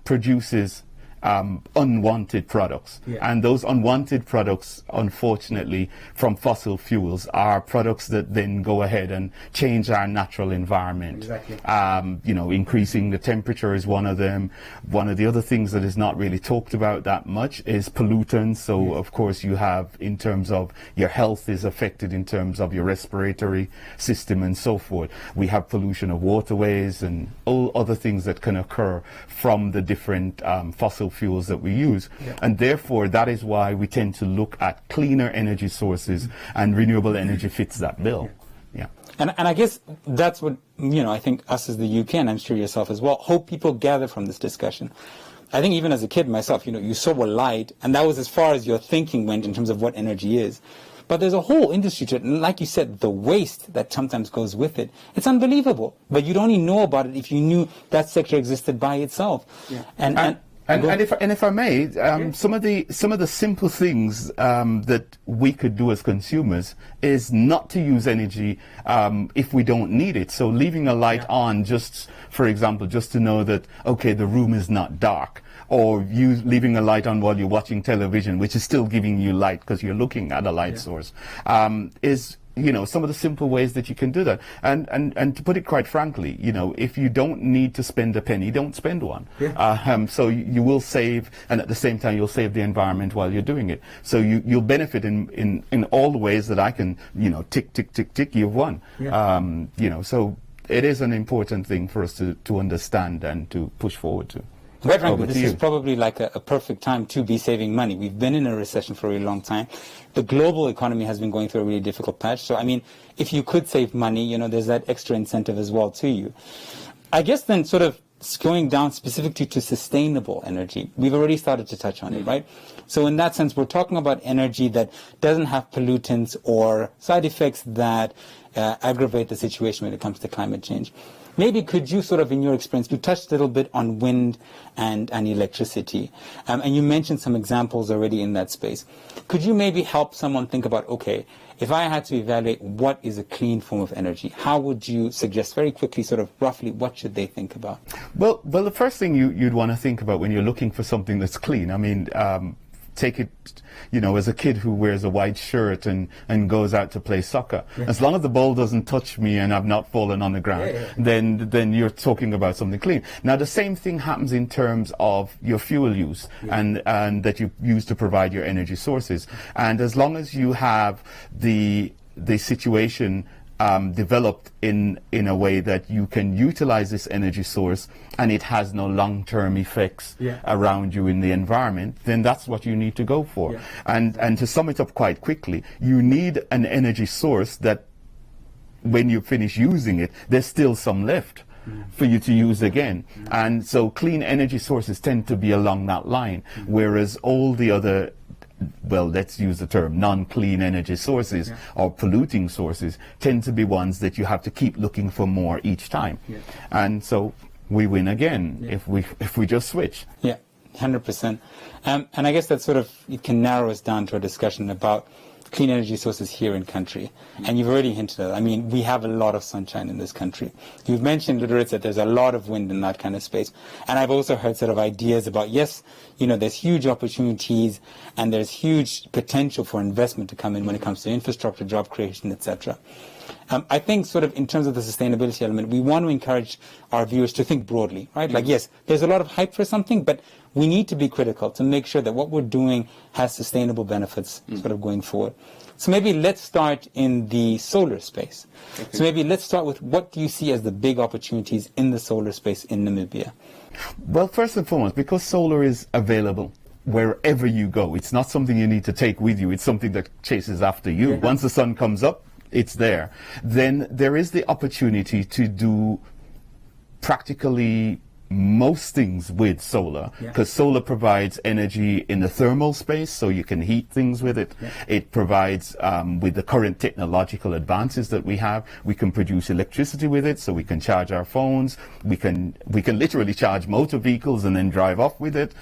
produces unwanted products. And those unwanted products, unfortunately, from fossil fuels are products that then go ahead and change our natural environment. Increasing the temperature is one of them. One of the other things that is not really talked about that much is pollutants. So of course you have, in terms of your health is affected in terms of your respiratory system and so forth. We have pollution of waterways and all other things that can occur from the different fossil fuels that we use. And therefore that is why we tend to look at cleaner energy sources, and renewable energy fits that bill. And I guess that's what, I think us as the UK, and I'm sure yourself as well, hope people gather from this discussion. I think even as a kid myself, you saw a light, and that was as far as your thinking went in terms of what energy is. But there's a whole industry to it, and like you said, the waste that sometimes goes with it, it's unbelievable. But you'd only know about it if you knew that sector existed by itself. And if I may, some of the simple things that we could do as consumers is not to use energy if we don't need it. So leaving a light on, just for example, just to know that okay, the room is not dark, or you leaving a light on while you're watching television, which is still giving you light because you're looking at a light source, is some of the simple ways that you can do that. And to put it quite frankly, if you don't need to spend a penny, don't spend one. So you will save, and at the same time you'll save the environment while you're doing it. So you'll benefit in all the ways that I can, tick, tick, tick, tick, you've won. So it is an important thing for us to understand and to push forward to. Quite frankly, this is probably like a perfect time to be saving money. We've been in a recession for a really long time. The global economy has been going through a really difficult patch. So, I mean, if you could save money, there's that extra incentive as well to you. I guess then sort of going down specifically to sustainable energy. We've already started to touch on it, right? So in that sense, we're talking about energy that doesn't have pollutants or side effects that aggravate the situation when it comes to climate change. Maybe could you sort of, in your experience, you touched a little bit on wind and electricity, and you mentioned some examples already in that space. Could you maybe help someone think about, okay, if I had to evaluate what is a clean form of energy, how would you suggest very quickly, sort of roughly, what should they think about? Well, the first thing you'd want to think about when you're looking for something that's clean, I mean, take it, as a kid who wears a white shirt and goes out to play soccer. Yeah. As long as the ball doesn't touch me and I've not fallen on the ground, then you're talking about something clean. Now, the same thing happens in terms of your fuel use and that you use to provide your energy sources. And as long as you have the situation developed in a way that you can utilize this energy source and it has no long-term effects around you in the environment, then that's what you need to go for. Yeah. And to sum it up quite quickly, you need an energy source that when you finish using it, there's still some left for you to use again. And so clean energy sources tend to be along that line, whereas all the other, well, let's use the term non-clean energy sources or polluting sources tend to be ones that you have to keep looking for more each time. And so we win again if we just switch. Yeah, 100%. And I guess that sort of, it can narrow us down to a discussion about clean energy sources here in country. And you've already hinted at it. I mean, we have a lot of sunshine in this country. You've mentioned, Literate, that there's a lot of wind in that kind of space. And I've also heard sort of ideas about, yes, there's huge opportunities and there's huge potential for investment to come in when it comes to infrastructure, job creation, etc. I think sort of in terms of the sustainability element, we want to encourage our viewers to think broadly, right? Like, yes, there's a lot of hype for something, but we need to be critical to make sure that what we're doing has sustainable benefits sort of going forward. So maybe let's start in the solar space. Okay. So maybe let's start with, what do you see as the big opportunities in the solar space in Namibia? Well, first and foremost, because solar is available wherever you go, it's not something you need to take with you, it's something that chases after you. Once the sun comes up, it's there. Then there is the opportunity to do practically most things with solar, because solar provides energy in the thermal space, so you can heat things with it. It provides, with the current technological advances that we have, we can produce electricity with it, so we can charge our phones. We can literally charge motor vehicles and then drive off with it.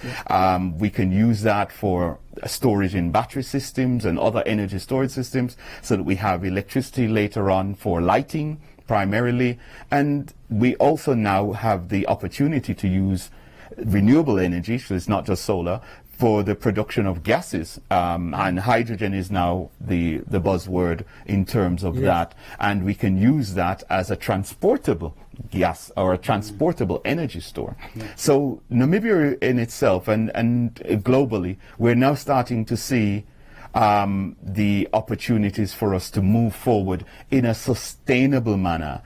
We can use that for storage in battery systems and other energy storage systems, so that we have electricity later on for lighting primarily. And we also now have the opportunity to use renewable energy, so it's not just solar, for the production of gases, and hydrogen is now the buzzword in terms of that, and we can use that as a transportable gas or a transportable energy store. So Namibia in itself and globally, we're now starting to see the opportunities for us to move forward in a sustainable manner,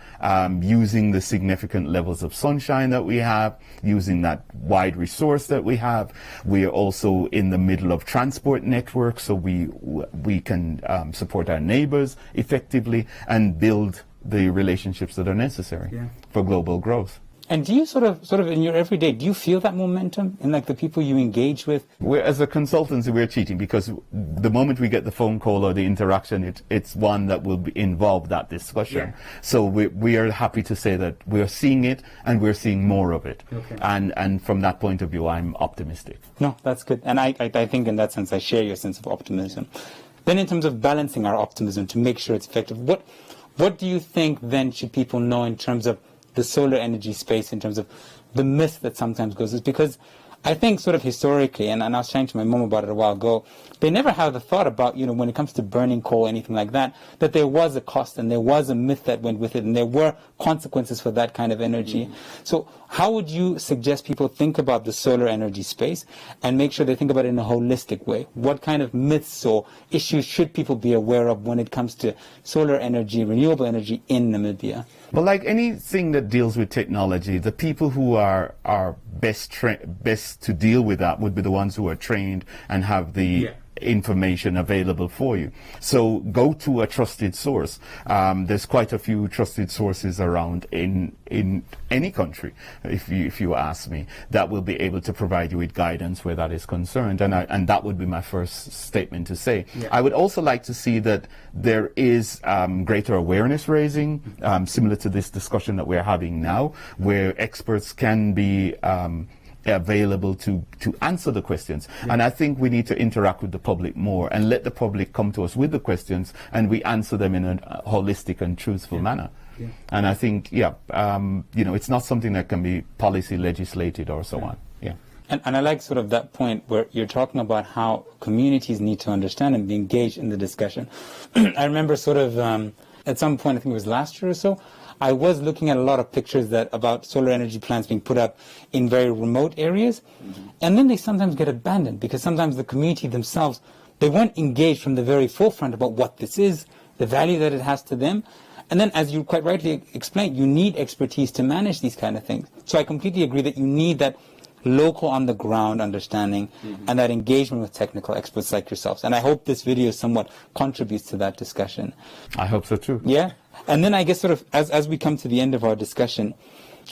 using the significant levels of sunshine that we have, using that wide resource that we have. We are also in the middle of transport networks, so we can support our neighbors effectively and build the relationships that are necessary for global growth. And do you sort of in your everyday, do you feel that momentum in like the people you engage with? As a consultancy, we're cheating, because the moment we get the phone call or the interaction, it's one that will involve that discussion. So we are happy to say that we're seeing it and we're seeing more of it. And from that point of view, I'm optimistic. No, that's good. And I think in that sense, I share your sense of optimism. Then in terms of balancing our optimism to make sure it's effective, what do you think then should people know in terms of the solar energy space, in terms of the myth that sometimes goes? Is because I think sort of historically, and I was chatting to my mom about it a while ago, they never have the thought about, when it comes to burning coal, anything like that there was a cost and there was a myth that went with it and there were consequences for that kind of energy. So how would you suggest people think about the solar energy space and make sure they think about it in a holistic way? What kind of myths or issues should people be aware of when it comes to solar energy, renewable energy in Namibia? Well, like anything that deals with technology, the people who are best to deal with that would be the ones who are trained and have the information available for you. So go to a trusted source. There's quite a few trusted sources around in any country, if you ask me, that will be able to provide you with guidance where that is concerned. And that would be my first statement to say. Yeah. I would also like to see that there is greater awareness raising, similar to this discussion that we're having now, where experts can be available to answer the questions. Yeah. And I think we need to interact with the public more and let the public come to us with the questions and we answer them in a holistic and truthful manner. Yeah. And I think, it's not something that can be policy legislated or so on. Yeah. And I like sort of that point where you're talking about how communities need to understand and be engaged in the discussion. I remember sort of at some point, I think it was last year or so, I was looking at a lot of pictures about solar energy plants being put up in very remote areas. Mm-hmm. And then they sometimes get abandoned because sometimes the community themselves, they weren't engaged from the very forefront about what this is, the value that it has to them. And then, as you quite rightly explained, you need expertise to manage these kind of things. So I completely agree that you need that local on-the-ground understanding and that engagement with technical experts like yourselves. And I hope this video somewhat contributes to that discussion. I hope so too. Yeah. And then I guess sort of as we come to the end of our discussion,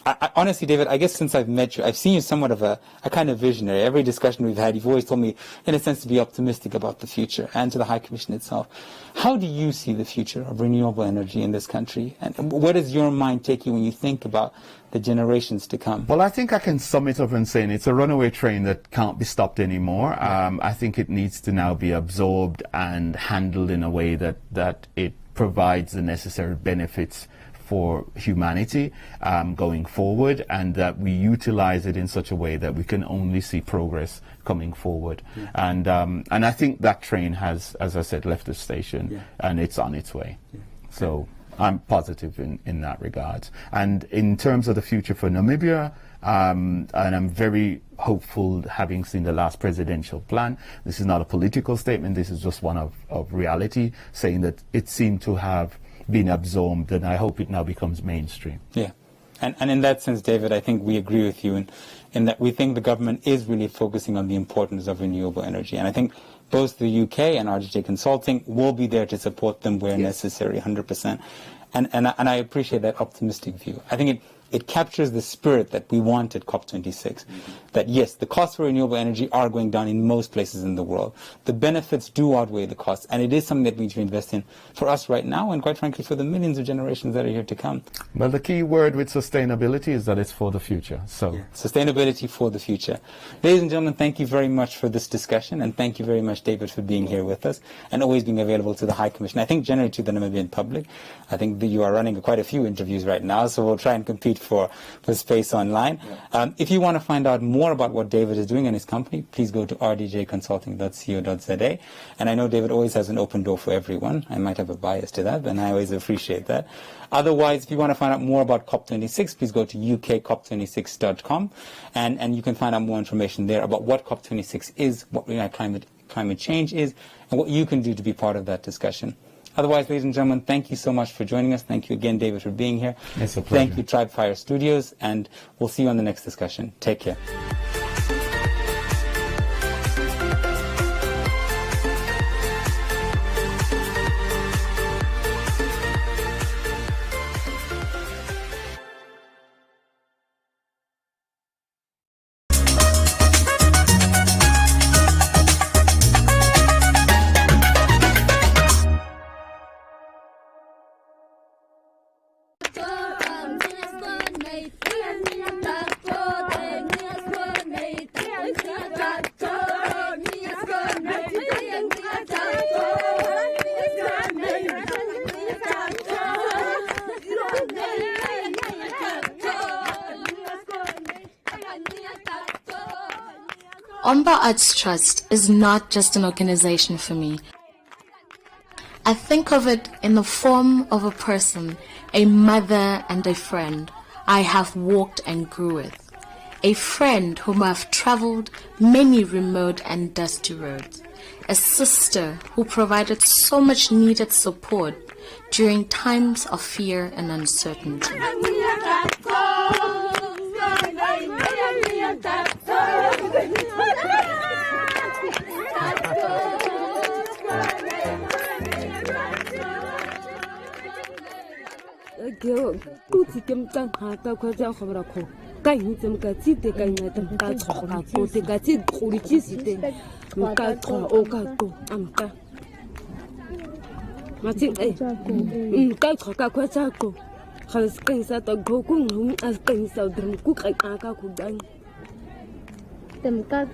I, honestly, David, I guess since I've met you, I've seen you somewhat of a kind of visionary. Every discussion we've had, you've always told me, in a sense, to be optimistic about the future and to the High Commission itself. How do you see the future of renewable energy in this country? And where does your mind take you when you think about the generations to come? Well, I think I can sum it up in saying it's a runaway train that can't be stopped anymore. I think it needs to now be absorbed and handled in a way that it provides the necessary benefits for humanity going forward, and that we utilize it in such a way that we can only see progress coming forward. Yeah. And I think that train has, as I said, left the station, and it's on its way. Yeah. So I'm positive in that regard. And in terms of the future for Namibia, and I'm very hopeful, having seen the last presidential plan. This is not a political statement, this is just one of reality, saying that it seemed to have been absorbed, and I hope it now becomes mainstream. Yeah, and in that sense, David, I think we agree with you in that we think the government is really focusing on the importance of renewable energy, and I think both the UK and RDJ Consulting will be there to support them where necessary, 100%. And I appreciate that optimistic view. I think it captures the spirit that we want at COP26, that yes, the costs for renewable energy are going down in most places in the world. The benefits do outweigh the costs, and it is something that we need to invest in for us right now, and quite frankly for the millions of generations that are here to come. Well, the key word with sustainability is that it's for the future. So sustainability for the future. Ladies and gentlemen, thank you very much for this discussion, and thank you very much, David, for being here with us and always being available to the High Commission. I think generally to the Namibian public. I think that you are running quite a few interviews right now, so we'll try and compete for space online. If you want to find out more about what David is doing in his company, please go to rdjconsulting.co.za. And I know David always has an open door for everyone. I might have a bias to that, but I always appreciate that. Otherwise, if you want to find out more about COP26, please go to ukcop26.com, and you can find out more information there about what COP26 is, what climate change is, and what you can do to be part of that discussion. Otherwise, ladies and gentlemen, thank you so much for joining us. Thank you again, David, for being here. It's a pleasure. Thank you, Tribe Fire Studios, and we'll see you on the next discussion. Take care. Omba Arts Trust is not just an organization for me. I think of it in the form of a person, a mother and a friend I have walked and grew with. A friend whom I've traveled many remote and dusty roads. A sister who provided so much needed support during times of fear and uncertainty. ke tutsi ke mtang ha ka kwa ja khobra kho ka hintsem ka tsite ka nyata ka tsoga ko te ka tsi khuri tsite ka tsoga o ka to amka mati ka tsoga ka kwa ja ko khas kensa ta go ku ngum as kensa drum ku ka ka ku dan temka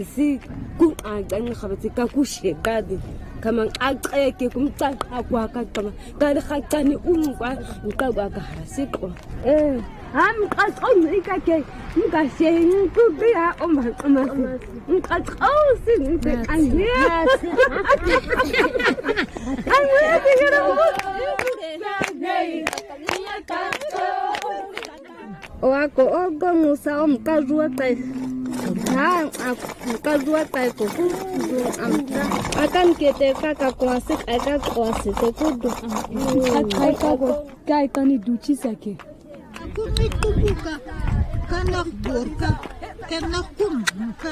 tsi ku a dan khabati ka ku shegade kamang aqeke kumtsa akwa ka tama ka le khatani ungwa nka kwa ka hasiko ham ka tsoni ka ke nka sheng ku bia oma nka tsosi nka anye o ako ogo musa ka jua ta ka jua ta ko ku akan kete ka kwase ka kwase to kudu ka tani duchi sake kubuka kana borka kana kumka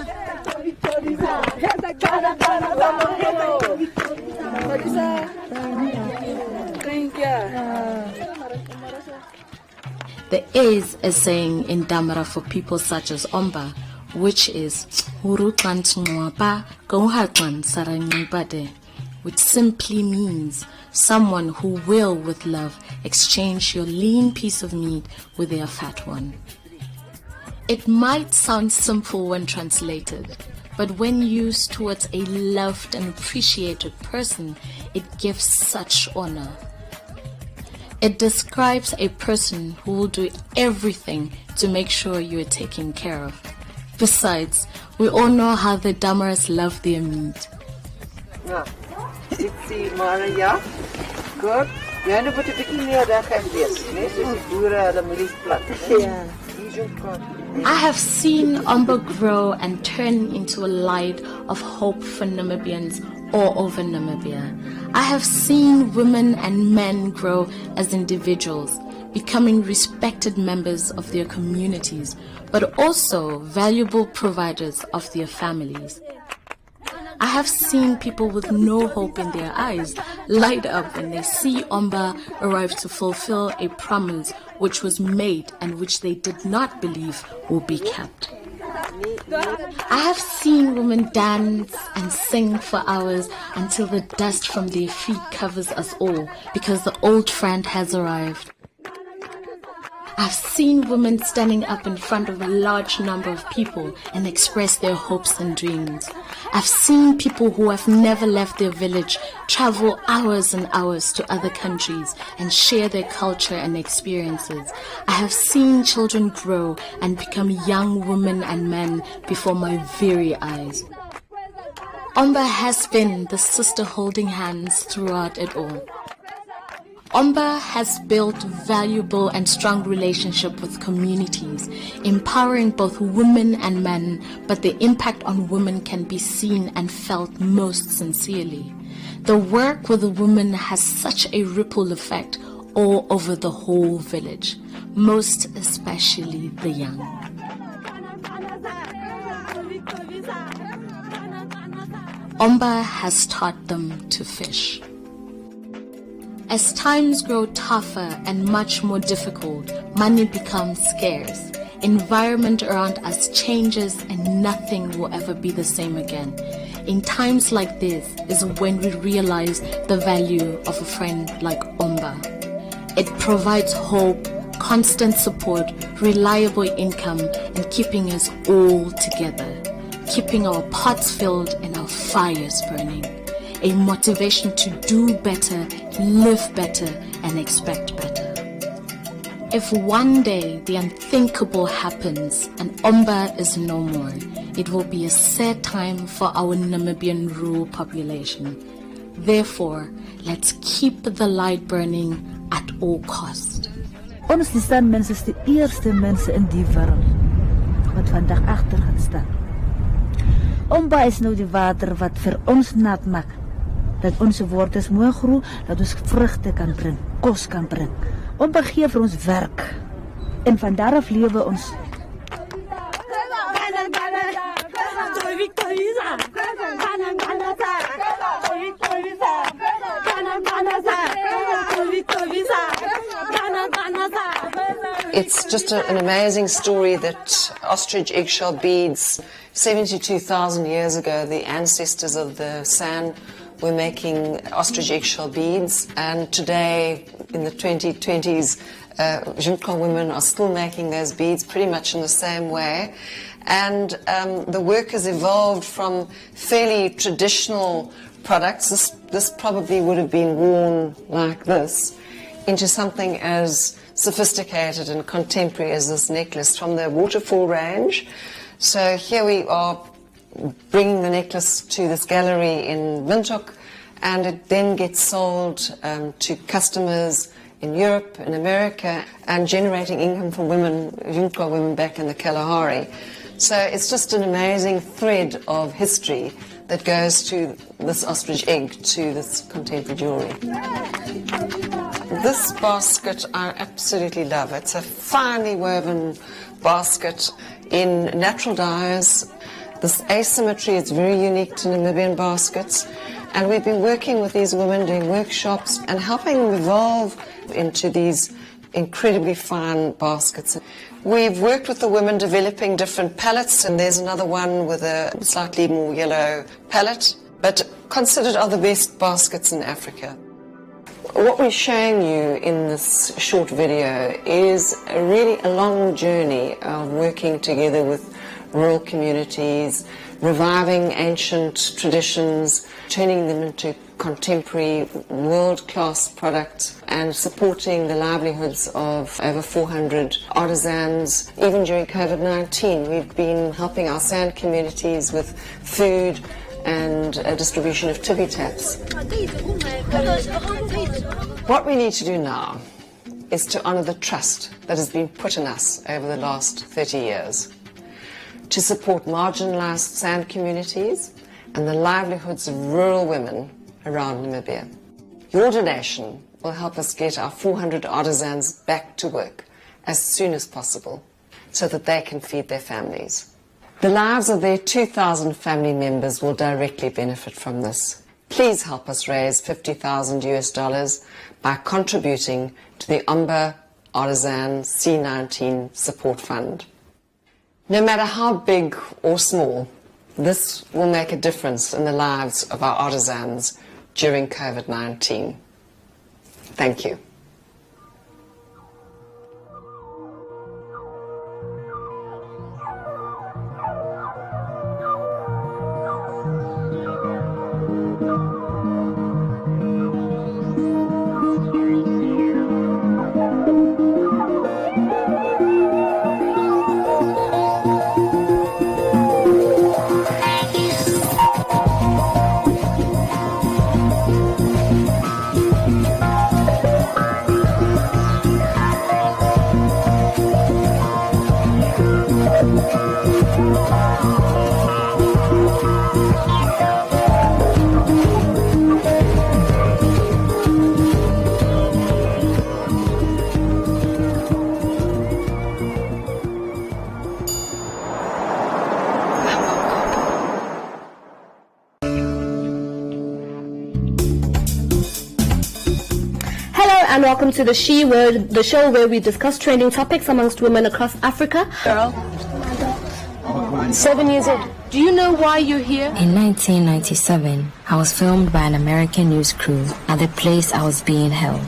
There is a saying in Damara for people such as Omba, which is which simply means someone who will, with love, exchange your lean piece of meat with their fat one. It might sound simple when translated, but when used towards a loved and appreciated person, it gives such honor. It describes a person who will do everything to make sure you are taken care of. Besides, we all know how the Damaras love their meat. Sitsi Maria, good. Jy nou moet 'n bietjie meer daar gaan wees, né? Soos die boere hulle mielies plant. Ja. I have seen Omba grow and turn into a light of hope for Namibians all over Namibia. I have seen women and men grow as individuals, becoming respected members of their communities, but also valuable providers of their families. I have seen people with no hope in their eyes light up when they see Omba arrive to fulfill a promise which was made and which they did not believe will be kept. I have seen women dance and sing for hours until the dust from their feet covers us all because the old friend has arrived. I've seen women standing up in front of a large number of people and express their hopes and dreams. I've seen people who have never left their village travel hours and hours to other countries and share their culture and experiences. I have seen children grow and become young women and men before my very eyes. Omba has been the sister holding hands throughout it all. Omba has built valuable and strong relationship with communities, empowering both women and men, but the impact on women can be seen and felt most sincerely. The work with the women has such a ripple effect all over the whole village, most especially the young. Omba has taught them to fish. As times grow tougher and much more difficult, money becomes scarce. Environment around us changes and nothing will ever be the same again. In times like this is when we realize the value of a friend like Omba. It provides hope, constant support, reliable income, and keeping us all together, keeping our pots filled and our fires burning. A motivation to do better, live better, and expect better. If one day the unthinkable happens and Omba is no more, it will be a sad time for our Namibian rural population. Therefore, let's keep the light burning at all costs. Ons staan mense is die eerste mense in die wêreld wat vandag agter gaan staan. Omba is nou die water wat vir ons nat maak. Dat onze wortels mooi groeien, dat ons vruchten kan brengen, kos kan brengen. Omba gee vir ons werk. En van daaraf leven ons. It's just an amazing story that ostrich eggshell beads, 72,000 years ago, the ancestors of the San were making ostrich eggshell beads, and today in the 2020s, Jimkwa women are still making those beads pretty much in the same way. And the work has evolved from fairly traditional products, this probably would have been worn like this, into something as sophisticated and contemporary as this necklace from the waterfall range. So here we are bringing the necklace to this gallery in Windhoek, and it then gets sold to customers in Europe, in America, and generating income for women, Jimkwa women back in the Kalahari. So it's just an amazing thread of history that goes to this ostrich egg, to this contemporary jewellery. This basket I absolutely love. It's a finely woven basket in natural dyes. This asymmetry is very unique to Namibian baskets, and we've been working with these women, doing workshops and helping them evolve into these incredibly fine baskets. We've worked with the women developing different palettes, and there's another one with a slightly more yellow palette, but considered are the best baskets in Africa. What we're showing you in this short video is really a long journey of working together with rural communities, reviving ancient traditions, turning them into contemporary world-class products, and supporting the livelihoods of over 400 artisans. Even during COVID-19, we've been helping our sand communities with food and distribution of tippy taps. What we need to do now is to honour the trust that has been put in us over the last 30 years, to support marginalised sand communities and the livelihoods of rural women around Namibia. Your donation will help us get our 400 artisans back to work as soon as possible so that they can feed their families. The lives of their 2,000 family members will directly benefit from this. Please help us raise $50,000 by contributing to the Omba Artisan C19 Support Fund. No matter how big or small, this will make a difference in the lives of our artisans during COVID-19. Thank you. And welcome to the She Word, the show where we discuss trending topics amongst women across Africa. Girl, 7 years old. Do you know why you're here? In 1997, I was filmed by an American news crew at the place I was being held,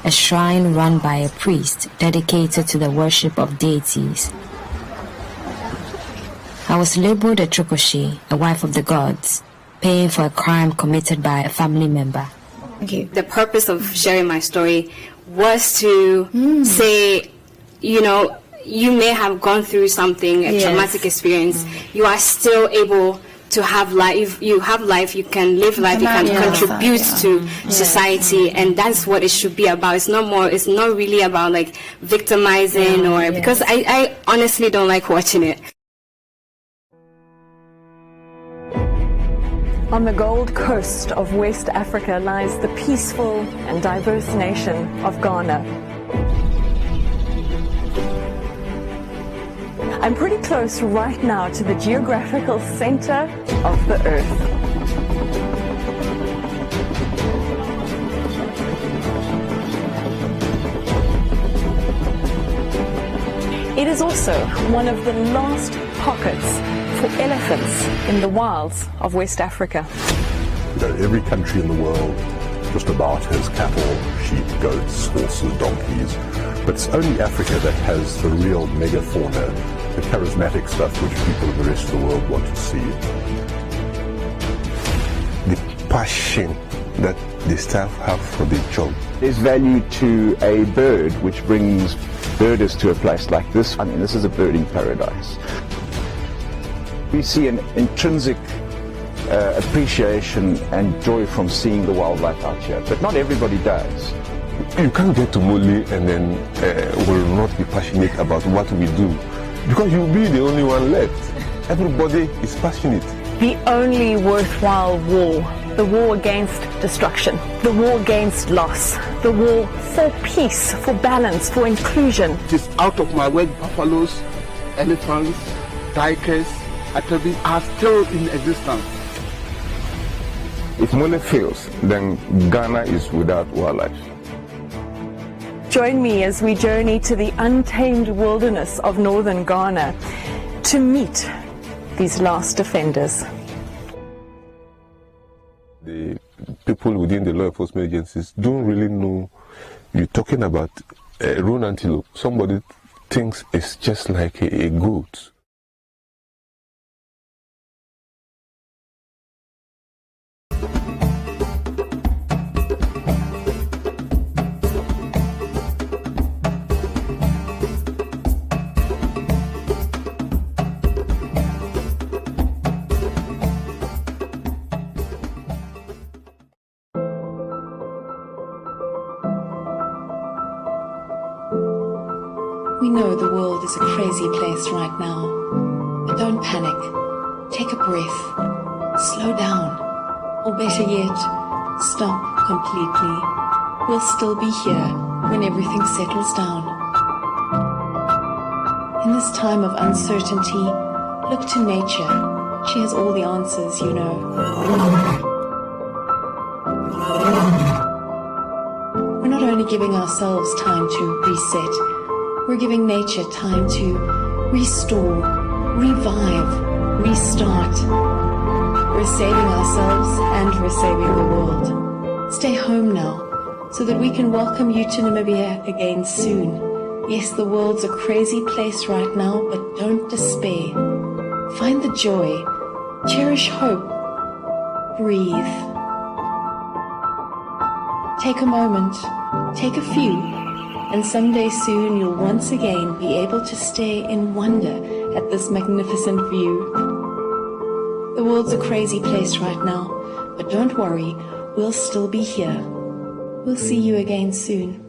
a shrine run by a priest dedicated to the worship of deities. I was labeled a Chokoshi, a wife of the gods, paying for a crime committed by a family member. Okay. The purpose of sharing my story was to say, you know, you may have gone through something, a traumatic experience. You are still able to have life. You have life. You can live life. You can contribute to society, and that's what it should be about. It's not more. It's not really about like victimizing because I honestly don't like watching it. On the Gold Coast of West Africa lies the peaceful and diverse nation of Ghana. I'm pretty close right now to the geographical center of the Earth. It is also one of the last pockets for elephants in the wilds of West Africa. You know, every country in the world just about has cattle, sheep, goats, horses, donkeys. But it's only Africa that has the real megafauna, the charismatic stuff which people in the rest of the world want to see. The passion that the staff have for the job. There's value to a bird which brings birders to a place like this. I mean, this is a birding paradise. We see an intrinsic appreciation and joy from seeing the wildlife out here, but not everybody does. You can't get to Moli and then will not be passionate about what we do, because you'll be the only one left. Everybody is passionate. The only worthwhile war, the war against destruction, the war against loss, the war for peace, for balance, for inclusion. It is out of my way. Buffaloes, elephants, tigers, atobis are still in existence. If Mole fails, then Ghana is without wildlife. Join me as we journey to the untamed wilderness of northern Ghana to meet these last defenders. The people within the law enforcement agencies don't really know you're talking about a roan antelope. Somebody thinks it's just like a goat. We know the world is a crazy place right now, but don't panic. Take a breath, slow down, or better yet, stop completely. We'll still be here when everything settles down. In this time of uncertainty, look to nature. She has all the answers, you know. We're not only giving ourselves time to reset, we're giving nature time to restore, revive, restart. We're saving ourselves and we're saving the world. Stay home now so that we can welcome you to Namibia again soon. Yes, the world's a crazy place right now, but don't despair. Find the joy, cherish hope, breathe. Take a moment, take a few, and someday soon you'll once again be able to stay in wonder at this magnificent view. The world's a crazy place right now, but don't worry, we'll still be here. We'll see you again soon.